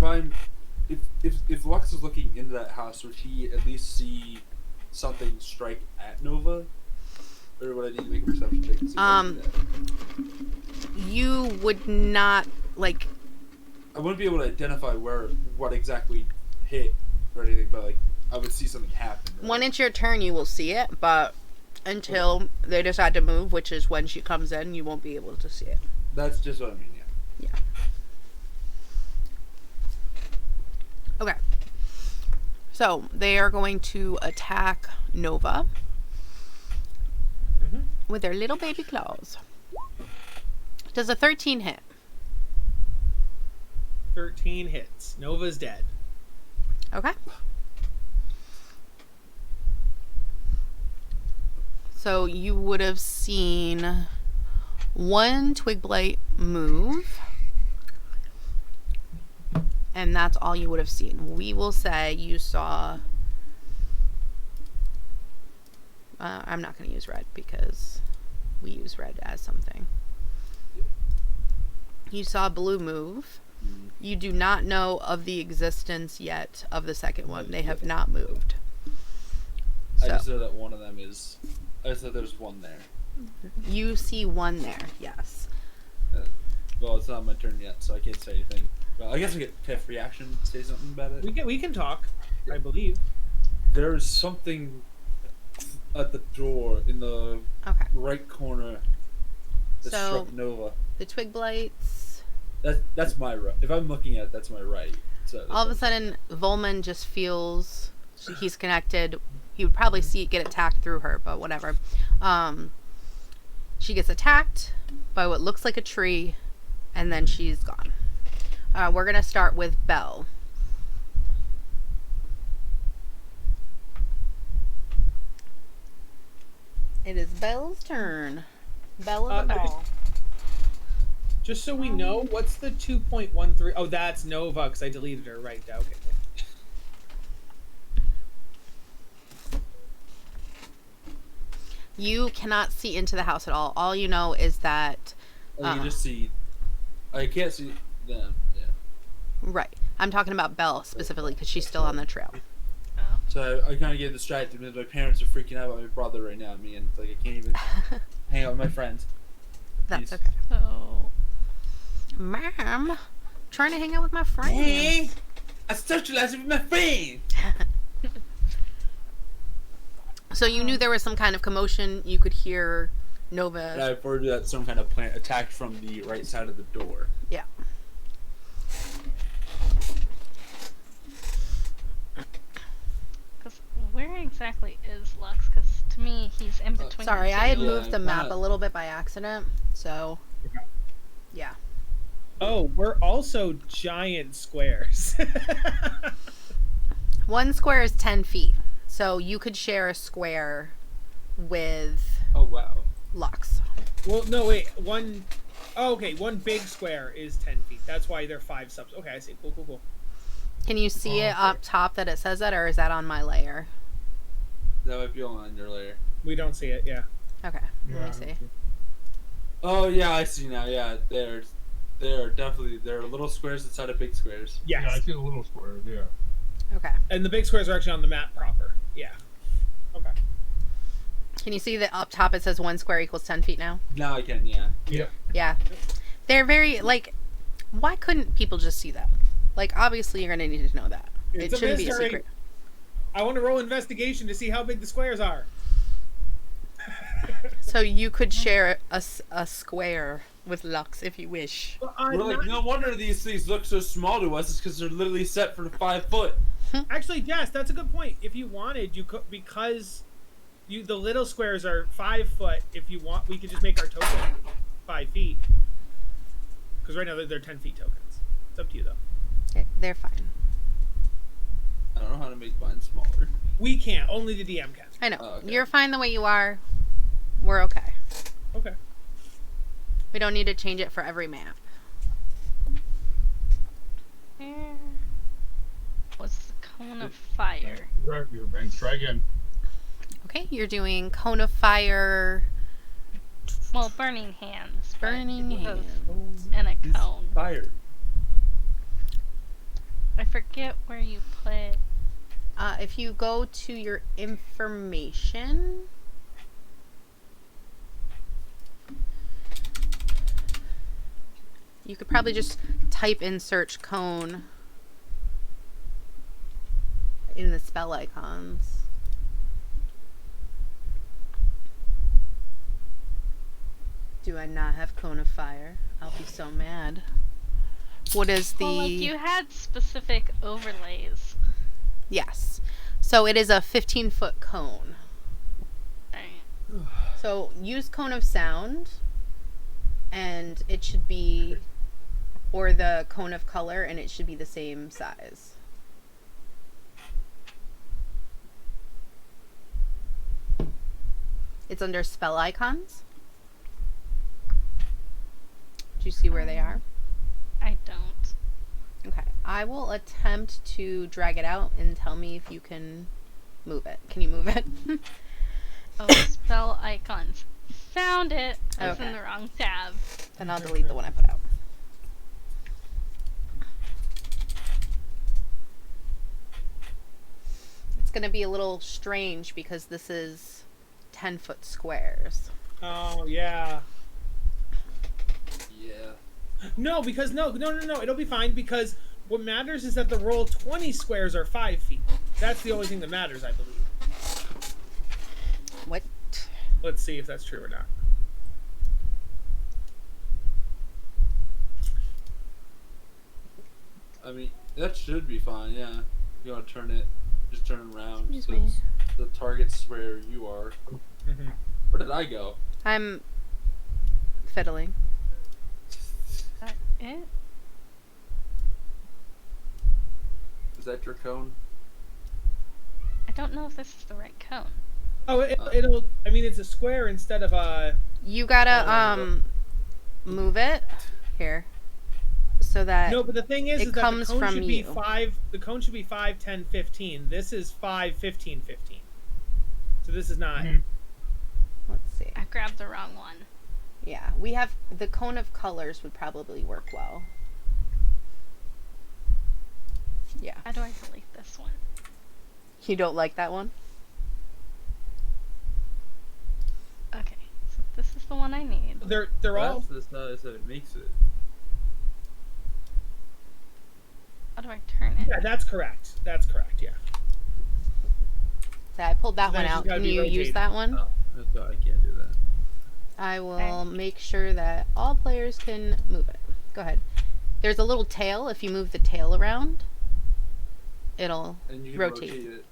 If Lux is looking into that house, would he at least see something strike at Nova, or would I need to make a perception check? To see if I see that? You would not like. I wouldn't be able to identify what exactly hit or anything, but like I would see something happen. Right? When it's your turn, you will see it, but until they decide to move, which is when she comes in, you won't be able to see it. That's just what I mean. Yeah. Yeah. Okay. So they are going to attack Nova with their little baby claws. Does a 13 hit? 13 hits. Nova's dead. Okay. So you would have seen 1 twig blight move. And that's all you would have seen. We will say you saw... I'm not going to use red because we use red as something. You saw blue move. You do not know of the existence yet of the second one. They have not moved. I just know that one of them is. I just know there's one there. You see one there, yes. Well, it's not my turn yet, so I can't say anything. Well, I guess I get Tiff reaction, say something about it. We can talk, I believe. There is something at the door in the Okay. right corner that So- struck Nova. The twig blights. That's my right. If I'm looking at it, that's my right. So All of a sudden, Volman just feels he's connected. He would probably get attacked through her, but whatever. She gets attacked by what looks like a tree, and then she's gone. We're gonna start with Belle. It is Belle's turn. Belle of the Just- ball. Just so we know, what's the 2.13? Oh, that's Nova, because I deleted her. Right. Okay. You cannot see into the house at all. All you know is that. You can just see. I can't see them. Yeah. Right. I'm talking about Belle specifically because she's still on the trail. So I kind of get distracted because my parents are freaking out about my brother right now at me, and it's like I can't even hang out with my friends. That's Jeez. okay. So, Ma'am, trying to hang out with my friends. Hey, I'm socializing with my friends. So you knew there was some kind of commotion. You could hear And Nova. I've heard that some kind of plant attacked from the right side of the door. Yeah. because where exactly is Lux? Because to me, he's in between. Sorry, the I had two. Yeah, moved the map a little bit by accident. So, yeah. Oh, we're also giant squares. One square is 10 feet. So you could share a square with Oh wow. Lux. Well, no, wait. Oh, okay, one big square is 10 feet. That's why they're 5 subs. Okay, I see. Cool. Can you see Oh, it up top that it says that, or is that on my layer? That might be on your layer. We don't see it, yeah. Okay, let me see. Oh yeah, I see now. Yeah, there are little squares inside of big squares. Yes. Yeah, I see the little squares. Yeah. Okay. And the big squares are actually on the map proper. Yeah. Okay. Can you see that up top it says 1 square equals 10 feet now? Now I can. Yeah. Yep. Yeah. They're very, like, why couldn't people just see that? Like, obviously you're going to need to know that. It's It a shouldn't be a mystery. secret. I want to roll investigation to see how big the squares are. So you could share a square with Lux if you wish. Well, We're like, no wonder these things look so small to us. It's because they're literally set for 5 foot. Actually, Jess, that's a good point. If you wanted, you could, because the little squares are 5 foot. If you want, we could just make our token 5 feet. Because right now they're 10 feet tokens. It's up to you though. Okay, they're fine. I don't know how to make mine smaller. We can't. Only the DM can. I know. Oh, okay. You're fine the way you are. We're okay. Okay. We don't need to change it for every map. Where was the cone of fire? Grab your banks. Try again. Okay, you're doing Cone of Fire. Well, burning hands. but Burning it was hands. in a It's cone. fire. I forget where you put. If you go to your information, you could probably just type in search cone in the spell icons. Do I not have Cone of Fire? I'll be so mad. What is the... Well, like you had specific overlays. Yes. So it is a 15-foot cone. Right. So use Cone of Sound, and it should be, or the Cone of Color, and it should be the same size. It's under spell icons. Do you see where they are? I don't. Okay. I will attempt to drag it out and tell me if you can move it. Can you move it? Oh, spell icons. Found it. I was Okay. in the wrong tab. Then I'll delete the one I put out. It's going to be a little strange because this is 10-foot squares. Oh yeah. Yeah. No, because no. It'll be fine because what matters is that the roll 20 squares are 5 feet. That's the only thing that matters, I believe. What? Let's see if that's true or not. I mean, that should be fine. Yeah. You want to turn it? Just turn it around. Excuse so me. it's- the target's where you are. Mm-hmm. Where did I go? I'm fiddling. That it? Is that your cone? I don't know if this is the right cone. Oh, it'll. I mean, it's a square instead of a. You gotta Oh, move it here so that No, but the thing is it that the comes cone from should be you. 5. The cone should be 5, 10, 15. This is 5, 15, 15. So this is not. Mhm. Let's see. I grabbed the wrong one. Yeah, we have the cone of colors would probably work well. Yeah. How do I delete this one? You don't like that one? Okay, so this is the one I need. They're all. That's not how it makes it. How do I turn it? Yeah, that's correct. That's correct. Yeah. Yeah, I pulled that So then one it's out. gotta Can be you use rotated. that one? Oh, I can't do that. I will Okay. make sure that all players can move it. Go ahead. There's a little tail. If you move the tail around, it'll And you can rotate. rotate it.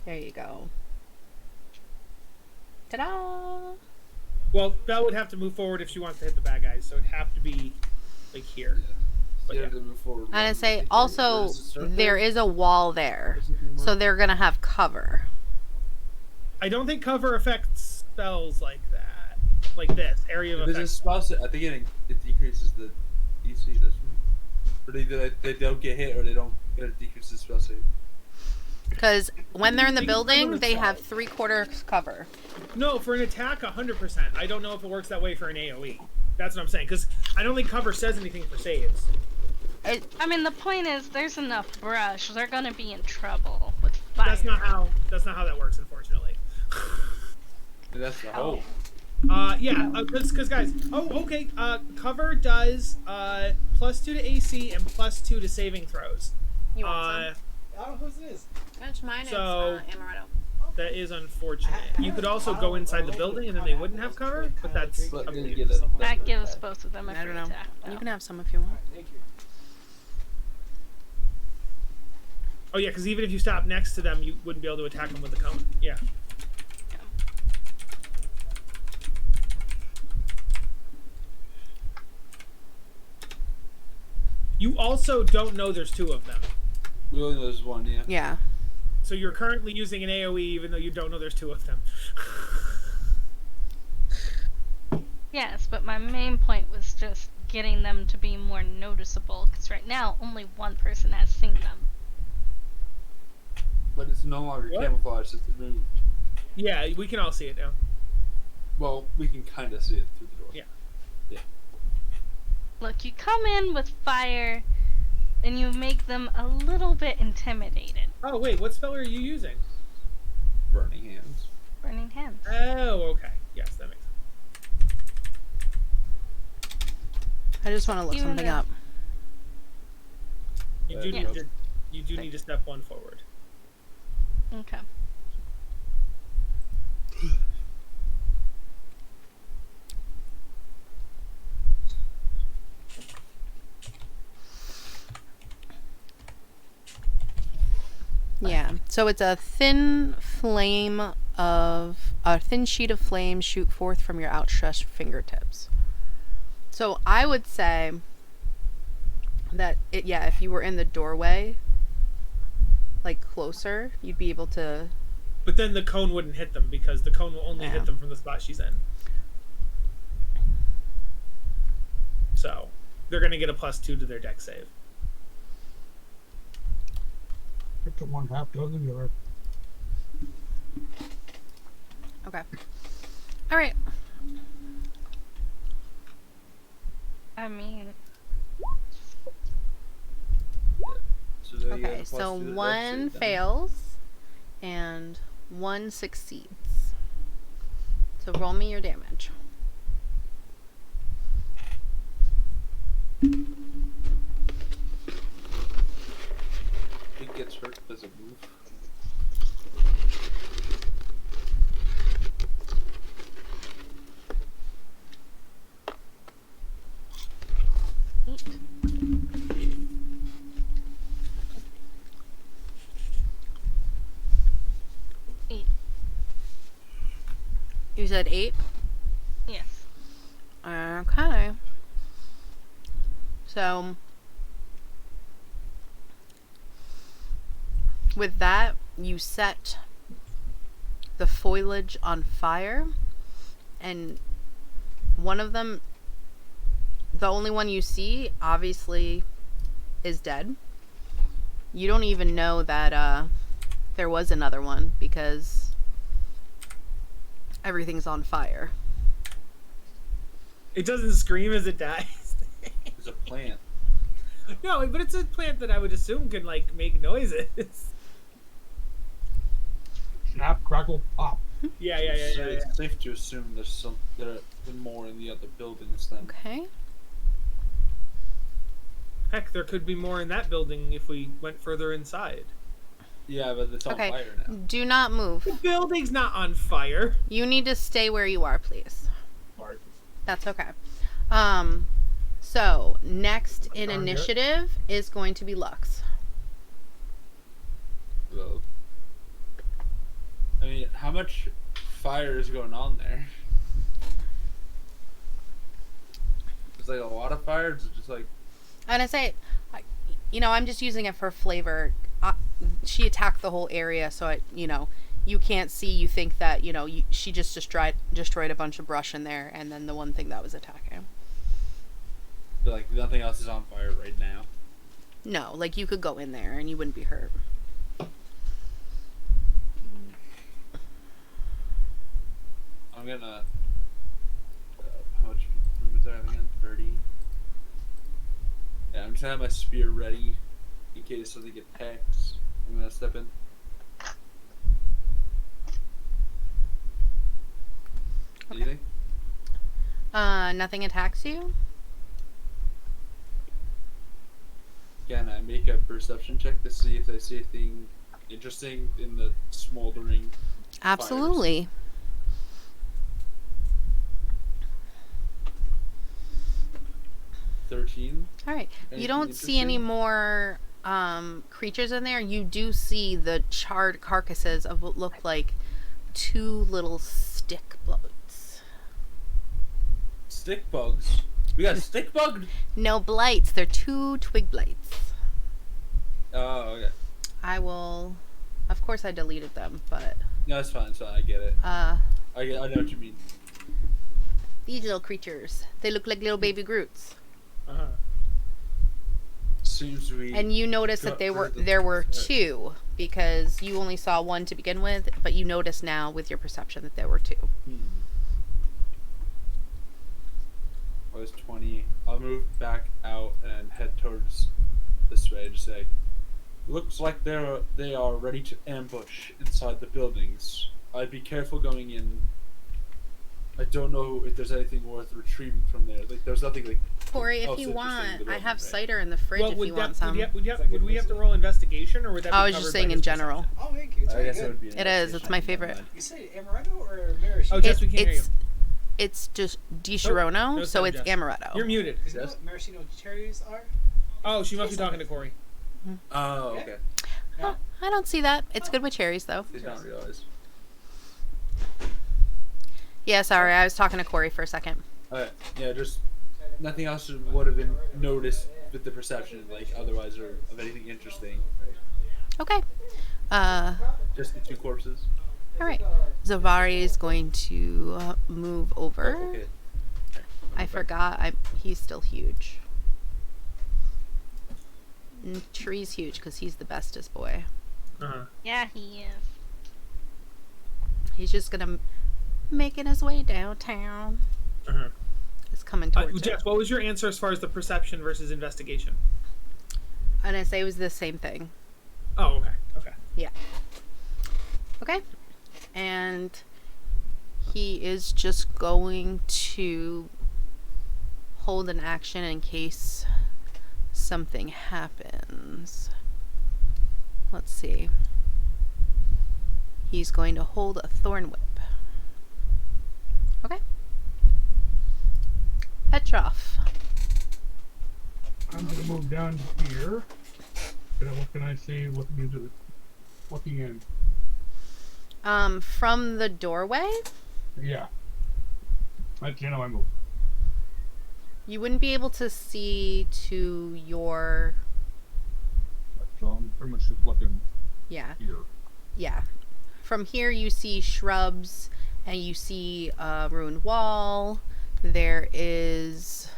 There you go. Ta-da! Well, Belle would have to move forward if she wants to hit the bad guys, so it'd have to be like here. But You yeah. have to move forward. I'm gonna one. say Where also does it start there there? is a wall there, Does it so mark? they're gonna have cover. I don't think cover affects spells like that, like this area of If it's a effect. spell, I think it decreases the DC, doesn't it? Or they don't get hit, or it decreases spell save. Because when they're in the They can put building, on they a have spell. 3/4 cover. No, for an attack, 100%. I don't know if it works that way for an AOE. That's what I'm saying, because I don't think cover says anything for saves. I mean, the point is, there's enough brush. They're gonna be in trouble with fire. That's not how that works, unfortunately. And that's the Oh. hope. Yeah, because guys. Oh, okay. Cover does +2 to AC and +2 to saving throws. You Uh, I don't know whose it is. That's mine. so- it's Amaretto. that is unfortunate. You could also go inside the building and then they wouldn't have cover, but that's But up to you you. get it. That gives both of them a I free don't know. attack. You though. can have some if you want. Thank you. Oh yeah, because even if you stop next to them, you wouldn't be able to attack them with the cone. Yeah. You also don't know there's 2 of them. We only know there's one, yeah. Yeah. So you're currently using an AoE even though you don't know there's 2 of them. Yes, but my main point was just getting them to be more noticeable, because right now only one person has seen them. But it's no longer What? camouflaged. It's moved. Yeah, we can all see it now. Well, we can kind of see it through the door. Yeah. Look, you come in with fire, and you make them a little bit intimidated. Oh wait, what spell are you using? Burning hands. Burning hands. Oh, okay. Yes, that makes sense. I just want to look Even something though- up. You do Yeah. need to step 1 forward. Okay. Yeah. So it's a thin sheet of flame shoot forth from your outstretched fingertips. So I would say that if you were in the doorway, like closer, you'd be able to. But then the cone wouldn't hit them because the cone will only Yeah. hit them from the spot she's in. So they're gonna get a +2 to their deck save. Pick the one half dozen or Okay. All right. I mean, So they get a Okay. plus So 2 to the dex one save then. fails, and one succeeds. So roll me your damage. It gets hurt as a move. eight. You said 8. Yes. Okay. So with that, you set the foliage on fire, and one of them, the only one you see, obviously is dead. You don't even know that there was another one because everything's on fire. It doesn't scream as it dies. It's a plant. No, but it's a plant that I would assume can like make noises. Snap, crackle, pop. Yeah. It's safe to assume there are more in the other buildings than. Okay. Heck, there could be more in that building if we went further inside. Yeah, but it's on Okay. fire now. Do not move. The building's not on fire. You need to stay where you are, please. Sorry. That's okay. So next in initiative is going to be Lux. Well, I mean, how much fire is going on there? Is like a lot of fire? Or is it just like? And I say, I'm just using it for flavor. She attacked the whole area, so you can't see. You think that she just destroyed a bunch of brush in there, and then the one thing that was attacking. But like nothing else is on fire right now. No, like you could go in there and you wouldn't be hurt. I'm gonna. How much movement do I have again? 30. Yeah, I'm just gonna have my spear ready in case something attacks. I'm gonna step in. Anything? Nothing attacks you? Can I make a perception check to see if I see anything interesting in the smoldering? Absolutely. 13. All right. Anything You don't see any interesting? more creatures in there. You do see the charred carcasses of what look like 2 little stick bugs. Stick bugs. We got stick bug. No blights. They're 2 twig blights. Oh, okay. I will. Of course, I deleted them, but No, it's fine. So I get it. I know what you mean. these little creatures. They look like little baby Groots. Uh-huh. Seems we. And you notice that there were 2 because you only saw 1 to begin with, but you notice now with your perception that there were 2. I was 20. I'll move back out and head towards this way. Just say, looks like they are ready to ambush inside the buildings. I'd be careful going in. I don't know if there's anything worth retrieving from there. Like, there's nothing like. Corey, if else you interesting in want, the I building, have right? cider in the fridge if you want some. Would we have to roll investigation, or would that? I be was just covered by saying in his general. perception? Oh, thank you. It's I very guess it good. would be. an It is. It's my investigation, favorite. never mind. You say Amaretto or Maraschino? Oh, Jess, we can't hear you. It's just Di Chirono, no so sound, it's Jess. amaretto. You're muted. Because you know what maraschino cherries are? Oh, she must be talking to Corey. Oh, okay. Oh, I don't see that. It's good with cherries, though. Did not realize. Yeah, sorry. I was talking to Corey for a second. Alright, yeah, just nothing else would have been noticed with the perception, like otherwise, or of anything interesting. Okay. Just the 2 corpses. All right. Zavari is going to move over. Oh, okay. I forgot. He's still huge. And Tree's huge because he's the bestest boy. Uh-huh. Yeah, he is. He's just gonna making his way downtown. Uh-huh. It's coming towards it. Jess, what was your answer as far as the perception versus investigation? And I say it was the same thing. Oh, okay. Okay. Yeah. Okay. And he is just going to hold an action in case something happens. Let's see. He's going to hold a thorn whip. Okay. Petrov. I'm gonna move down here. And what can I see? Looking in. From the doorway, Yeah. That's I move. you wouldn't be able to see to your, So I'm pretty much just looking yeah. here. Yeah. From here, you see shrubs and you see a ruined wall. There is.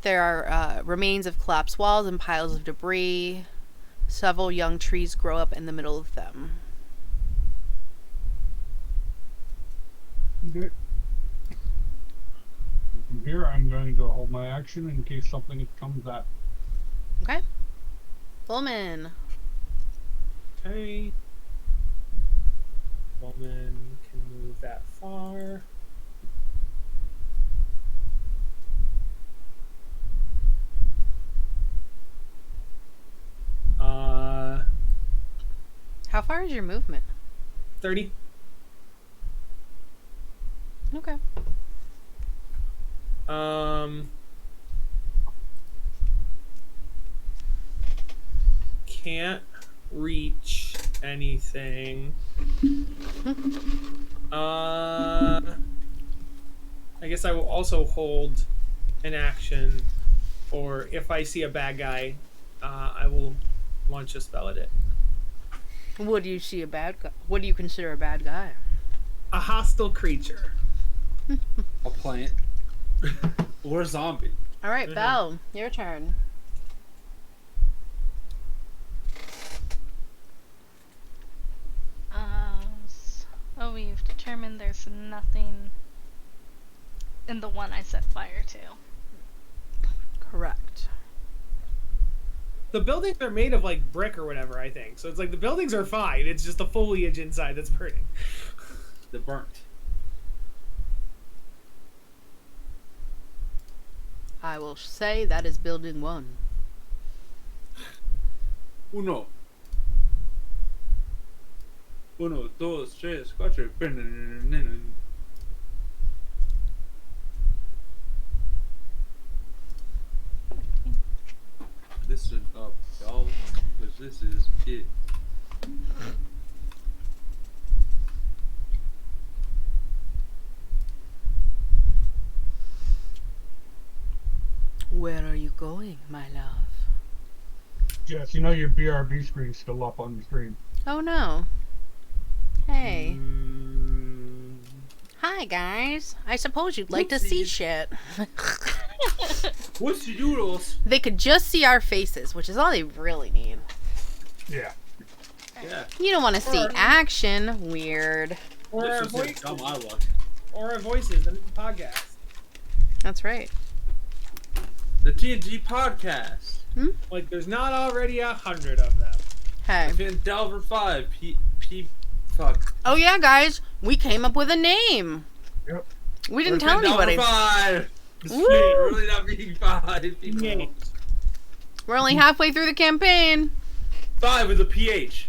There are remains of collapsed walls and piles of debris. Several young trees grow up in the middle of them. Okay. From here, I'm going to hold my action in case something comes at. Okay? Pullman. Okay. Woman can move that far. How far is your movement? 30. Okay. Can't reach anything. I guess I will also hold an action, or if I see a bad guy, I will launch a spell at it. What do you see a bad guy? What do you consider a bad guy? A hostile creature. A plant. Or a zombie. All right, Mhm. Belle, your turn. So we've determined there's nothing in the one I set fire to. Correct. The buildings are made of like brick or whatever, I think. So it's like the buildings are fine. It's just the foliage inside that's burning. They're burnt. I will say that is building 1. Uno. Uno, dos, tres, cuatro. Listen up, y'all, because this is it. Where are you going, my love? Jess, you know your BRB screen's still up on the screen. Oh no. Hey. Mm, Hi, guys. I suppose you'd like to see Whoopsies. shit. What's the doodles? They could just see our faces, which is all they really need. Yeah. Yeah. You don't want to see action. Weird. or our This is voices, dumb I look. or our voices in the podcast. That's right. The TNG podcast. Like there's not already 100 of them. Hey. Phandelver 5. Fuck. Oh yeah, guys. We came up with a name. Yep. We didn't We're tell Phandelver anybody. 5. It's Woo! really not being 5 people. Yay. We're only halfway through the campaign. 5 with a PH.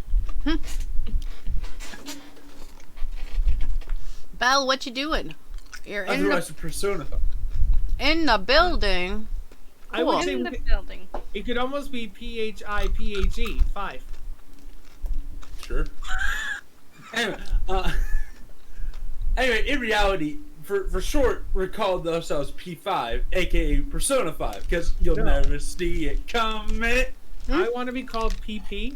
Belle, what you doing? You're in Otherwise, the, a persona. in the building. I would Cool. say In we the could- building. it could almost be PHIPHE 5. Sure. Anyway, anyway, in reality, for short, we're calling ourselves P5, aka Persona 5, because you'll No. never see it coming. I want to be called PP.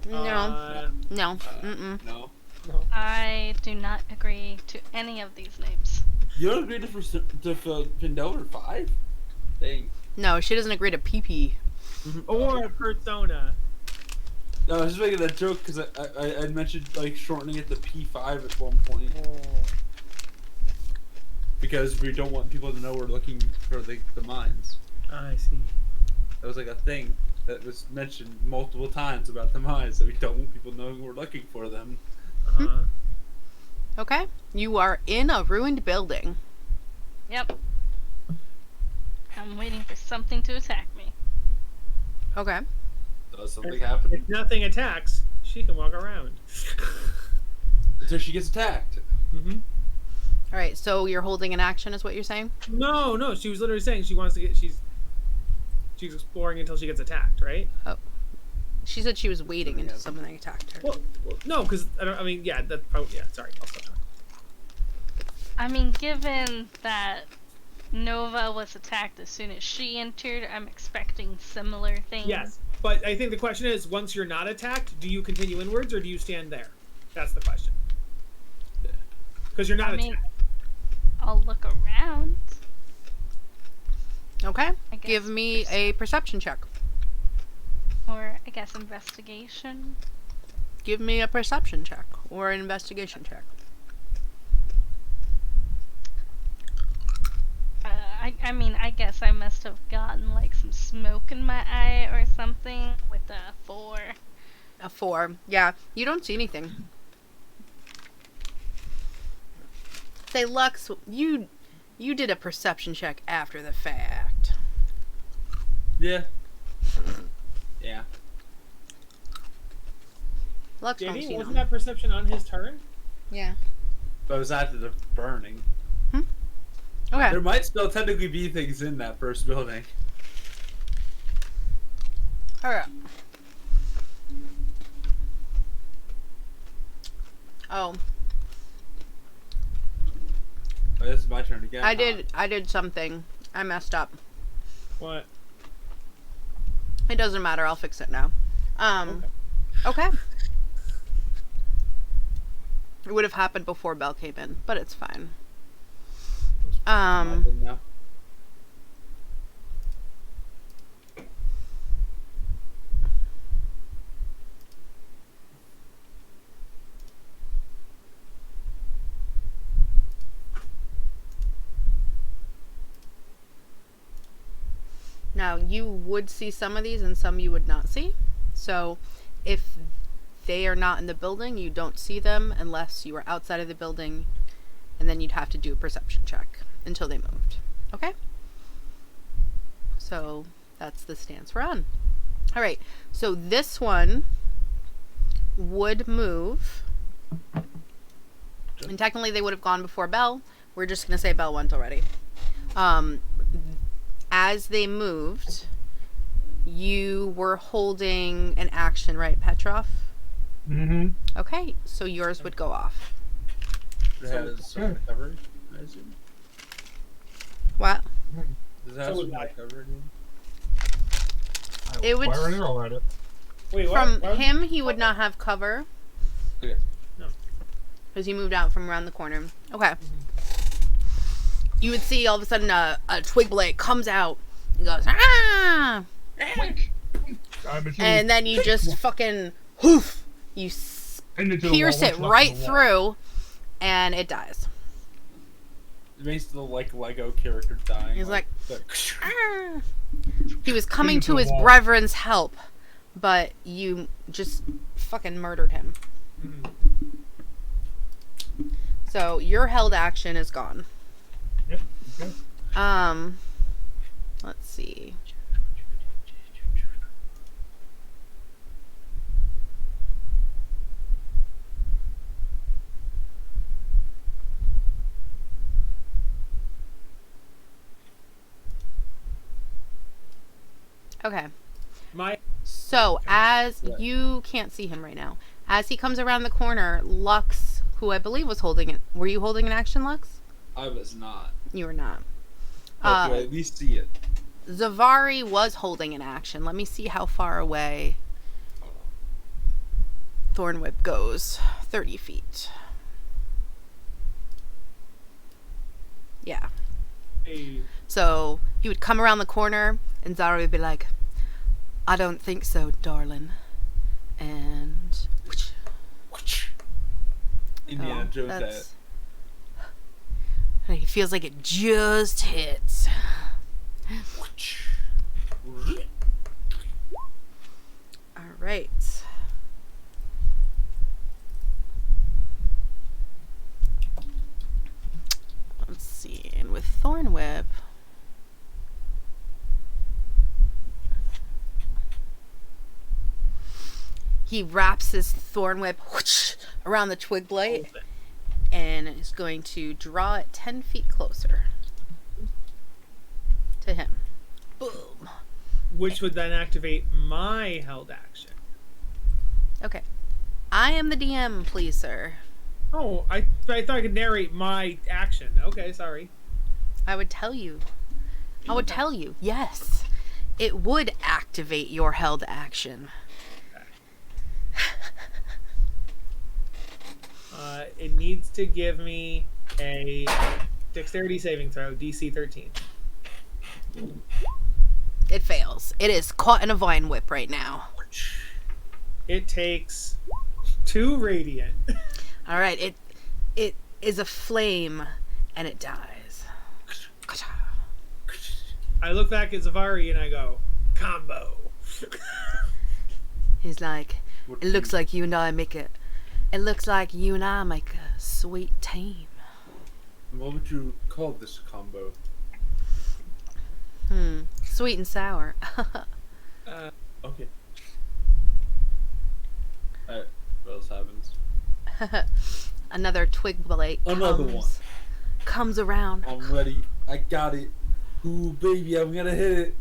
No. Uh, No. Mm-mm. No. I do not agree to any of these names. You don't agree to Phandelver 5? Dang. No, she doesn't agree to PP. or Persona. No, I was just making that joke because I mentioned like shortening it to P5 at one point because we don't want people to know we're looking for the mines. I see. That was like a thing that was mentioned multiple times about the mines, that we don't want people knowing we're looking for them. Uh-huh. Okay. You are in a ruined building. Yep. I'm waiting for something to attack me. Okay. Does something happen? If nothing attacks, she can walk around. Until she gets attacked. Mm-hmm. All right. So you're holding an action, is what you're saying? No, she was literally saying she wants to get. She's exploring until she gets attacked, right? She said she was waiting until something attacked her. Well no, because I mean, yeah, that's probably yeah. Sorry, I'll stop talking. I mean, given that Nova was attacked as soon as she entered. I'm expecting similar things. Yes, but I think the question is, once you're not attacked, do you continue inwards or do you stand there? That's the question. Because you're not I mean, attacked. I'll look around. Okay. I guess Give me a perception check. Or, I guess, investigation. Give me a perception check or an investigation check. I mean, I guess I must have gotten, like, some smoke in my eye or something with a 4. A 4. Yeah, you don't see anything. Say, Lux, you did a perception check after the fact. Yeah. Yeah. Lux don't Danny, see wasn't none. that perception on his turn? Yeah. But it was after the burning. Okay. There might still technically be things in that first building. Alright. Oh, But it's my turn again. I did something. I messed up. What? It doesn't matter. I'll fix it now. Okay. It would have happened before Belle came in, but it's fine. Now. Now, you would see some of these and some you would not see. So, if they are not in the building, you don't see them unless you are outside of the building, and then you'd have to do a perception check until they moved. Okay? So, that's the stance we're on. Alright, so this one would move. And technically they would have gone before Belle. We're just going to say Belle went already. As they moved, you were holding an action, right, Petrov? Mm-hmm. Okay, so yours would go off. It has some recovery, I assume. What? Does it have So some would I. recovery? It would- Fire an arrow at it. Wait, what? From What? him, he would not have cover. Okay. No. Because he moved out from around the corner. Okay. You would see all of a sudden a twig blade comes out and goes, ah! Quick! And then you just fucking, hoof! You pierce it right through, and it dies. It makes the like Lego character dying. He's like, the- ah! He was coming into to the his wall. brethren's help, but you just fucking murdered him. Mhm. So your held action is gone. Yep. Okay. Let's see. Okay. My So as Yeah. you can't see him right now, as he comes around the corner, Lux, who I believe was holding it, were you holding an action, Lux? I was not. You were not. But do I at least see it? Zavari was holding an action. Let me see how far away Thornwhip goes. 30 feet. Yeah. a So he would come around the corner, and Zari would be like, I don't think so, darling. And... Indiana Oh, Jones that's- He feels like it just hits. Alright. Let's see. And with Thornwhip... He wraps his thorn whip around the twig blade and is going to draw it 10 feet closer to him. Boom. which would then activate my held action. Okay. I am the DM, please, sir. Oh, I thought I could narrate my action. Okay, sorry. I would tell you. Yes. It would activate your held action. It needs to give me a dexterity saving throw, DC 13. It fails. It is caught in a vine whip right now. It takes 2 radiant. All right, it is a flame and it dies. I look back at Zavari and I go, combo. He's like, it looks like you and I make a sweet team. What would you call this combo? Sweet and sour. Okay. Alright, what else happens? Another twig blade Another one. comes around. I'm ready. I got it. Ooh, baby, I'm gonna hit it.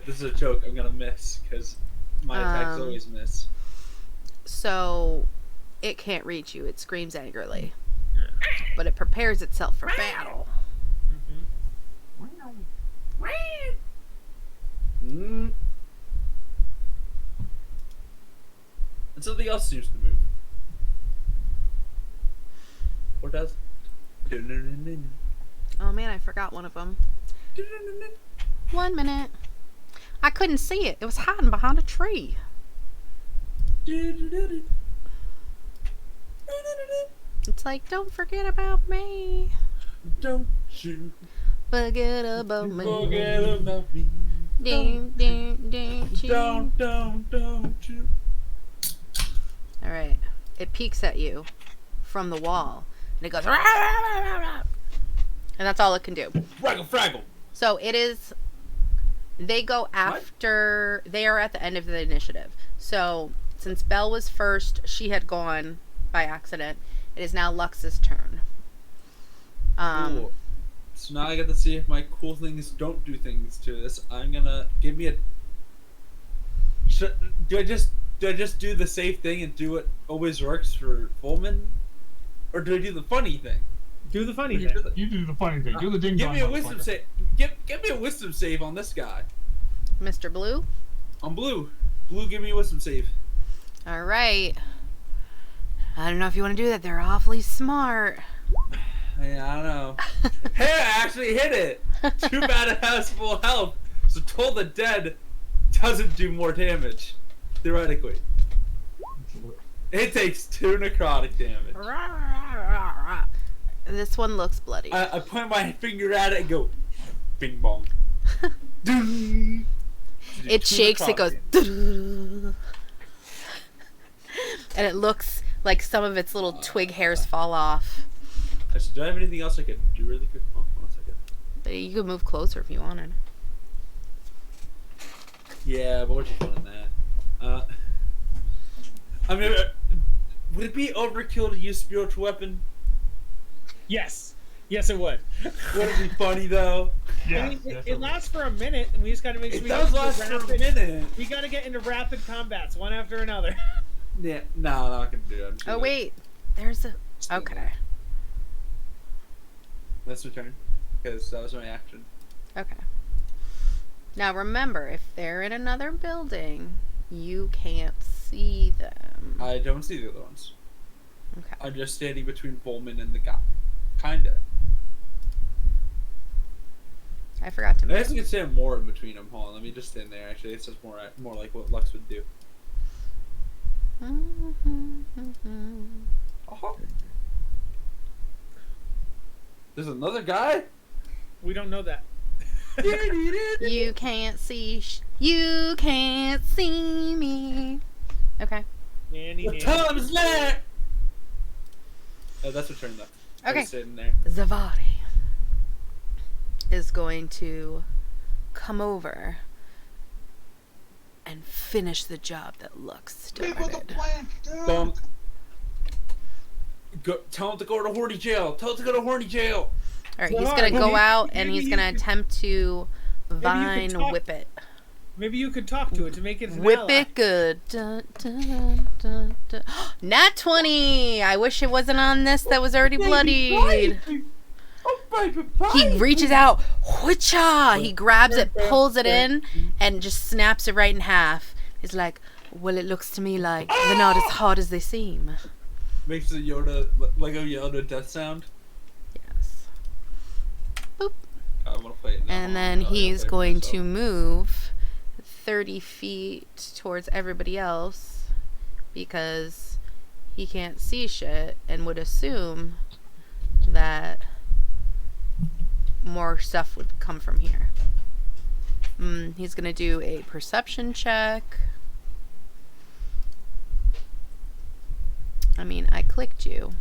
This is a joke. I'm gonna miss because my attacks always miss. So it can't reach you. It screams angrily. But it prepares itself for battle. And something else seems to move. Or does? Oh man, I forgot one of them. 1 minute. I couldn't see it. It was hiding behind a tree. It's like, don't forget about me. Don't you Forget about me. forget about me. Don't you. Don't you. Alright. It peeks at you from the wall. And it goes, "Rah, rah, rah, rah, rah." And that's all it can do. Fraggle. So it is, they go after, they are at the end of the initiative. So since Belle was first, she had gone by accident. It is now Lux's turn. Cool. So now I get to see if my cool things don't do things to this. I'm gonna give me a. Do I just do the safe thing and do what always works for Volman, or do I do the funny thing? Do the funny You thing. do the funny thing. Do the ding Give dong. me a wisdom motherfucker. save. Give me a wisdom save on this guy. Mr. Blue? On Blue. Blue, give me a wisdom save. Alright. I don't know if you want to do that. They're awfully smart. Yeah, I don't know. Hey, I actually hit it. Too bad it has full health. So Toll the Dead doesn't do more damage, theoretically. It takes 2 necrotic damage. This one looks bloody. I point my finger at it and go, bing bong. Ding. It 2 shakes, it necrotic goes, damage. and it looks like some of its little twig hairs fall off. Actually, do I have anything else I could do really quick? Oh, 1 second. But you could move closer if you wanted. Yeah, but what's your fun in that? I mean, would it be overkill to use spiritual weapon? Yes. Yes, it would. Would it be funny though? Yeah. I mean, yes, it lasts for a minute, and we just got to make sure It we does get last into for a minute. We got to get into rapid combats, one after another. Yeah, no, I'm not gonna do it. I'm just Oh, gonna wait. There's a... stand Okay. there. That's my turn, because that was my action. Okay. Now remember, if they're in another building, you can't see them. I don't see the other ones. Okay. I'm just standing between Volman and the guy. Kinda. I forgot to I guess move. you could stand more in between them. Hold on, let me just stand there. Actually, it's just more like what Lux would do. Oh. There's another guy? We don't know that. You can't see... you can't see me. Okay. Nanny, The nanny. time is late! Oh, that's a turn though. Okay. Just sitting there. Zavari is going to come over and finish the job that Lux started. Bunk. Go, tell him to go to horny jail. Tell him to go to horny jail. Alright, he's Zavari, gonna go maybe- out and he's maybe gonna you could- attempt to could vine talk- whip it. Maybe you could talk to it to make it an Whip ally. it good. Dun, dun, dun, dun. Nat 20! I wish it wasn't on this that was already bloodied. He reaches out, whoocha! He grabs it, pulls it in, and just snaps it right in half. He's like, well, it looks to me like they're not as hard as they seem. Makes a Yoda, like a Yoda death sound. Yes. Boop. I want to play it now. And then he's going to move 30 feet towards everybody else because he can't see shit and would assume that more stuff would come from here. He's going to do a perception check. I mean, I clicked you.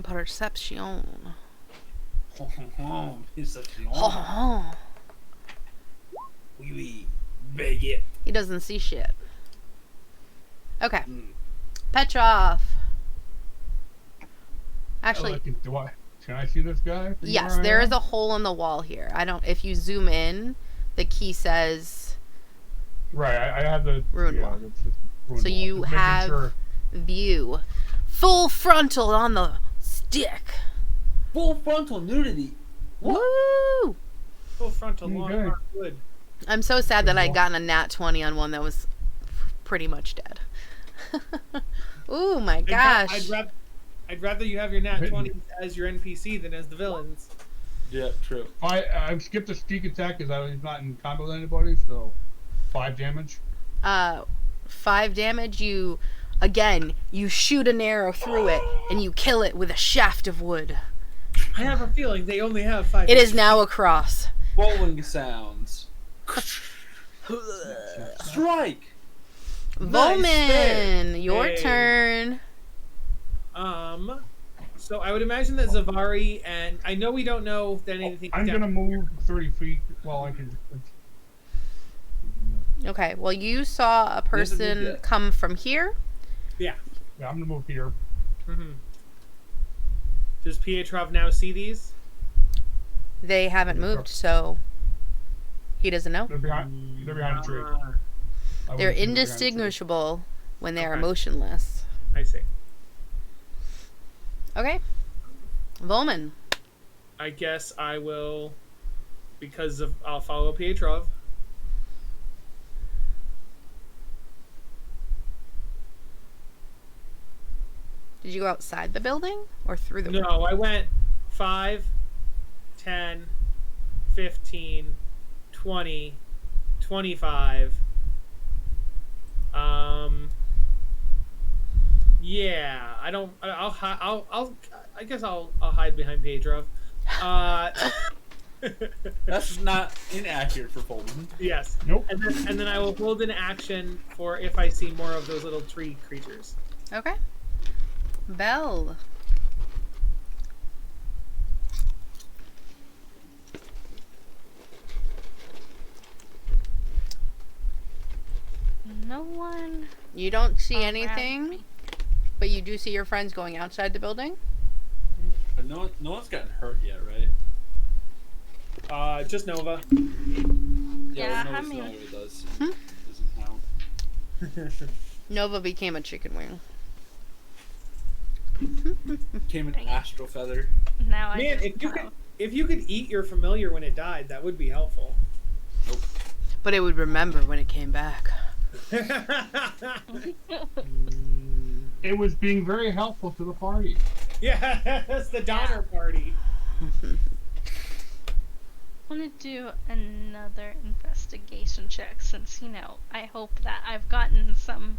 Perception. Perception. Oh. Oui, bigot. He doesn't see shit. Okay. Petrov. Actually, Can I see this guy? yes, there is a hole in the wall here. If you zoom in, the key says Right, I have the Ruin wall. that's the ruin So wall. you Just making have sure. view. Full frontal on the stick. Full frontal nudity. Woo! Full frontal, long Okay. hard wood. I'm so sad that I gotten a nat 20 on one that was pretty much dead. Ooh, my gosh. I'd rather you have your nat 20 as your NPC than as the villains. Yeah, true. I skipped a sneak attack because I was not in combat with anybody, so 5 damage. 5 damage. You shoot an arrow through it and you kill it with a shaft of wood. I have a feeling they only have 5. It is now a cross. Bowling sounds. Strike. Volman, your Hey. turn. So I would imagine that Zavari and I know we don't know that anything. I'm gonna move 30 feet while I can. Okay, well, you saw a Doesn't person need that. come from here. Yeah. Yeah, I'm gonna move here. Mm-hmm. Does Pietrov now see these? They haven't moved, so he doesn't know. They're behind the tree. I They're wouldn't say they're behind the tree. indistinguishable when they are Okay. motionless. I see. Okay. Volman. I guess I will, I'll follow Pietrov. Did you go outside the building or through the No, I went 5, 10, 15, 20, 25. Yeah, I don't. I guess I'll hide behind Pietrov. That's not inaccurate for Pullman. Yes. Nope. And then I will hold an action for if I see more of those little tree creatures. Okay. Bell. No one. You don't see around anything, me. but you do see your friends going outside the building. But no one's gotten hurt yet, right? Just Nova. Yeah, Nova's I the mean- only one who does. Hmm? Doesn't count. Nova became a chicken wing. Came an Dang it. astral feather. Now I Man, just if you could eat your familiar when it died, that would be helpful. But it would remember when it came back. It was being very helpful to the party. Yeah, that's the Donner Party. want to do another investigation check since, I hope that I've gotten some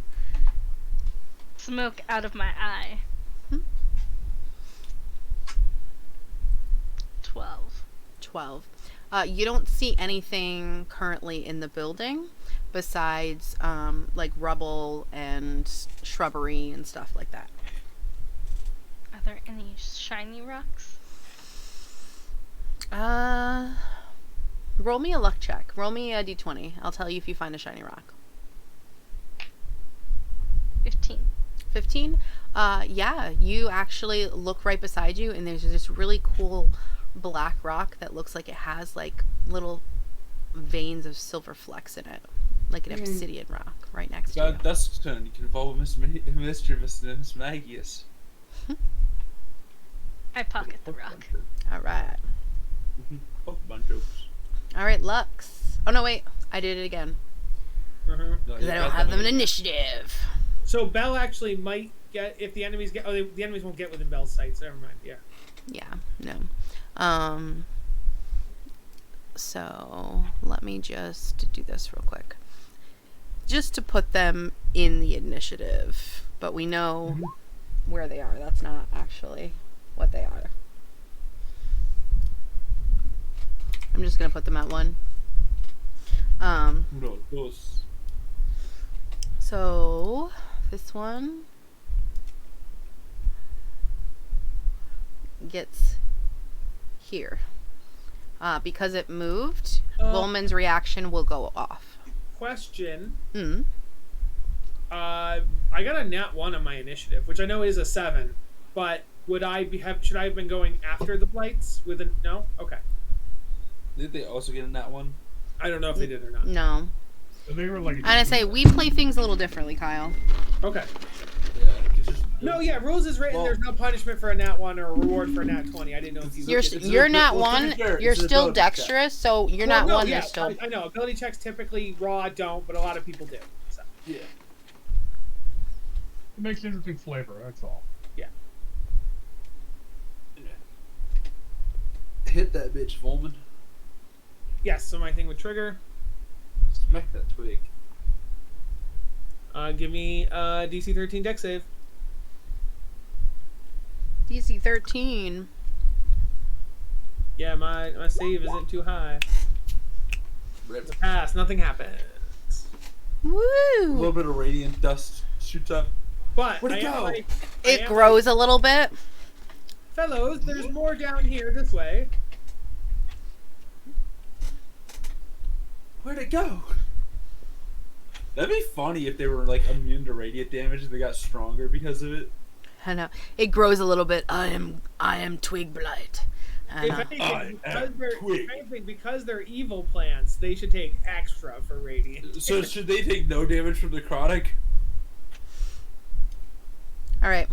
smoke out of my eye. 12. 12. You don't see anything currently in the building besides like rubble and shrubbery and stuff like that. Are there any shiny rocks? Roll me a luck check. Roll me a d20. I'll tell you if you find a shiny rock. 15. 15? Yeah, you actually look right beside you and there's this really cool black rock that looks like it has like little veins of silver flecks in it. Like an obsidian rock right next to you. That's going to involve Miss Mischievous and Miss Magius. I pocket the rock. All right. Pokemon jokes. All right, Lux. Oh no, wait. I did it again. Uh-huh. No, Because you I got don't have them in in. initiative. So Bell actually might get if the enemies get. Oh, the enemies won't get within Bell's sight. So never mind. Yeah. Yeah, no. So let me just do this real quick. Just to put them in the initiative. But we know where they are. That's not actually what they are. I'm just going to put them at 1. No, those. So this one gets here. Because it moved, Volman's reaction will go off. Question. Mm. I got a nat 1 on my initiative, which I know is a 7. But should I have been going after the blights with a no? Okay. Did they also get in that one? I don't know if they did or not. No. They were like. And I say we play things a little differently, Kyle. Okay. Yeah. 'cause there's- No, yeah, rules is written. Well- There's no punishment for a nat 1 or a reward for a nat 20. I didn't know if you. You're not well, to be one. fair, You're it's an still ability check. dexterous, so you're Well, not no, one. yeah, You're still. I know ability checks typically raw don't, but a lot of people do. So. Yeah. It makes interesting flavor. That's all. Hit that bitch, Volman. Yes. So my thing with trigger. Smack that twig. Give me DC 13 dex save. DC 13. Yeah, my save isn't too high. It's a pass. Nothing happens. A little Woo! bit of radiant dust shoots up. But Where'd it go? It grows a little bit. Fellows, there's more down here this way. Where'd it go? That'd be funny if they were like immune to radiant damage and they got stronger because of it. I know. It grows a little bit. I am twig blight. If anything, because they're evil plants, they should take extra for radiant. So should they take no damage from the necrotic? All right.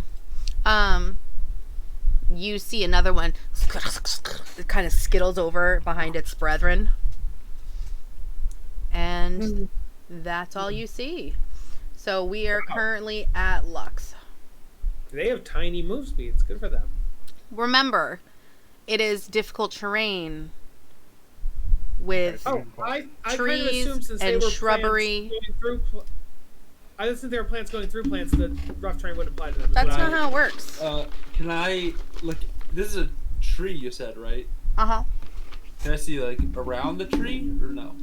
You see another one. It kind of skittles over behind its brethren. And that's all you see. So we are currently at Lux. They have tiny move speeds. Good for them. Remember, it is difficult terrain with Oh, I kind of trees assumed since they and were shrubbery. plants going through I assumed they were plants going through plants. The rough terrain would apply to them. That's Right. not how it works. Can I like? This is a tree, you said, right? Uh-huh. Can I see like around the tree or no?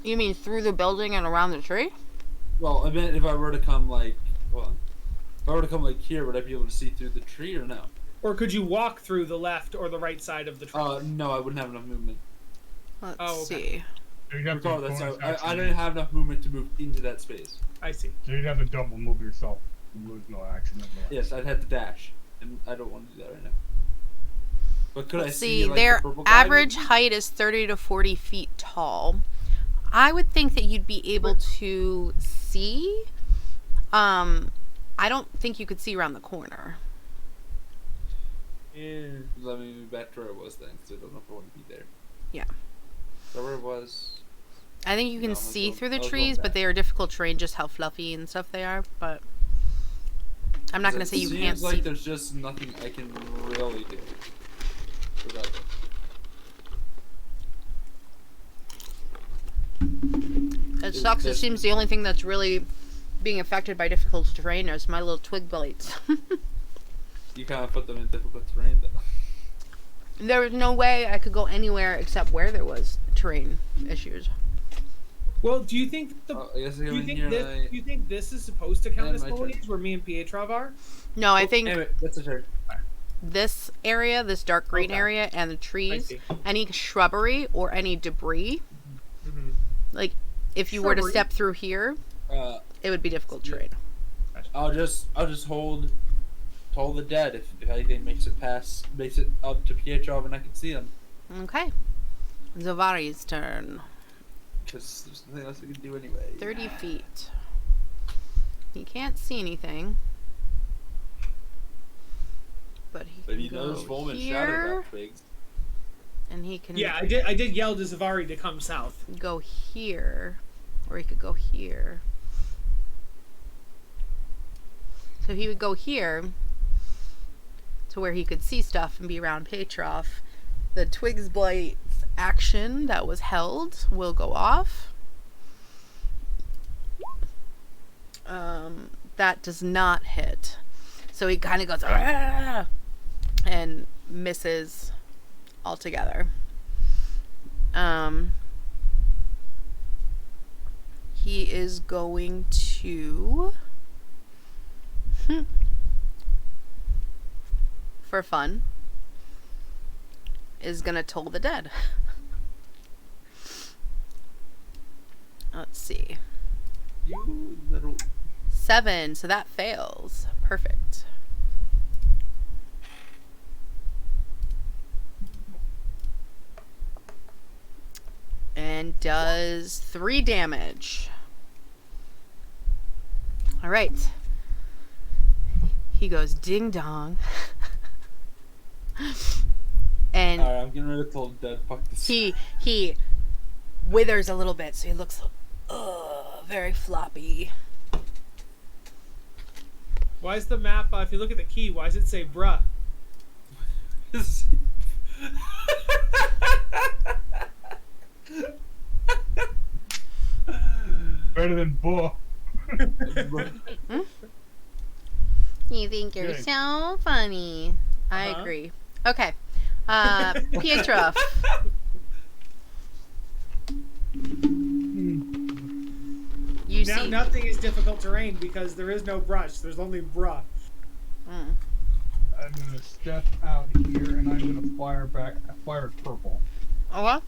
You mean through the building and around the tree? Well, I meant if I were to come like, hold on. If I were to come like here, would I be able to see through the tree or no? Or could you walk through the left or the right side of the tree? No, I wouldn't have enough movement. Let's Oh, okay. see. You'd have to Regardless, bonus I action. didn't have enough movement to move into that space. I see. So you'd have to double move yourself. You lose no action. Yes, I'd have to dash, and I don't want to do that right now. But could I Let's see see. like, Their the purple guy average maybe? height is 30 to 40 feet tall. I would think that you'd be able to see. I don't think you could see around the corner. Yeah. Let me move back to where I was then, because I don't know if I want to be there. Yeah. So where it was. I think you can No, I was see going- through the I was going trees, but back. they are difficult terrain, just how fluffy and stuff they are. But I'm not going to say you It can't seems like see. there's just nothing I can really do. Without it. It sucks. It just- seems the only thing that's really being affected by difficult terrain is my little twig blights. You kind of put them in difficult terrain, though. There was no way I could go anywhere except where there was terrain issues. Well, do you think the I guess I do go you in think here this and I... do you think this is supposed to count And as my turn. foliage where me and Pietrov are? No, I think Anyway, that's a turn. this area, this dark green Okay. area, and the I trees, see. any shrubbery or any debris, Mm-hmm. like if you were to Shrubbery? step through here, it would be difficult terrain. I'll just hold Toll the Dead if anything makes it up to Pietrov and I can see him. Okay. Zavari's turn. Because there's nothing else I can do anyway. 30 feet. He can't see anything. But he But can he knows go Volman shouted here, about twigs. and he can Yeah, I did yell to Zavari to come south. go here, or he could go here. So he would go here to where he could see stuff and be around Petrov. The Twigs Blight's action that was held will go off. That does not hit. So he kind of goes "Ah!" and misses altogether. He is going to for fun is gonna toll the dead. Let's see. You little. 7, so that fails. Perfect. And does 3 damage. All right. He goes ding dong. And Alright, I'm getting rid of told dead. Fuck this. he withers a little bit, so he looks very floppy. Why is the map? If you look at the key, why does it say "bruh"? Better than bull. You think you're Good. so funny. I Uh-huh. agree. Okay. Pietrov. You Now see. nothing is difficult terrain because there is no brush. There's only bruh. Mm. I'm gonna step out here and I'm gonna fire back. I fired purple. Okay.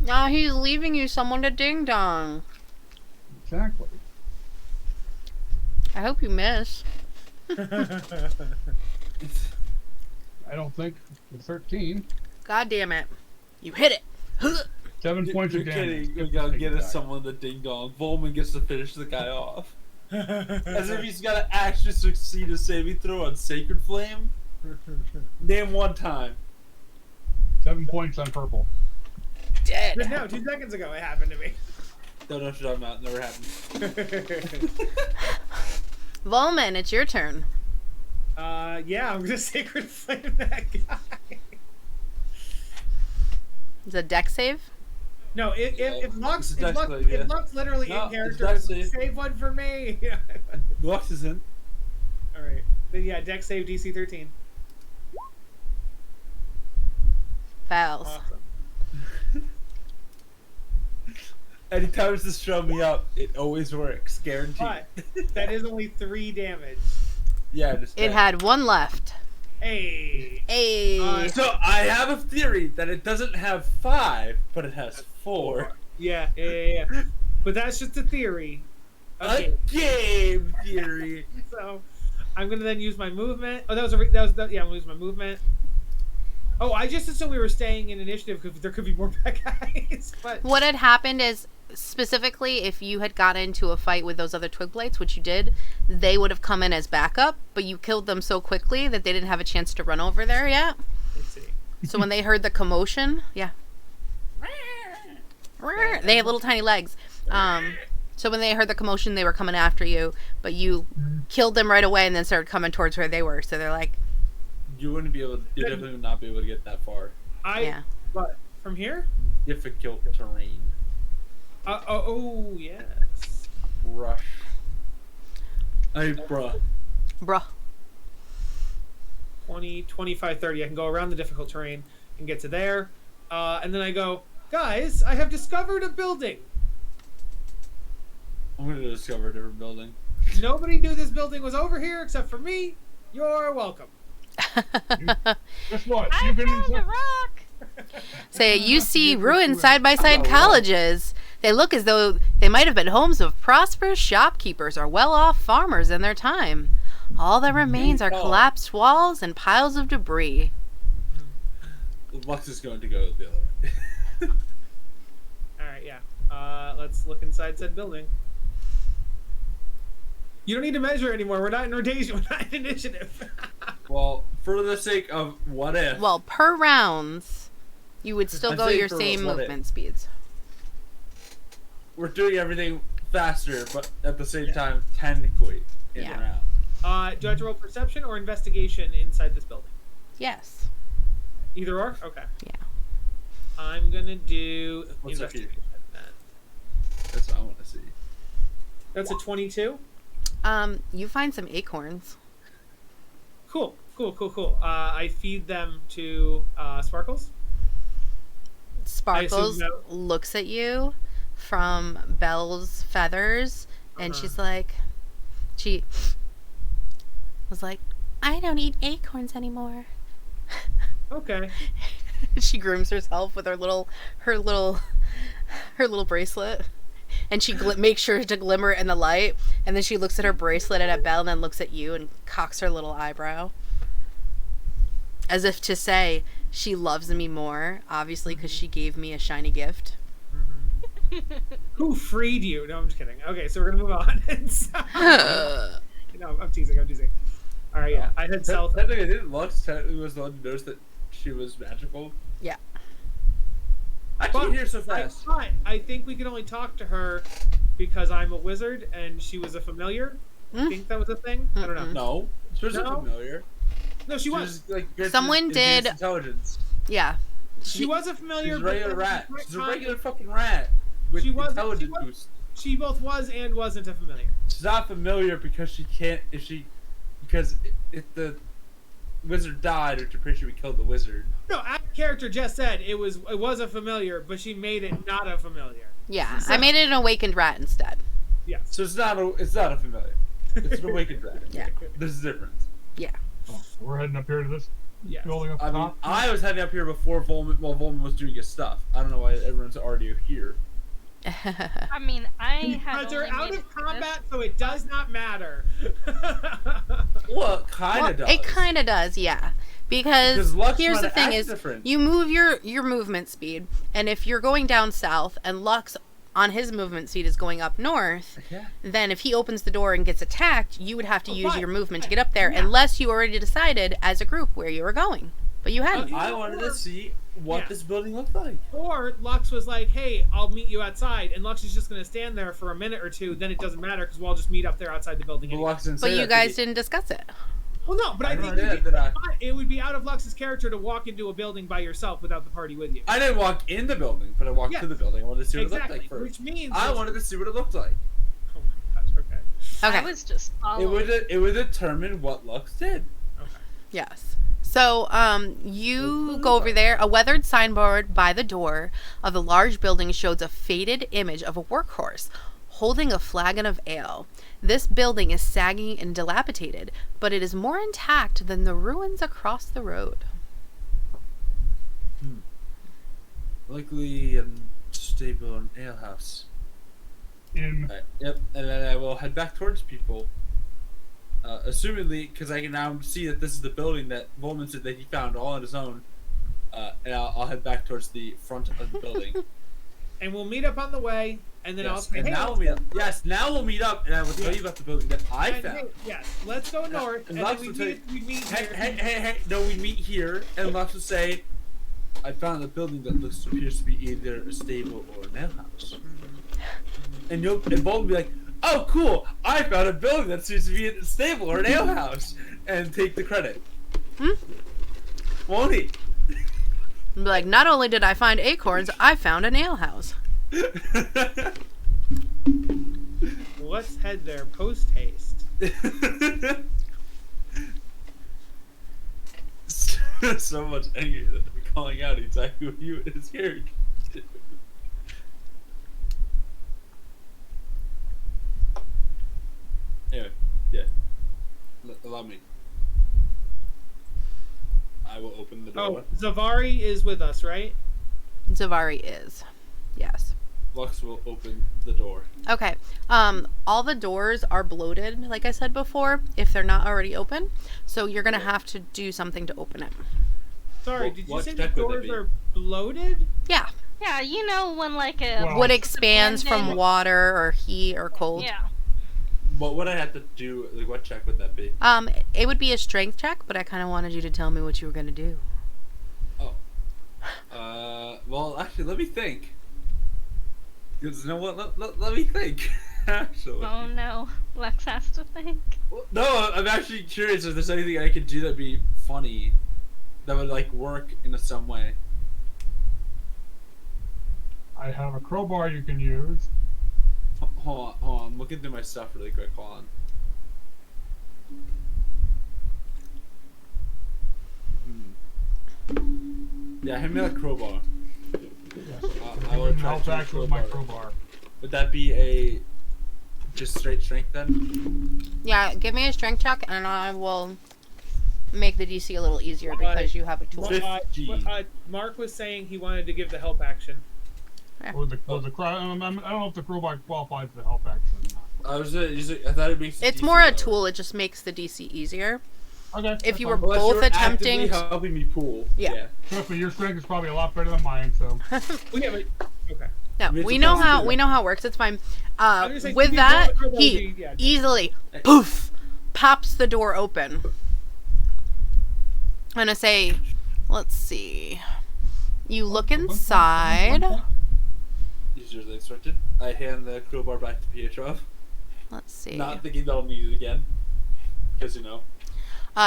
Now he's leaving you someone to ding dong. Exactly. I hope you miss. I don't think the 13. God damn it. You hit it. 7 points You're of damage. kidding. We gotta get us someone the ding dong. Volman gets to finish the guy off. As if he's gotta actually succeed a saving throw on Sacred Flame. Name one time. 7 points on purple. Dead. Just now, 2 seconds ago, it happened to me. Don't know what you're talking about. Never happened. Volman, it's your turn. Yeah, I'm gonna sacred flame that guy. It's a deck save. No, if Lux, It's a if dex Lux, save, yeah. if Lux literally No, in it's character, dex save. save one for me. Lux isn't. All right, but yeah, deck save DC 13. Fails. Awesome. Anytime it's just show me up, it always works. Guaranteed. But that is only 3 damage. Yeah, just It had 1 left. Hey. Hey. So I have a theory that it doesn't have 5, but it has 4. Yeah. But that's just a theory. Okay, A game theory. so I'm gonna then use my movement. Oh, yeah. I'm gonna use my movement. Oh, I just assumed we were staying in initiative because there could be more bad guys. But What had happened is, specifically, if you had got into a fight with those other Twig Blights, which you did, they would have come in as backup, but you killed them so quickly that they didn't have a chance to run over there yet. let's see. So when they heard the commotion, yeah. They have little tiny legs. So when they heard the commotion, they were coming after you, but you killed them right away and then started coming towards where they were. So they're like, You wouldn't be able to, you definitely would not be able to get that far. yeah. But from here? Difficult terrain. Oh yes. Rush. Hey, bruh. Bruh. 20, 25, 30. I can go around the difficult terrain and get to there. And then I go, guys, I have discovered a building. I'm gonna discover a different building. Nobody knew this building was over here except for me. You're welcome. Guess what? I You can found a rock! Say, you see ruined side-by-side colleges. They look as though they might have been homes of prosperous shopkeepers or well-off farmers in their time. All that remains are collapsed walls and piles of debris. Lux is going to go the other way. Alright, yeah. Let's look inside said building. You don't need to measure anymore. We're not in rotation. We're not in initiative. Well, for the sake of what if? Well, per rounds, you would still I'm go saying your for same what if. movement speeds. We're doing everything faster, but at the same time, technically, in Yeah. the round. Do I have to roll perception or investigation inside this building? Yes. Either or? Okay. Yeah. I'm gonna do What's up here? investigation then. That's what I want to see. That's a 22. You find some acorns. Cool. I feed them to Sparkles. Sparkles that- looks at you from Belle's feathers, and Uh-huh. she's like, she was like, I don't eat acorns anymore. Okay. She grooms herself with her little bracelet, and she makes sure to glimmer in the light, and then she looks at her bracelet and at Belle, and then looks at you and cocks her little eyebrow, as if to say she loves me more, obviously because she gave me a shiny gift. Who freed you? No, I'm just kidding. Okay, so we're gonna move on. No, I'm teasing. All right, yeah. I had stealth. Technically, didn't Lux technically was the one who noticed that she was magical? Yeah. I can't hear so fast. I think we could only talk to her because I'm a wizard and she was a familiar. I think that was a thing. I don't know. No, she was No? familiar. No, she was. Like, Someone advanced did- intelligence. Yeah. She was a familiar. She's a but regular then rat. she She's a kind regular of- fucking rat with She was- intelligence she was- boost. She both was and wasn't a familiar. She's not familiar because she can't. Because if the wizard died, which I'm pretty sure we killed the wizard. No, our character just said it was a familiar, but she made it not a familiar. Yeah. I made it an awakened rat instead. Yes. So it's not a familiar. It's an awakened rat. Yeah. There's a difference. Oh, we're heading up here to this Yes. building up I mean, top. I was heading up here before Volman, while Volman was doing his stuff. I don't know why everyone's already here. I mean, I had Because they're only out made of it to combat, so it does not matter. Well, it kind Well, of does. it kind of does, yeah. Because Because Lux here's might the thing act is, different. you move your movement speed, and if you're going down south, and Lux on his movement speed is going up north, Yeah. then if he opens the door and gets attacked, you would have to use right. your movement to get up there, Yeah. unless you already decided as a group where you were going. But you hadn't. I wanted to see what Yeah. this building looked like. Or Lux was like, "Hey, I'll meet you outside," and Lux is just going to stand there for a minute or two. Then it doesn't matter because we'll all just meet up there outside the building. But Anyway. Lux didn't But say you that, guys did he? didn't discuss it. Well, no, but I think it would be out of Lux's character to walk into a building by yourself without the party with you. I didn't walk in the building, but I walked Yes. to the building. I wanted to see what Exactly, it looked like first. which means I wanted to see what it looked like. Oh my gosh! Okay. Okay. I was just following. It would determine what Lux did. Yes. So, you go over there. A weathered signboard by the door of the large building shows a faded image of a workhorse holding a flagon of ale. This building is sagging and dilapidated, but it is more intact than the ruins across the road. Likely a stable and alehouse. In Yep, and then I will head back towards people. Assumingly, because I can now see that this is the building that Volman said that he found all on his own. And I'll head back towards the front of the building. And we'll meet up on the way, and then I'll Yes, say, and "Hey, now let's we'll meet go up. Yes, now we'll meet up, and I will tell you about the building that I And, found. hey, yes, let's go north, And and Lux then will tell you, we meet hey, here. hey, no, we meet here, and Lux will say, I found a building that appears to be either a stable or an alehouse. And Volman will be like, oh, cool, I found a building that seems to be a stable or an alehouse, and take the credit. Won't he? And be like, not only did I find acorns, I found an alehouse. Let's head there post haste. So much anger that they're calling out exactly what you and his character did. Anyway, yeah. Allow me. I will open the door. Oh, Zavari is with us, right? Zavari is. Yes. Lux will open the door. Okay. All the doors are bloated, like I said before, if they're not already open. So you're gonna have to do something to open it. Sorry, Well, did you what say the deck would that doors be? are bloated? Yeah. Yeah, you know when like a Well- Wood expands from abandoned- water or heat or cold. Yeah. What would I have to do? Like, what check would that be? It would be a strength check, but I kind of wanted you to tell me what you were gonna do. Well, actually, let me think. Because you know what? Let me think. Actually. Oh no, Lex has to think. No, I'm actually curious if there's anything I could do that'd be funny, that would like work in some way. I have a crowbar you can use. Hold on. I'm looking through my stuff really quick. Hold on. Yeah, hand me that crowbar. Yes. I want to try Help to act with my crowbar. Would that be a just straight strength then? Yeah, give me a strength check, and I will make the DC a little easier because you have a tool. 15. Mark was saying he wanted to give the help action. I don't know if the crowbar qualifies the help action or not. I thought it makes. It's DC more a lower. tool. It just makes the DC easier. Okay. If you were fine. Unless both you're attempting, actively helping me pool. Yeah. Trust me, your strength is probably a lot better than mine. So. Well, yeah, but okay. no, I mean, we it's know a how possibility. it works. It's fine. I'm gonna say With if you that, roll the crowbar, he yeah. easily poof pops the door open. I'm gonna say, let's see. You look inside. Easier than expected. I hand the crowbar back to Pietro. Let's see. Not thinking that I'll need it again. Because, you know.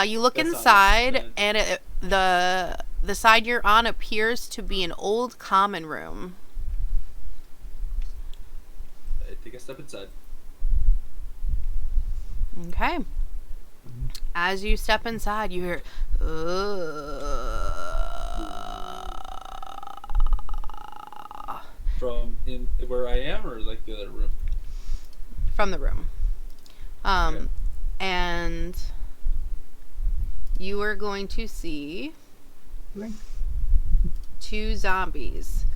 You look That's not inside, bad. and the side you're on appears to be an old common room. I take a step inside. Okay. As you step inside, you hear, From in where I am or like the other room? from the room. Okay. And you are going to see two zombies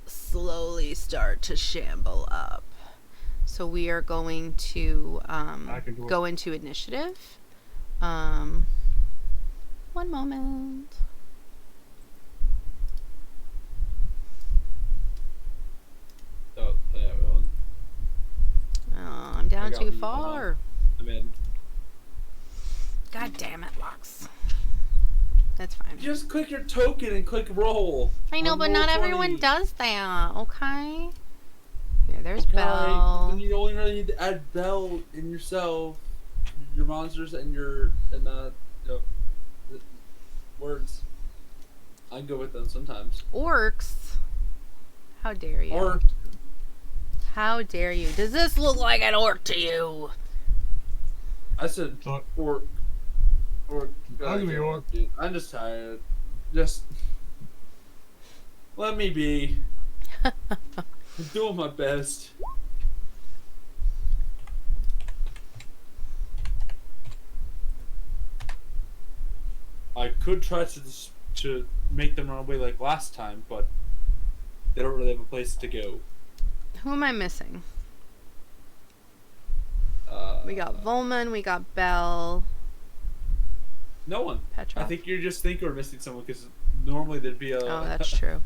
slowly start to shamble up. So we are going to I can do it. go into initiative. One moment. Oh, yeah, well, Oh, I'm down got too one. far. I'm in. God damn it, Lux. That's fine. Just click your token and click roll. I know, On but not Roll20. everyone does that, okay? Here, there's Okay, Belle. then you only really need to add Bell in yourself, your monsters, and the words. I go with them sometimes. Orcs. How dare you? Or How dare you? Does this look like an orc to you? I said So- orc. I'll give you orc. Dude, I'm just tired. Just let me be. I'm doing my best. I could try to make them run away like last time, but they don't really have a place to go. Who am I missing? Uh, We got Volman, we got Belle, no one. Petra. I think you just think we're missing someone because normally there'd be a Oh, that's true.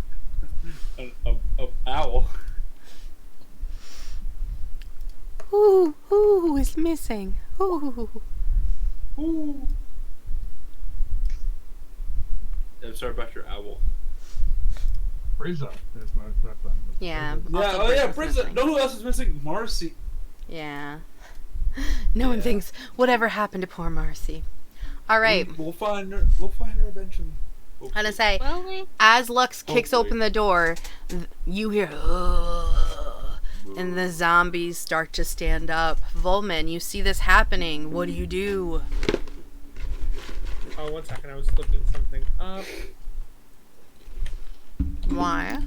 a owl. Who is missing? Who? Ooh. I'm sorry about your owl. Frieza. That's my Yeah. Yeah. also Oh yeah, Brissa's Brizza. missing. No, who else is missing? Marcy. Yeah. No one Yeah. thinks whatever happened to poor Marcy. All right. We'll find her. We'll find her eventually. I'm gonna say, Will we? as Lux kicks Hopefully. open the door, you hear, "Ugh," and the zombies start to stand up. Volman, you see this happening. What do you do? Oh, 1 second. I was looking something up. Why?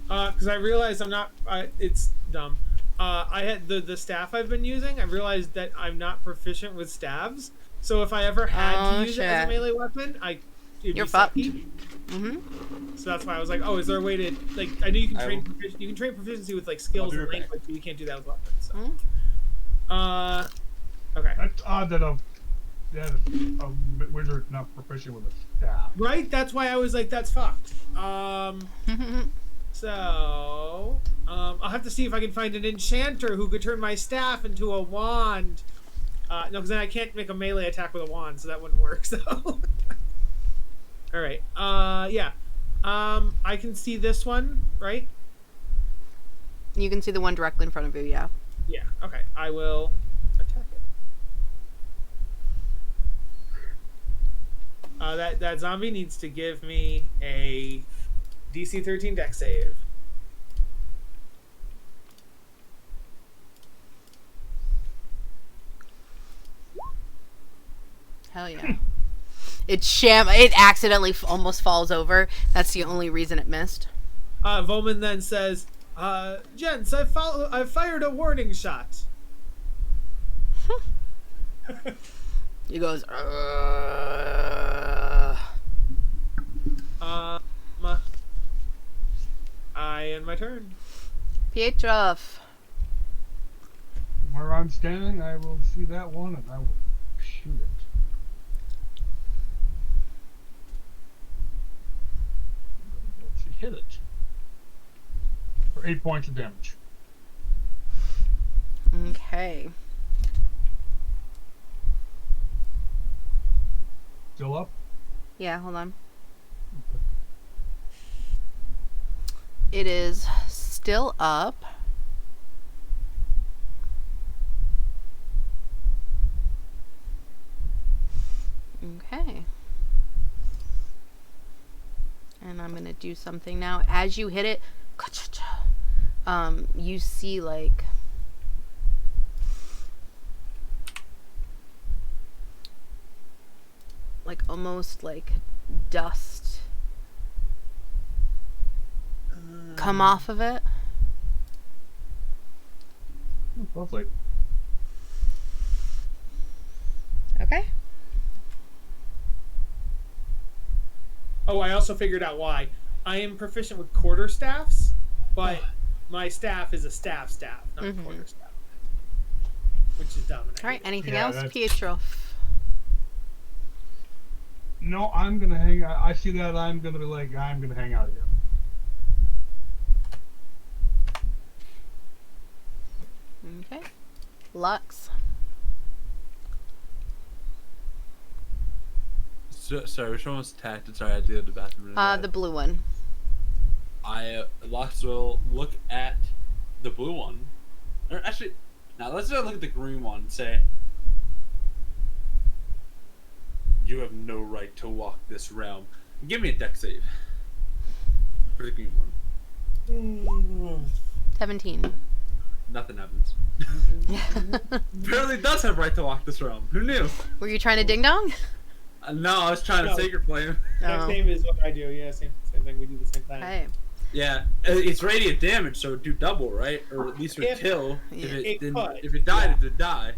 Because I realized I'm not. It's dumb. I had the staff I've been using. I realized that I'm not proficient with staves. So if I ever had Oh, to use it as a shit. melee weapon, it'd You're be fucked. sucky. Mm-hmm. So that's why I was like, oh, is there a way to like? I know you can I train. will- You can train proficiency with like skills be and right back. language, but you can't do that with weapons. So. Mhm. Okay. That's odd that a wizard not proficient with a staff. Right. That's why I was like, that's fucked. So, I'll have to see if I can find an enchanter who could turn my staff into a wand. No, because then I can't make a melee attack with a wand, so that wouldn't work. So, all right. Yeah. I can see this one, right? You can see the one directly in front of you, yeah. Yeah. Okay. I will attack it. That zombie needs to give me a DC 13 dex save. Hell yeah. It accidentally almost falls over. That's the only reason it missed. Volman then says, "Gents, I fired a warning shot." He goes, I end my turn. Pietrov. Where I'm standing, I will see that one and I will shoot it. She hit it for 8 points of damage. Okay. Still up? Yeah, hold on. It is still up. Okay. And I'm gonna do something now. As you hit it, you see like almost like dust come off of it. Lovely. Okay. Oh, I also figured out why. I am proficient with quarter staffs, but my staff is a staff, not a quarter staff. Which is dumb. All right, anything Yeah, else? that's- Pietro. No, I'm gonna hang out. I see that. I'm gonna be like, I'm gonna hang out here. Okay. Lux. Sorry, which one was attacked? Sorry, I had to go to the bathroom. The blue one. Lux will look at the blue one. Or actually, now let's look at the green one and say, "You have no right to walk this realm." Give me a dex save for the green one. 17. Nothing happens. Apparently, it does have right to walk this realm. Who knew? Were you trying to ding dong? No, I was trying to No. sacred flame. Same is what I do. Yeah, same thing. We do the same thing. Hey. Yeah, it's radiant damage, so it'd do double, right? Or at least would If- kill. Yeah. It could, If it died, yeah. it would die.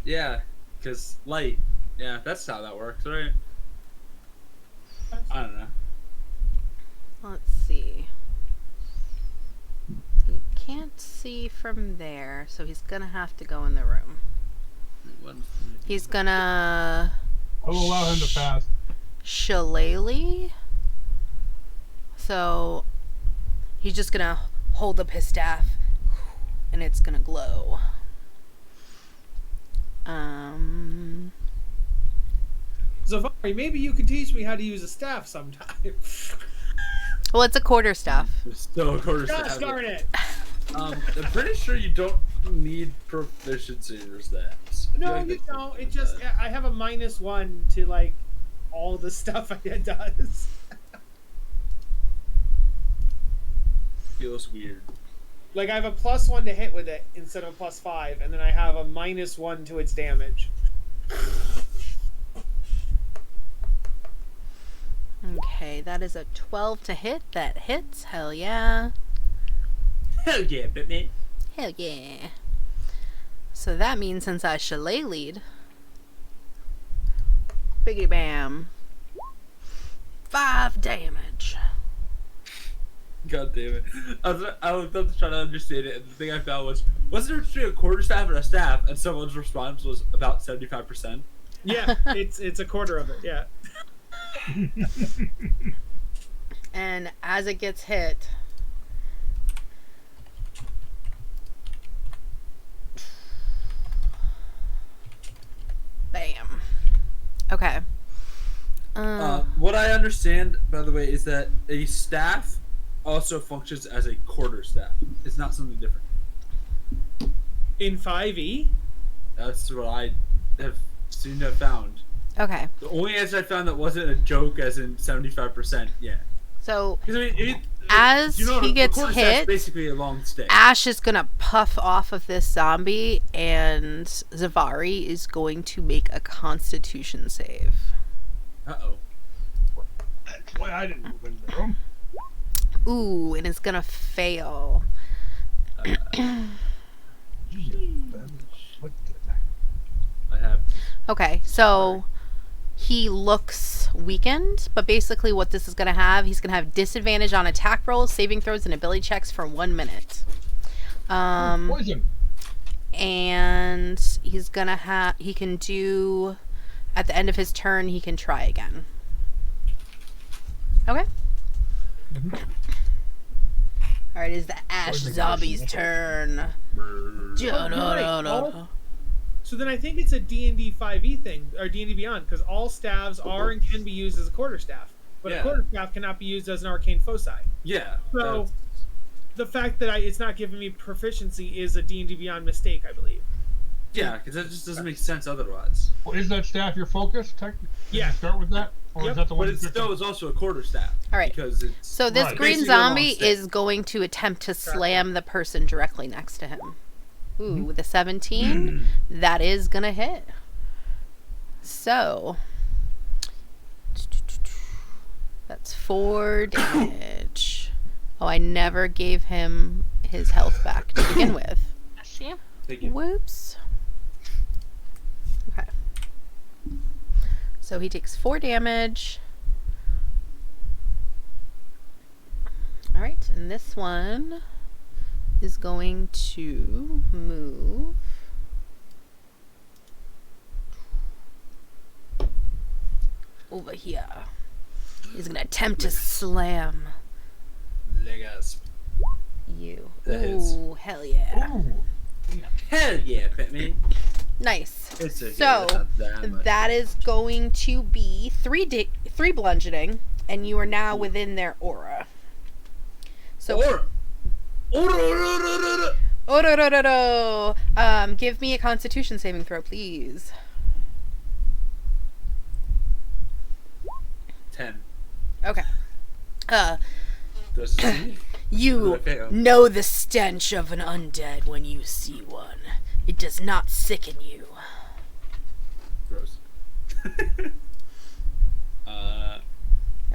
Yeah, because light. Yeah, that's how that works, right? I don't know. Let's see. He can't see from there, so he's gonna have to go in the room. He's gonna I'll allow him to pass. shillelagh. So he's just gonna hold up his staff and it's gonna glow. Zavari, maybe you can teach me how to use a staff sometime. Well, it's a quarter staff. So, quarter Gosh staff. darn it! I'm pretty sure you don't need proficiency in your stats. I feel No, like you that's don't. something It like just that. I have a -1 to like all the stuff it does. Feels weird. Like I have a +1 to hit with it instead of a +5, and then I have a -1 to its damage. Okay, that is a 12 to hit. That hits. Hell yeah. Hell yeah, Batman. Hell yeah. So that means since I shillelagh'd, biggie bam, 5 damage. God damn it. I looked up to try to understand it, and the thing I found was there between a quarter staff and a staff? And someone's response was about 75%. Yeah, it's a quarter of it. Yeah. And as it gets hit, bam. Okay. What I understand, by the way, is that a staff also functions as a quarter staff. It's not something different. In 5e, That's what I have seemed to have found. Okay. The only answer I found that wasn't a joke, as in 75%. Yeah. So 'Cause, I mean, as you know, he a gets quarter staff's hit, basically a long stick. Ash is gonna puff off of this zombie, and Zavari is going to make a Constitution save. Uh-oh. That's why I didn't move into the room. Ooh, and it's gonna fail. I have. Okay, so he looks weakened, but basically what this is gonna have, he's gonna have disadvantage on attack rolls, saving throws, and ability checks for 1 minute. Poison. And he's gonna have, he can do, at the end of his turn, he can try again. Okay. All right, it's the Ash Poison zombie's goes. turn. so then I think it's a D&D 5e thing, or D&D Beyond, because all staves are and can be used as a quarterstaff, but a Yeah. quarterstaff cannot be used as an arcane foci. Yeah. So that's- the fact that it's not giving me proficiency is a D&D Beyond mistake, I believe. yeah, because that just doesn't make sense otherwise. Well, is that staff your focus? Did Yeah. you start with that? Or Yep. is that the one But you it picked still up? is also a quarter staff. All right. Because it's So this Right. green Basically a long zombie stick. is going to attempt to slam the person directly next to him. Ooh, with a 17, that is gonna hit. So that's 4 damage. Oh, I never gave him his health back to begin with. Bless you. Thank you. Whoops. Okay. So he takes 4 damage. Alright, and this one is going to move over here. He's gonna attempt to slam Legas. you. That hits. Ooh, hell yeah. Ooh. Hell yeah, Pitman. Nice. It's okay. So, that's not that much. that is going to be 3 bludgeoning, and you are now within their aura. So, give me a Constitution saving throw, please. 10. Okay. Does it see? You Okay, know the stench of an undead when you see one. It does not sicken you. Gross.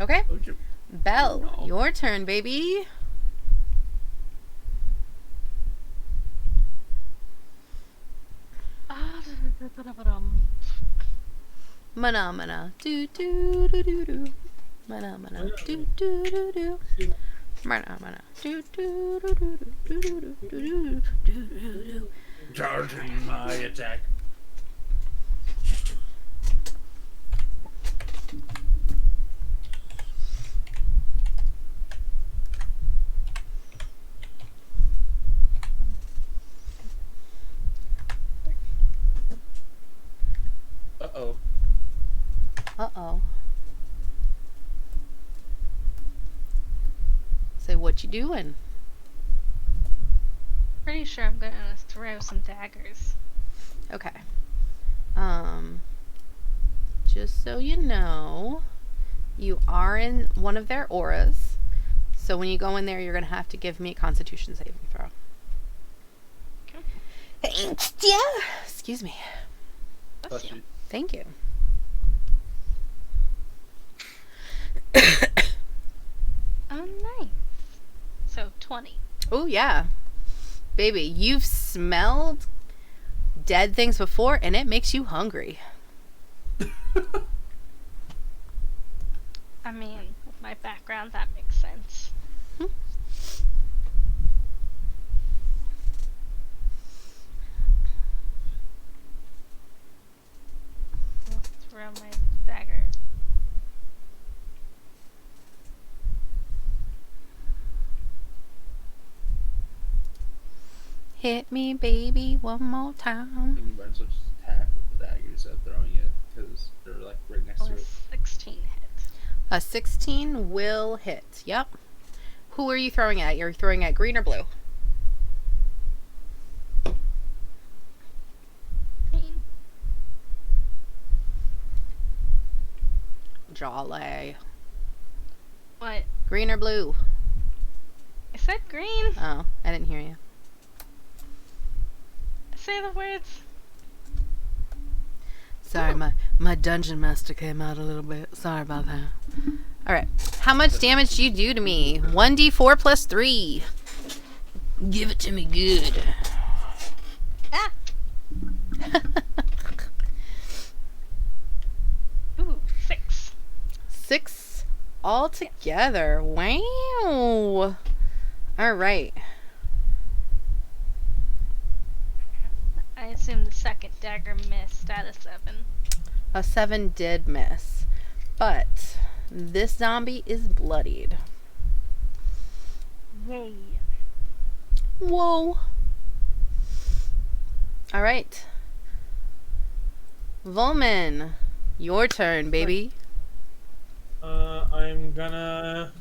Okay. Okay. Belle, No. your turn, baby. Mana mana do do do do do. Mana mana do do do do. Mana mana do do do do do do do do do. Charging my attack. Uh-oh. Uh-oh. Say, what you doing? Pretty sure I'm gonna throw some daggers. Okay. Just so you know, you are in one of their auras. So when you go in there, you're gonna have to give me a Constitution saving throw. Okay. Thanks, yeah. Excuse me. Bless you. Thank you. Oh, nice. So 20. Oh yeah, baby, you've smelled dead things before, and it makes you hungry. I mean, with my background, that makes sense. I'll throw my dagger. Hit me, baby, one more time. You might as well just attack with the daggers instead of throwing it because they're like right next to Or it. 16 hit. A 16 will hit. Yep. Who are you throwing at? You're throwing at green or blue? Jolly. What? Green or blue? I said green. Oh, I didn't hear you. Say the words. Sorry, my dungeon master came out a little bit. Sorry about that. Alright. How much damage do you do to me? 1d4 plus 3. Give it to me good. Ah! Ooh, 6. 6 altogether. Wow. Alright. I assume the second dagger missed at a 7. A 7 did miss. But this zombie is bloodied. Yay. Whoa. Alright. Volman, your turn, baby. I'm gonna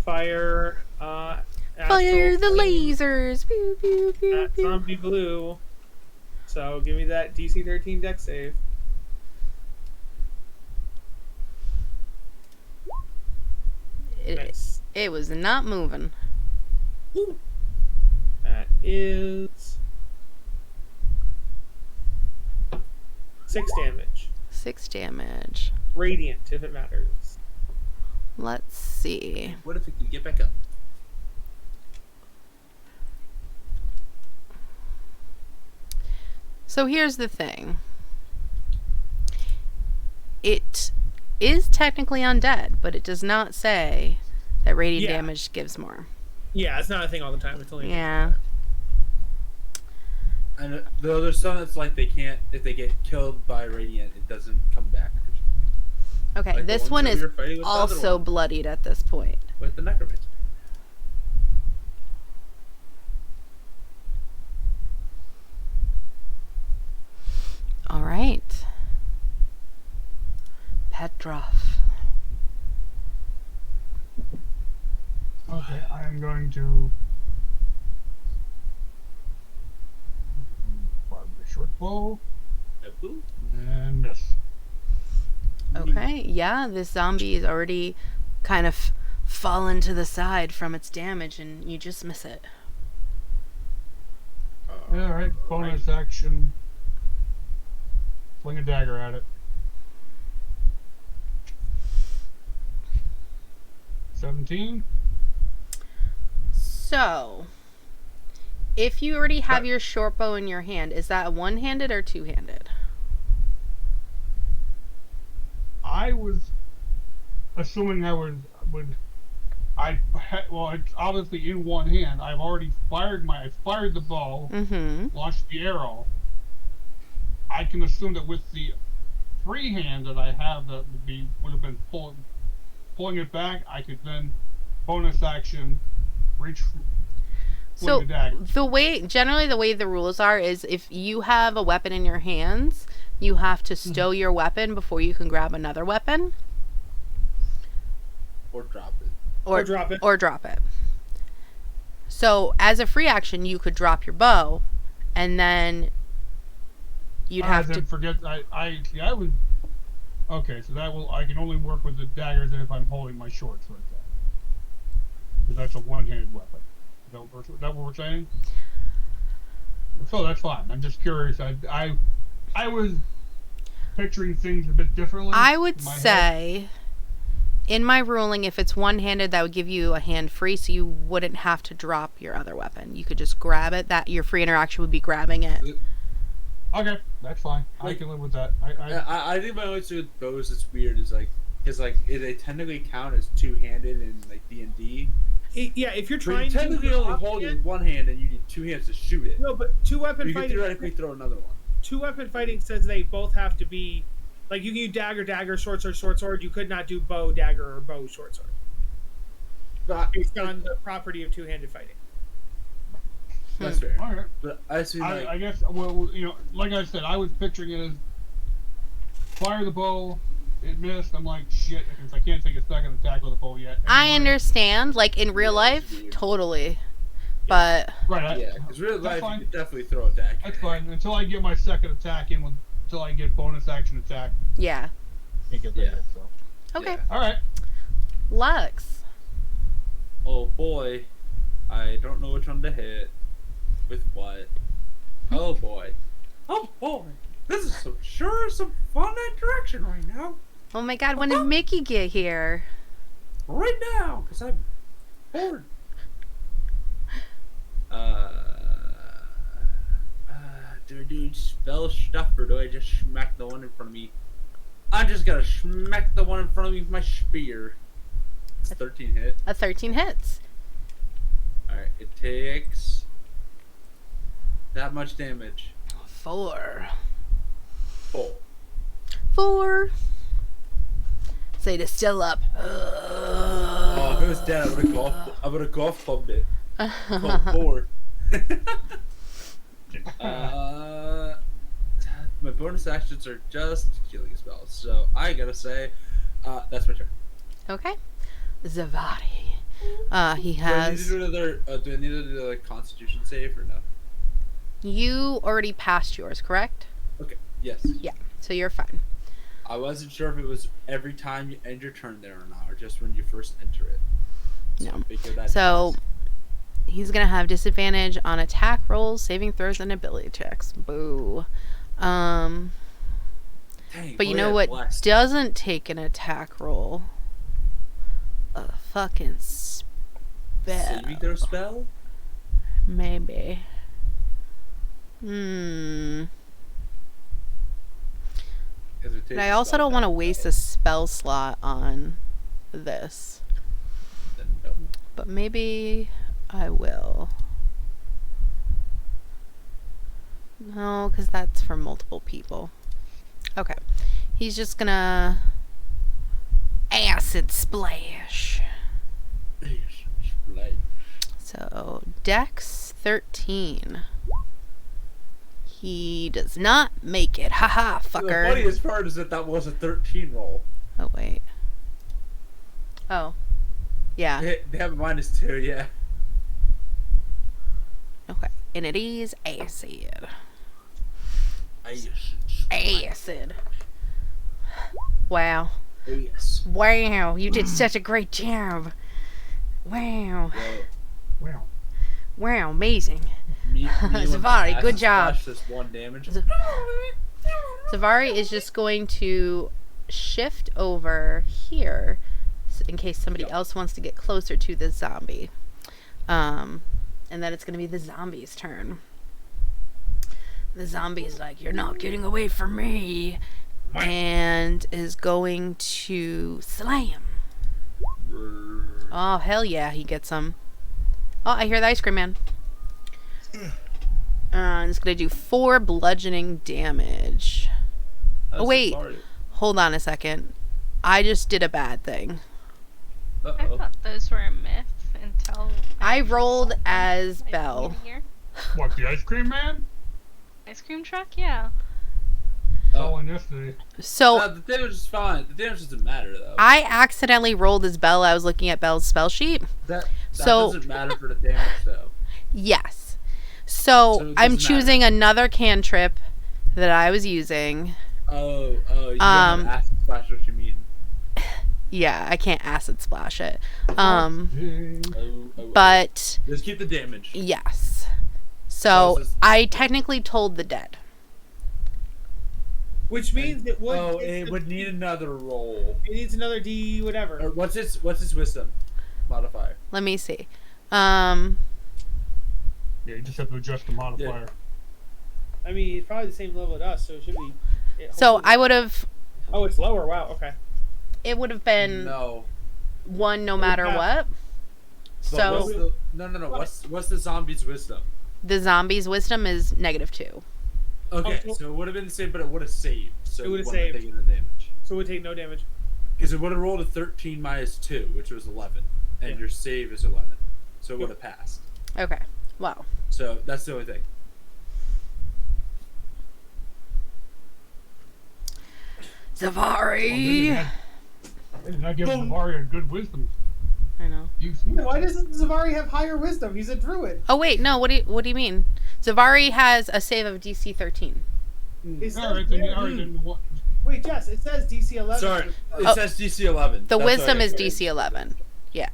fire. Fire Astral the Flame lasers. Pew, pew, pew, at pew. Zombie Blue. So give me that DC 13 dex save. Nice. It was not moving. That is 6 damage. 6 damage. Radiant, if it matters. Let's see. What if it can get back up? So here's the thing. It is technically undead, but it does not say that radiant Yeah. damage gives more. Yeah, it's not a thing all the time. It's only Yeah. And there's some that's like they can't, if they get killed by radiant, it doesn't come back. Okay, Like the this ones one that we is were fighting with the other also one. bloodied at this point. With the necromancer. All right. Petrov. Okay, I am going to fire the short bow Boo. and miss. Okay, yeah, this zombie is already kind of fallen to the side from its damage, and you just miss it. Alright, bonus action. Fling a dagger at it. 17. So, if you already have your short bow in your hand, is that one-handed or two-handed? I was assuming well, it's obviously in one hand. I've already fired the bow, Mm-hmm. launched the arrow. I can assume that with the free hand that I have, that would have been pulling it back. I could then bonus action reach. So the dagger. generally the way the rules are is if you have a weapon in your hands, you have to stow your weapon before you can grab another weapon. Or drop it. Or drop it. Or drop it. So as a free action, you could drop your bow, and then you'd have to. forget. I would. Okay, so I can only work with the daggers if I'm holding my short sword. Because that's a one-handed weapon. Is that what we're saying? So that's fine. I'm just curious. I was picturing things a bit differently. I would in my head. say, in my ruling, if it's one-handed, that would give you a hand free, so you wouldn't have to drop your other weapon. You could just grab it. That your free interaction would be grabbing it. Okay, that's fine. I can live with that. I think my only issue with bows that's weird is like, they technically count as two-handed in like D&D. Yeah, if you're But you trying to technically only hold it with one hand, and you need two hands to shoot it. no, but two weapon You can fighting. theoretically throw another one. Two weapon fighting says they both have to be like you can do dagger, short sword. You could not do bow, dagger, or bow, short sword. But Based on the property of two handed fighting. That's fair. All right. But I assume like I guess, well, you know, like I said, I was picturing it as fire the bow, it missed. I'm like, shit, since I can't take a second attack with a bow yet. I Anyway. understand, like in real Yeah, life, it's weird. totally. But Right, yeah, because real that's life fine. you could definitely throw a deck. That's fine. Until I get my second attack in, until I get bonus action attack, yeah. can't get that Yeah. yet, so. Okay. Yeah. Alright. Lux. Oh boy, I don't know which one to hit. With what? Oh boy. Oh boy. This is some fun interaction right now. Oh my god, when did Mickey get here? Right now, because I'm bored. Do I do spell stuff or do I just smack the one in front of me? I'm just gonna smack the one in front of me with my spear. It's 13 hit. A 13 hits. Alright, it takes that much damage. 4. Oh. 4. Say to still up. Oh, if it was dead, I would have golf clubbed it. Oh, 4. My bonus actions are just healing spells, so I gotta say, that's my turn. Okay. Zavari. He Do I need to has. do another? Do I need to do a Constitution save or no? You already passed yours, correct? Okay. Yes. Yeah. So you're fine. I wasn't sure if it was every time you end your turn there or not, or just when you first enter it. So No. I figured that So he's gonna have disadvantage on attack rolls, saving throws, and ability checks. Boo. Dang, But you boy, know I what blessed. doesn't take an attack roll? A fucking spell. Saving throw spell? Maybe. But I also don't want to waste a spell slot on this. No. But maybe I will. No, because that's for multiple people. Okay. He's just gonna acid splash. So, Dex 13. He does not make it. Haha, The fucker. funniest part is that was a 13 roll. Oh, wait. Oh. Yeah. They have a -2, yeah. Okay. And it is acid. Yes. Acid. Wow. Yes. Wow. You did such a great job. Wow. Wow. Wow. Amazing. Me Zavari, good job. This 1 damage. Zavari is just going to shift over here in case somebody else wants to get closer to the zombie. And then it's going to be the zombie's turn. The zombie's like, you're not getting away from me. And is going to slam. Oh, hell yeah, he gets him. Oh, I hear the ice cream man. It's going to do 4 bludgeoning damage. Oh, wait. Hold on a second. I just did a bad thing. I Uh-oh. thought those were a myth until I actually rolled saw them. as I Belle. didn't hear. What, the ice cream man? Ice cream truck, yeah. Saw one yesterday. So, The damage is fine. The damage doesn't matter, though. I accidentally rolled as Belle. I was looking at Belle's spell sheet. That So- doesn't matter for the damage, though. Yes. So So, it I'm doesn't choosing another cantrip that I was using. Oh, you don't have acid splash, what you mean. Yeah, I can't acid splash it. Hey. But Just keep the damage. yes. So, this is- I technically told the dead. Which means it would. Oh, it would need another roll. It needs another D whatever. Or what's its wisdom modifier? Let me see. Yeah, you just have to adjust the modifier. I mean, it's probably the same level as us, so it should be. So, hopefully- I would have. Oh, it's lower. Wow. Okay. It would have been No. 1 no matter Yeah. what. But So, what's the, no. What's the zombie's wisdom? the zombie's wisdom is -2. Okay, Oh, so it would have been the same, but it would have saved. So It would've wouldn't have saved. taken the damage. So it would take no damage. Because it would have rolled a 13 minus 2, which was 11. And Yeah. your save is 11. So it would have passed. Okay. Wow. So that's the only thing. Zavari. They did not give Zavari a good wisdom. I know. Yeah, why doesn't Zavari have higher wisdom? He's a druid. Oh wait, no. What do you mean? Zavari has a save of DC 13. It All right, says then, there- all right, then what? Wait, Jess, it says DC 11. Sorry, it Oh. says DC 11. The That's wisdom why I is said it. DC 11. Yeah.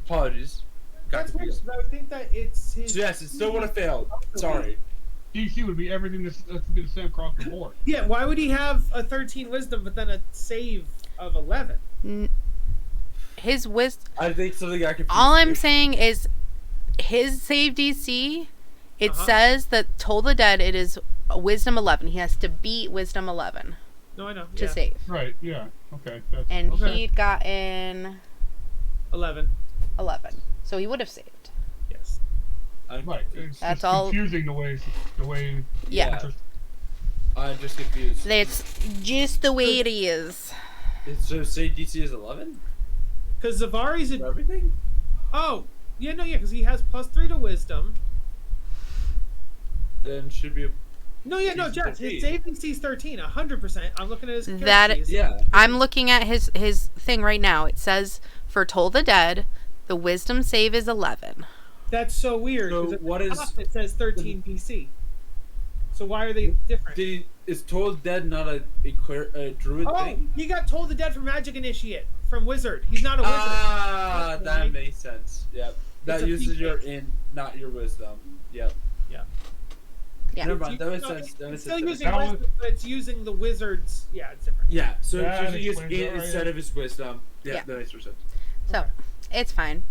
Apologies. Got That's weird, confused. 'cause I would think that it's his. So yes, it still would have failed. Sorry. DC would be everything that's be the same across the board. Yeah, why would he have a 13 wisdom but then a save of 11? His wisdom. I think something got confused. All I'm here. saying is, his save DC. It Uh-huh. says that Toll the Dead. It is a wisdom 11. He has to beat wisdom 11 No, I know. to yeah. save. Right, yeah. Okay. That's, And okay. he'd gotten 11. 11, so he would have saved. Yes. I'm Right. confused. It's That's just all- confusing the way. Yeah. Yeah. I'm just confused. That's just the way it is. So say DC is 11 Because Zavari's for a. everything? Oh! Yeah, no, yeah, because he has +3 to wisdom. Then should be a... No, yeah, no, DC Jess, 13. his save DC's 13, 100%. I'm looking at his character That- sheet. Yeah. I'm looking at his thing right now. It says for Toll the Dead, the wisdom save is 11. That's so weird. So 'cause at what the is- top it says 13 DC. So why are they different? Is Told Dead not a druid Oh, thing? he got told the dead from Magic Initiate, from Wizard. He's not a wizard. Ah, That's that right. makes sense. Yep. That It's a uses your feat. not your wisdom. Yep. Yeah. Never mind. That makes No, sense. That It's makes still sense. using That was- wisdom, but it's using the wizard's. Yeah, it's different. Yeah. So That it's using explains it, right, instead yeah. of his wisdom. Yeah, Yeah. that makes more sense. So it's fine.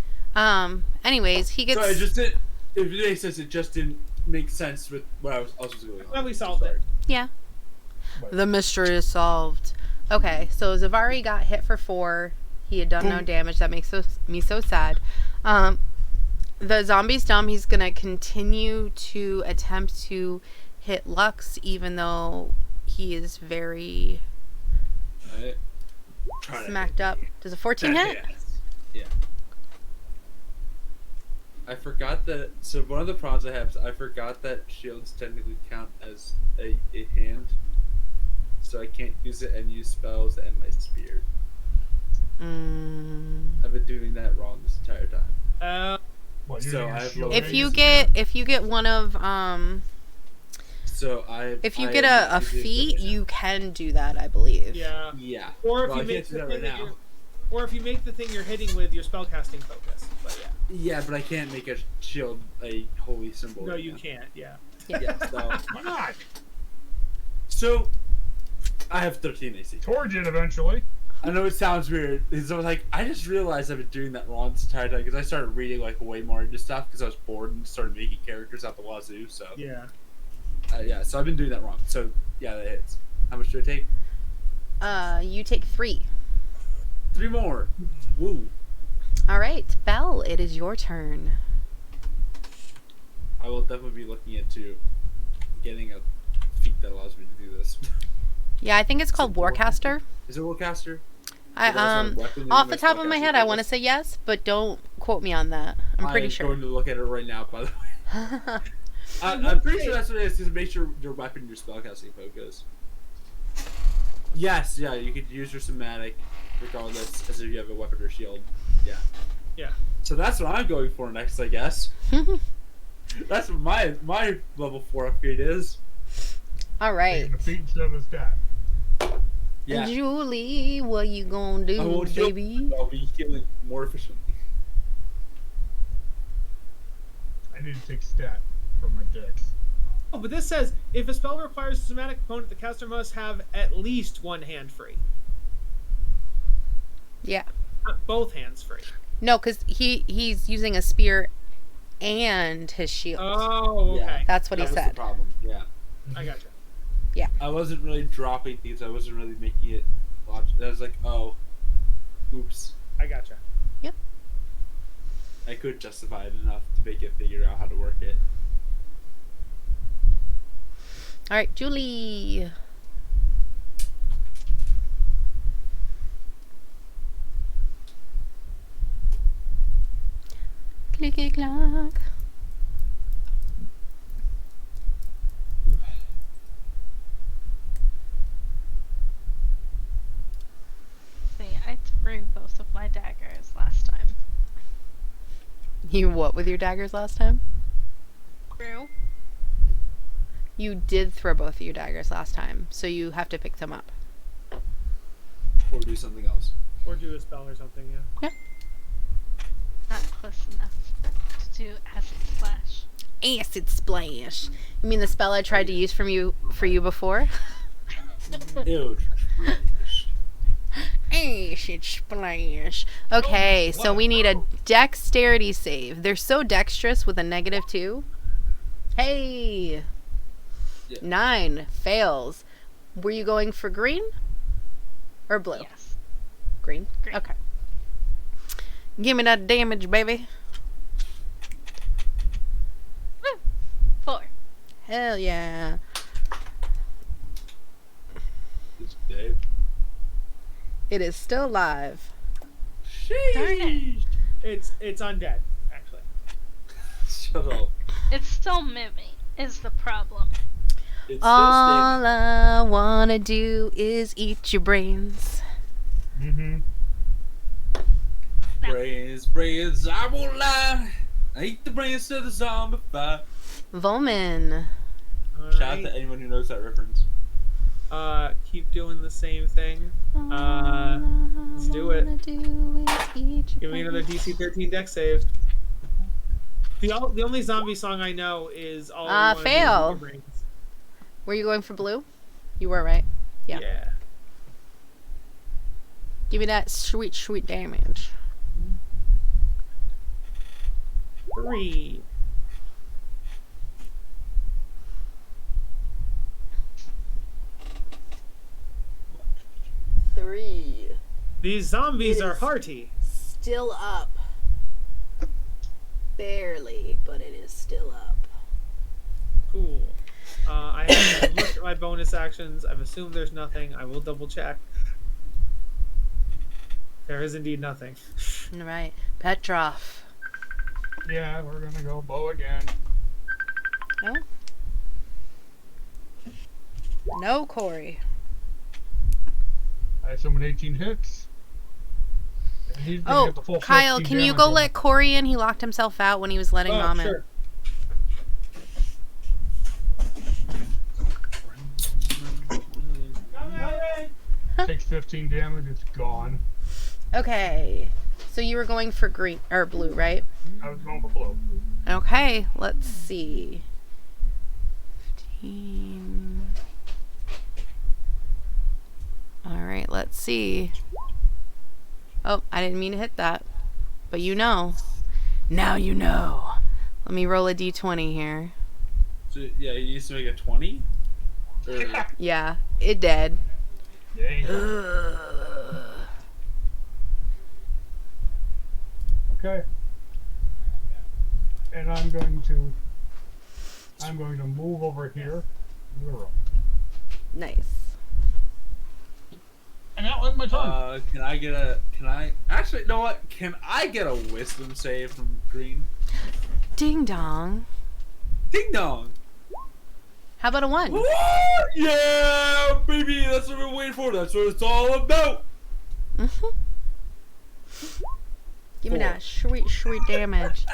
Anyways, he gets. Sorry, it just didn't. If it makes sense, it just didn't make sense with what I was going on. Well, we solved it. Yeah. The mystery is solved. Okay, so Zavari got hit for 4. He had done no damage. That makes me so sad. The zombie's dumb. He's gonna continue to attempt to hit Lux, even though he is very Alright. Trying to smacked hit up. me. Does a 14 hit? Yeah. I forgot that. So one of the problems I have is I forgot that shields technically count as a hand, so I can't use it and use spells and my spear. I've been doing that wrong this entire time. What, So using I a have shield low- If you raise? get one of So I. if you I get am a not using it feat, right now. you can do that, I believe. Yeah. Yeah. Or if Well, you I make can't do the that thing right that now. you're, or if you make the thing you're hitting with your spellcasting focus. But yeah. Yeah, but I can't make a shield a holy symbol. No, right you now. can't. Yeah. Yeah. So, Why not? so I have 13 AC. Towards it eventually. I know it sounds weird. Because I was like, I just realized I've been doing that wrong this entire time because I started reading like way more into stuff because I was bored and started making characters out the wazoo. So Yeah. yeah, so I've been doing that wrong. So yeah, that hits. How much do I take? You take 3. 3 more. Woo! All right, Belle, it is your turn. I will definitely be looking into getting a feat that allows me to do this. Yeah, I think it's called Warcaster. Is it Warcaster? I off the top of my head, I want to say yes, but don't quote me on that. I'm pretty sure. going to look at it right now. By the way, I'm pretty sure that's what it is. Just make sure your weapon, your spellcasting focus. Yes, yeah, you could use your somatic regardless, as if you have a weapon or shield. Yeah. Yeah. So that's what I'm going for next, I guess. That's what my level 4 upgrade is. All right. Taking the feet instead of the stat. Yeah. Julie, what you gonna I do, won't heal, baby? I'll be healing more efficiently. I need to take stat from my dex. Oh, but this says if a spell requires a somatic component, the caster must have at least one hand free. Yeah. Not both hands free. No, because he's using a spear and his shield. Oh, okay. Yeah. That's what That he was said. the problem. Yeah. I gotcha. I wasn't really dropping things. I wasn't really making it logical. I was like, oh, oops. I gotcha. I could justify it enough to make it figure out how to work it. All right, Julie. Clicky clack. my daggers last time. You what with your daggers last time? True. You did throw both of your daggers last time, so you have to pick them up. Or do something else. Or do a spell or something, yeah. Not close enough to do acid splash. Acid splash. You mean the spell I tried to use for you before? Ew. Acid splash. Okay, so we need a dexterity save. They're so dexterous with a -2. Hey! Yeah. 9 fails. Were you going for green or blue? Yes. Green? Green. Okay. Give me that damage, baby. Woo! 4. Hell yeah. It's Dave. It is still alive. Darn it. It's undead, actually. Shut up. It's still moving, is the problem. It's still All I wanna do is eat your brains. Mm-hmm. standing. Brains, I won't lie. I eat the brains to the zombie fight. Volman. Shout out to anyone who knows that reference. Keep doing the same thing. Let's do it. Give me another DC 13 dex save. The only zombie song I know is all. I Wanna Do Is Eat fail. Your Brains. Were you going for blue? You were, right? Yeah. Yeah. Give me that sweet, sweet damage. 3. Three. These zombies It are is- hearty. Still up. Barely, but it is still up. Cool. I haven't looked at my bonus actions. I've assumed there's nothing. I will double check. There is indeed nothing. All right. Petrov. Yeah, we're gonna go bow again. No? No, Corey. I assume an 18 hits. And he's gonna Oh, get the full Kyle, 15 can you damage go on let it. Corey in? He locked himself out when he was letting Mom in. Sure. Takes 15 damage, it's gone. Okay. So you were going for green or blue, right? I was going for blue. Okay, let's see. 15. All right, let's see. Oh, I didn't mean to hit that. But you know. Now you know. Let me roll a d20 here. So, yeah, you used to make a 20? Or, Yeah, it did. There you go. Okay. And I'm going to move over here. Nice. And that was my turn. actually, you know what? Can I get a wisdom save from Green? Ding dong. Ding dong! How about a 1? What? Yeah, baby, that's what we're waiting for. That's what it's all about. Mm-hmm. Give me that sweet, sweet damage.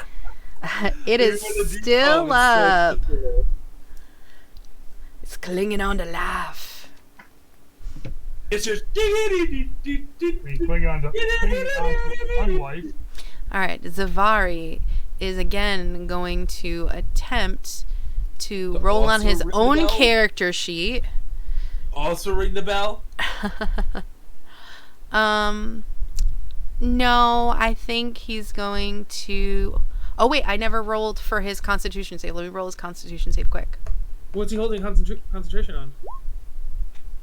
It is still up. It's clinging on to life. It's just. We cling on to unlife. Alright, Zavari is again going to attempt to roll on also his ring the own bell? character sheet. Also ring the bell. No, I think he's going to... Oh, wait, I never rolled for his constitution save. Let me roll his constitution save quick. What's he holding concentration on?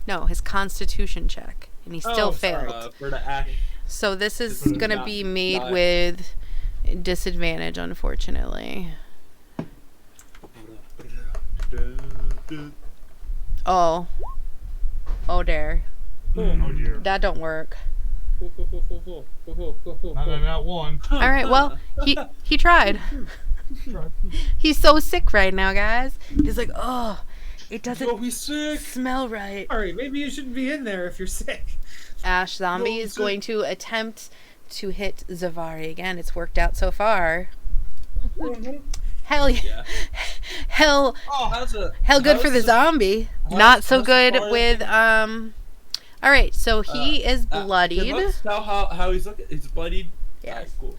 No, his constitution check. And he still Oh, sorry. failed. For the act. So this is This is going to not- be made not- with disadvantage, unfortunately. Oh. Oh, dear. Oh dear. That don't work. Not on that one. All right, well, he tried. He's so sick right now, guys. He's like, oh, it You'll doesn't be sick. smell right. Sorry, maybe you shouldn't be in there if you're sick. Ash Zombie Well, is so- going to attempt to hit Zavari again. It's worked out so far. Mhm. Hell yeah. Yeah. Hell Oh, hell good for the zombie. Not so how's good Zavari with looking? Alright, so he is Can bloodied. let's tell how he's looking. He's bloodied. Yes. Alright, cool.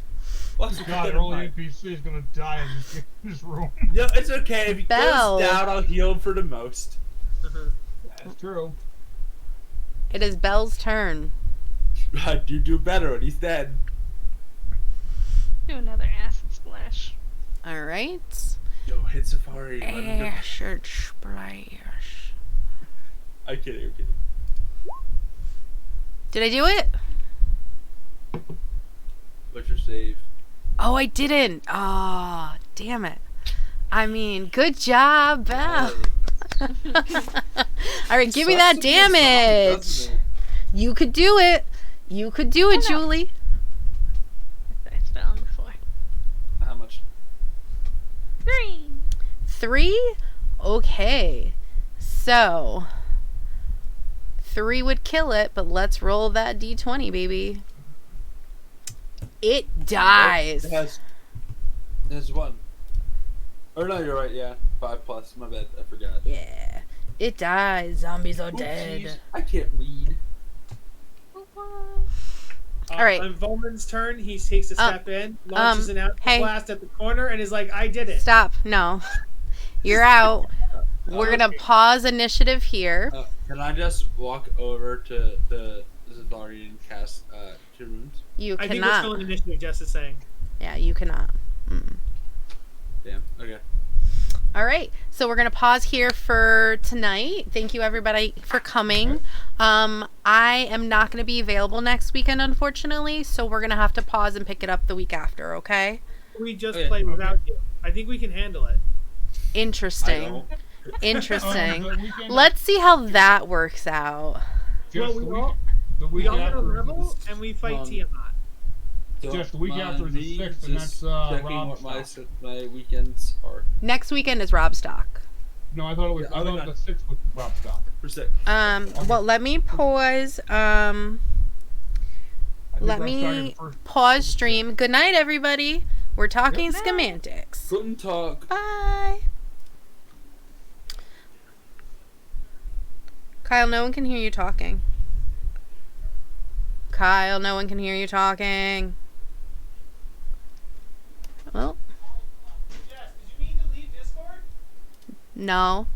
What's the God, good the only line? NPC is gonna die in this room. Yeah, it's okay. If he Bell. goes down, I'll heal him for the most. That's true. It is Belle's turn. You do better when he's dead. Do another acid splash. Alright. Yo, hit Safari. let him go. Acid splash. I'm kidding. I'm kidding. Did I do it? What's your save? Oh, I didn't. Ah, damn it. I mean, good job, Belle. Alright, give me that Sucks to be a zombie, damage. doesn't it? You could do it. You could do it, Oh, no. Julie. Dice fell on the floor. How much? 3. 3? Okay. So, 3 would kill it, but let's roll that d20, baby. It dies. It has 1. Or no, you're right. Yeah, 5 plus. My bad. I forgot. Yeah. It dies. Zombies are Oopsies. dead. I can't read. All right. On Volman's turn, he takes a step in, launches an acid hey. blast at the corner, and is like, "I did it." Stop. No. You're out. We're going to pause initiative here. Can I just walk over to the Zandari and cast 2 runes? You I think we're still cannot. in initiative. Jess is saying. Yeah, you cannot. Mm. Damn. Okay. All right, so we're gonna pause here for tonight. Thank you everybody for coming. I am not gonna be available next weekend, unfortunately, so we're gonna have to pause and pick it up the week after. Okay? We just Okay. play without you. I think we can handle it. I Interesting. don't. Interesting. The weekend- Let's see how that works out. Just Well, the We week all get a after. level, and we fight Um, Tiamat. Just the week Don't after is the mind me 6th, and just that's, checking Rob what stuff. my weekends are. Next weekend is Rob Stock. No, I thought it was. Yeah, I other thought than- the 6th was Rob Stock. For 6. Well, let me pause. I think Let Rob Stock is me the first- pause stream. Good night, everybody. We're talking Good night. schematics. Guten Tag. Bye. Kyle, no one can hear you talking. Kyle, no one can hear you talking. Well, Jess, did you mean to leave Discord? no.